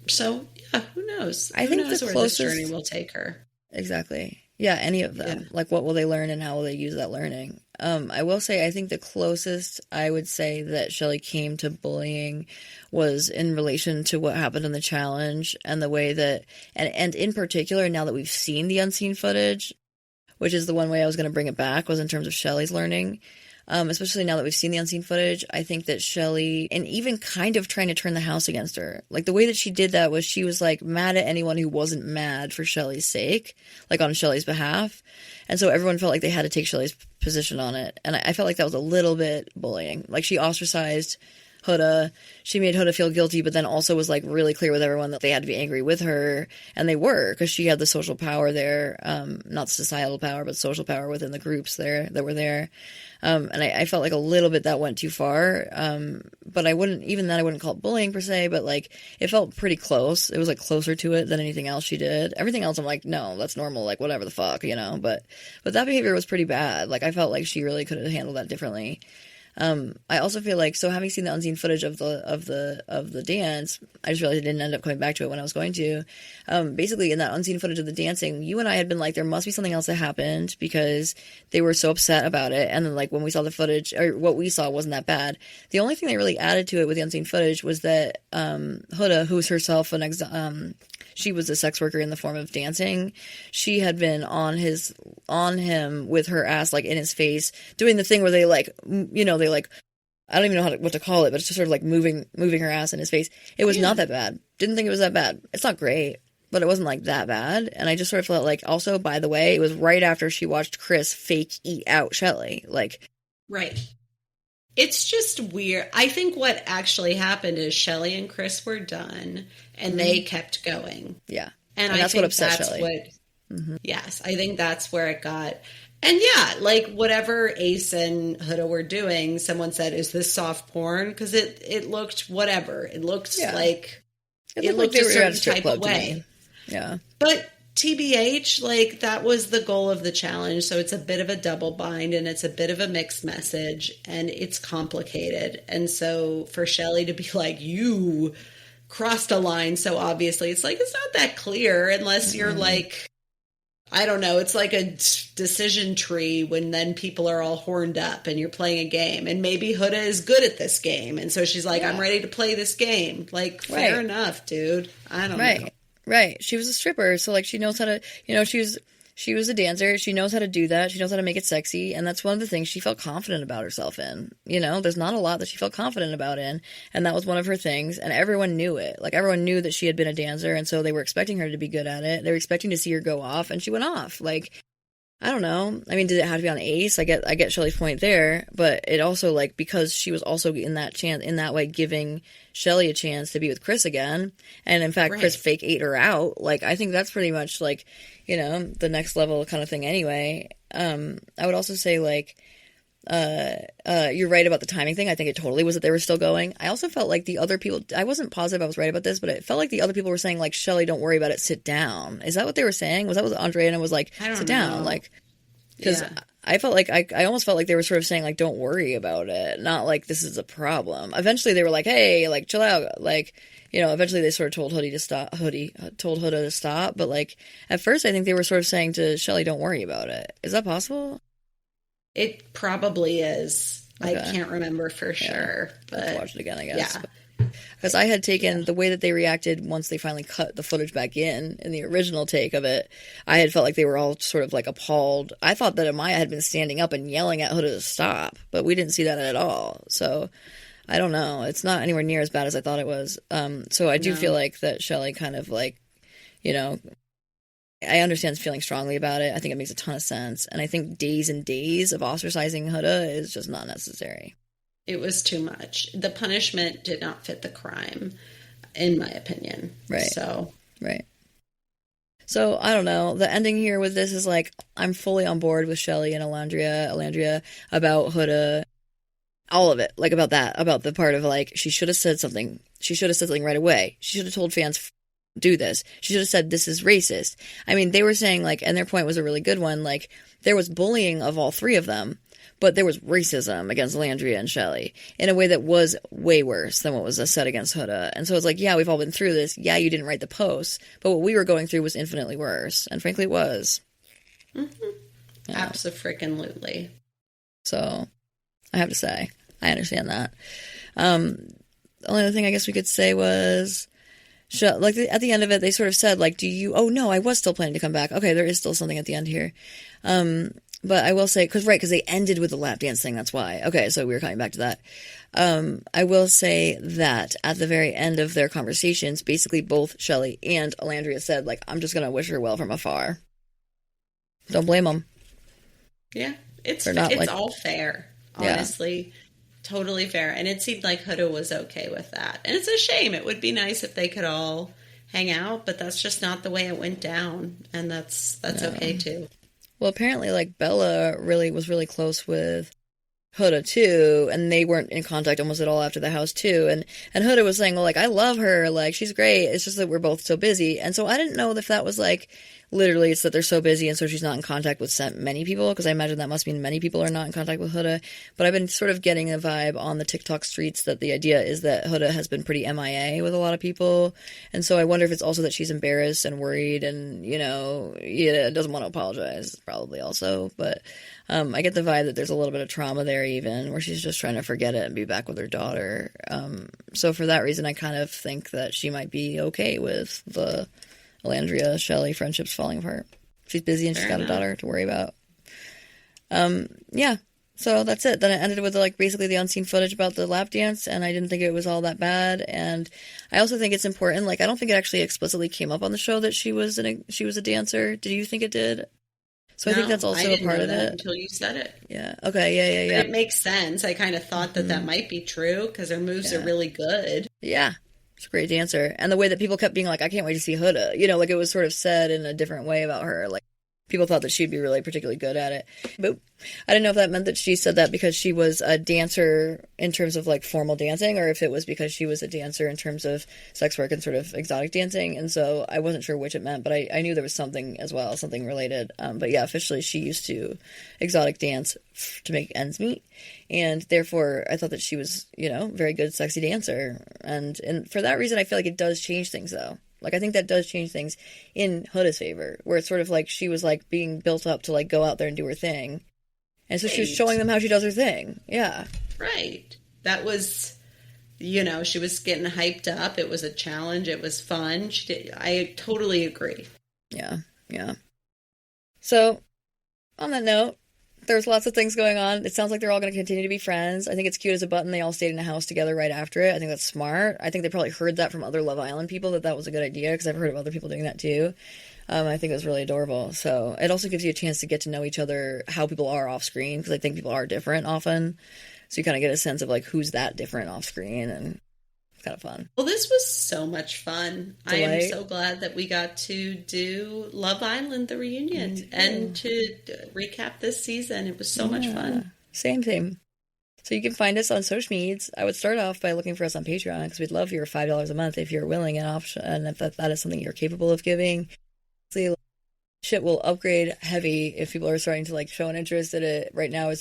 Speaker 3: So, yeah, who knows?
Speaker 4: I think
Speaker 3: knows where this journey will take her.
Speaker 4: Exactly. Yeah, any of them. Yeah. Like, what will they learn and how will they use that learning? I will say, I think the closest I would say that Shelley came to bullying was in relation to what happened in the challenge and the way that, and in particular, now that we've seen the unseen footage, which is the one way I was going to bring it back, was in terms of Shelley's learning. Especially now that we've seen the unseen footage, I think that Shelley, and even kind of trying to turn the house against her, like the way that she did that was she was like mad at anyone who wasn't mad for Shelley's sake, like on Shelley's behalf. And so everyone felt like they had to take Shelley's position on it. And I felt like that was a little bit bullying. Like, she ostracized Huda. She made Huda feel guilty, but then also was like really clear with everyone that they had to be angry with her. And they were, because she had the social power there, not societal power, but social power within the groups there that were there. And I felt like a little bit that went too far. But I wouldn't call it bullying per se, but like it felt pretty close. It was like closer to it than anything else she did. Everything else I'm like, no, that's normal, like whatever the fuck, but that behavior was pretty bad. Like, I felt like she really could have handled that differently. I also feel like, so having seen the unseen footage of the dance, I just realized I didn't end up coming back to it when I was going to. Basically, in that unseen footage of the dancing, you and I had been like, there must be something else that happened because they were so upset about it. And then, like, when we saw the footage, or what we saw wasn't that bad. The only thing they really added to it with the unseen footage was that Huda, who's herself she was a sex worker in the form of dancing. She had been on him with her ass, like, in his face, doing the thing where they, like, you know, they, like, I don't even know what to call it, but it's just sort of like moving her ass in his face. It was not that bad. Didn't think it was that bad. It's not great, but it wasn't, like, that bad. And I just sort of felt like, also, by the way, it was right after she watched Chris fake eat out Shelly. Like,
Speaker 3: right. It's just weird. I think what actually happened is Shelly and Chris were done, and they kept going.
Speaker 4: Yeah.
Speaker 3: And that's what upset Shelly. Yes, I think that's where it got. And yeah, like, whatever Ace and Huda were doing, someone said, is this soft porn? Because it looked whatever. It looked like it looked a certain type of way.
Speaker 4: Yeah.
Speaker 3: But TBH, like, that was the goal of the challenge. So it's a bit of a double bind, and it's a bit of a mixed message, and it's complicated. And so for Shelly to be like, you crossed a line so obviously, it's like, it's not that clear unless you're like, I don't know, it's like a decision tree when then people are all horned up and you're playing a game. And maybe Huda is good at this game. And so she's like, I'm ready to play this game. Like, fair enough, dude. I don't know.
Speaker 4: Right. She was a stripper, so, like, she knows how to, you know, she was a dancer. She knows how to do that. She knows how to make it sexy, and that's one of the things she felt confident about herself in. You know, there's not a lot that she felt confident about in, and that was one of her things, and everyone knew it. Like, everyone knew that she had been a dancer, and so they were expecting her to be good at it. They were expecting to see her go off, and she went off. Like, I don't know. I mean, did it have to be on Ace? I get Shelly's point there, but it also, like, because she was also in that way giving Shelly a chance to be with Chris again, and in fact, Chris fake ate her out. Like, I think that's pretty much, like, you know, the next level kind of thing anyway. I would also say, like, you're right about the timing thing. I think it totally was that they were still going. I also felt like the other people, I wasn't positive I was right about this, but it felt like the other people were saying, like, Shelly, don't worry about it, sit down. Is that what they were saying? Was that what Andrea was like, sit down? Like, because I felt like, I almost felt like they were sort of saying, like, don't worry about it. Not like this is a problem. Eventually they were like, hey, like, chill out. Like, you know, eventually they sort of told Huda to stop. But, like, at first I think they were sort of saying to Shelly, don't worry about it. Is that possible?
Speaker 3: It probably is. Okay. I can't remember for sure. But
Speaker 4: I'll have to watch it again, I guess.
Speaker 3: Yeah.
Speaker 4: Because I had taken the way that they reacted once they finally cut the footage back in the original take of it. I had felt like they were all sort of, like, appalled. I thought that Amaya had been standing up and yelling at Huda to stop, but we didn't see that at all. So I don't know. It's not anywhere near as bad as I thought it was. So I do feel like that Shelly kind of, like, you know, I understand feeling strongly about it. I think it makes a ton of sense. And I think days and days of ostracizing Huda is just not necessary.
Speaker 3: It was too much. The punishment did not fit the crime, in my opinion.
Speaker 4: Right.
Speaker 3: So,
Speaker 4: I don't know. The ending here with this is, like, I'm fully on board with Shelly and Alandria about Huda. All of it. Like, about that. About the part of, like, she should have said something. She should have said something right away. She should have told fans, do this. She should have said, this is racist. I mean, they were saying, like, and their point was a really good one, like, there was bullying of all three of them, but there was racism against Landria and Shelly in a way that was way worse than what was said against Huda. And so it's like, yeah, we've all been through this. Yeah, you didn't write the post, but what we were going through was infinitely worse. And frankly, it was.
Speaker 3: Mm-hmm. Yeah. Abso-freaking-lutely.
Speaker 4: So, I have to say, I understand that. The only other thing I guess we could say was, like, at the end of it, they sort of said, like, oh no, I was still planning to come back. Okay, there is still something at the end here. But I will say, because they ended with the lap dance thing, that's why. Okay, so we were coming back to that. I will say that at the very end of their conversations, basically both Shelly and Alandria said, like, I'm just going to wish her well from afar. Don't blame them.
Speaker 3: Yeah, it's all fair, honestly. Yeah. Totally fair. And it seemed like Huda was okay with that. And it's a shame. It would be nice if they could all hang out, but that's just not the way it went down. And that's okay too.
Speaker 4: Well, apparently, like, Bella was really close with Huda too, and they weren't in contact almost at all after the house too. And Huda was saying, well, like, I love her, like, she's great. It's just that we're both so busy. And so I didn't know if that was like literally it's that they're so busy and so she's not in contact with many people, because I imagine that must mean many people are not in contact with Huda. But I've been sort of getting a vibe on the TikTok streets that the idea is that Huda has been pretty MIA with a lot of people. And so I wonder if it's also that she's embarrassed and worried and, doesn't want to apologize, probably also. But I get the vibe that there's a little bit of trauma there even, where she's just trying to forget it and be back with her daughter. So for that reason, I kind of think that she might be okay with the Alandria Shelley friendships falling apart. She's busy and she's got a daughter to worry about. Yeah. So that's it. Then it ended with basically the unseen footage about the lap dance, and I didn't think it was all that bad. And I also think it's important. I don't think it actually explicitly came up on the show that she was a dancer. Did you think it did? So I think that's also a part of it.
Speaker 3: Until you said it.
Speaker 4: Yeah. Okay. Yeah.
Speaker 3: But it makes sense. I kind of thought that might be true because her moves are really good.
Speaker 4: Yeah. She's a great dancer. And the way that people kept being I can't wait to see Huda. It was sort of said in a different way about her. People thought that she'd be really particularly good at it. But I didn't know if that meant that she said that because she was a dancer in terms of formal dancing, or if it was because she was a dancer in terms of sex work and sort of exotic dancing. And so I wasn't sure which it meant, but I knew there was something as well, something related. But yeah, officially she used to exotic dance to make ends meet. And therefore I thought that she was, very good, sexy dancer. And for that reason, I feel like it does change things though. I think that does change things in Huda's favor, where it's sort of she was being built up to go out there and do her thing. And so she was showing them how she does her thing. Yeah.
Speaker 3: Right. That was, she was getting hyped up. It was a challenge. It was fun. I totally agree.
Speaker 4: Yeah. So on that note, there's lots of things going on. It sounds like they're all going to continue to be friends. I think it's cute as a button. They all stayed in a house together right after it. I think that's smart. I think they probably heard that from other Love Island people, that was a good idea, because I've heard of other people doing that too. I think it was really adorable. So it also gives you a chance to get to know each other, how people are off screen, because I think people are different often. So you kind of get a sense of who's that different off screen, and it's kind of fun.
Speaker 3: Well, this was so much fun.
Speaker 4: Delight.
Speaker 3: I am so glad that we got to do Love Island, the reunion, and to recap this season. It was so much fun.
Speaker 4: Same. So you can find us on social medias. I would start off by looking for us on Patreon, because we'd love your $5 a month if you're willing and if that is something you're capable of giving. Shit will upgrade heavy if people are starting to show an interest in it. Right now, it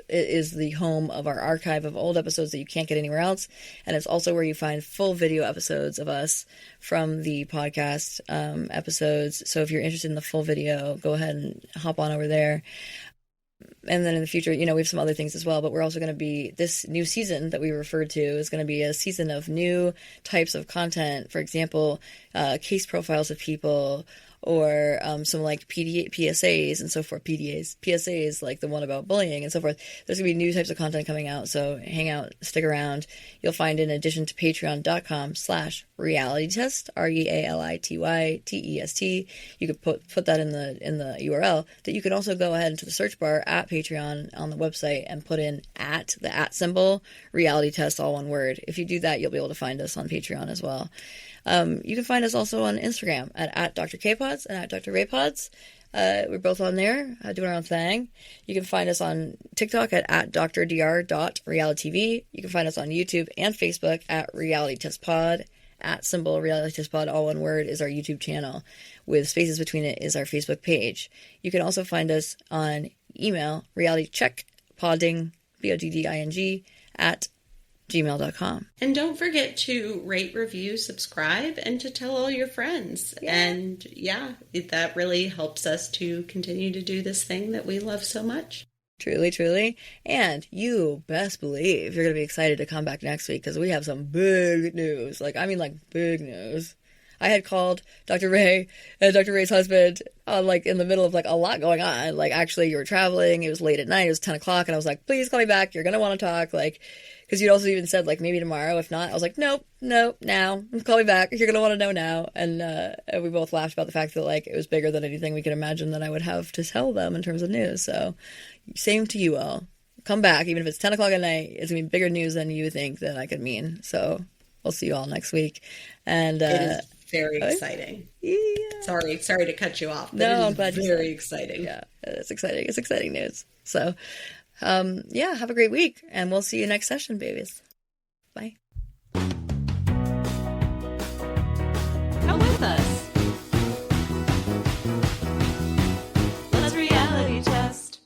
Speaker 4: is the home of our archive of old episodes that you can't get anywhere else, and it's also where you find full video episodes of us from the podcast episodes. So if you're interested in the full video, go ahead and hop on over there. And then in the future, we have some other things as well, but we're also going to be, this new season that we referred to is going to be a season of new types of content. For example, case profiles of people, or some PSAs and so forth, PSAs, the one about bullying and so forth. There's going to be new types of content coming out, so hang out, stick around. You'll find, in addition to patreon.com/realitytest, REALITYTEST, you could put that in the URL, that you can also go ahead into the search bar at Patreon on the website and put in the @ symbol, reality test, all one word. If you do that, you'll be able to find us on Patreon as well. You can find us also on Instagram at Dr. K Pods and at Dr. Ray Pods. We're both on there doing our own thing. You can find us on TikTok at drdr.realitytv. You can find us on YouTube and Facebook at Reality Test Pod. @ symbol Reality Test Pod, all one word, is our YouTube channel. With spaces between it is our Facebook page. You can also find us on email, realitycheckpodding, PODDING, at gmail.com.
Speaker 3: And don't forget to rate, review, subscribe, and to tell all your friends. Yeah. And that really helps us to continue to do this thing that we love so much.
Speaker 4: Truly, truly. And you best believe you're going to be excited to come back next week, because we have some big news. Big news. I had called Dr. Ray and Dr. Ray's husband in the middle of a lot going on. Actually, you were traveling. It was late at night. It was 10 o'clock. And I was like, please call me back. You're going to want to talk. Because you'd also even said, maybe tomorrow. If not, I was like, nope, now. Call me back. You're going to want to know now. And we both laughed about the fact that, it was bigger than anything we could imagine that I would have to tell them in terms of news. So, same to you all. Come back. Even if it's 10 o'clock at night, it's going to be bigger news than you think that I could mean. So, we'll see you all next week. And
Speaker 3: it is very exciting.
Speaker 4: Yeah.
Speaker 3: Sorry to cut you off. But
Speaker 4: no, I'm
Speaker 3: glad. Very exciting.
Speaker 4: Yeah, it's exciting. It's exciting news. So, have a great week, and we'll see you next session, babies. Bye.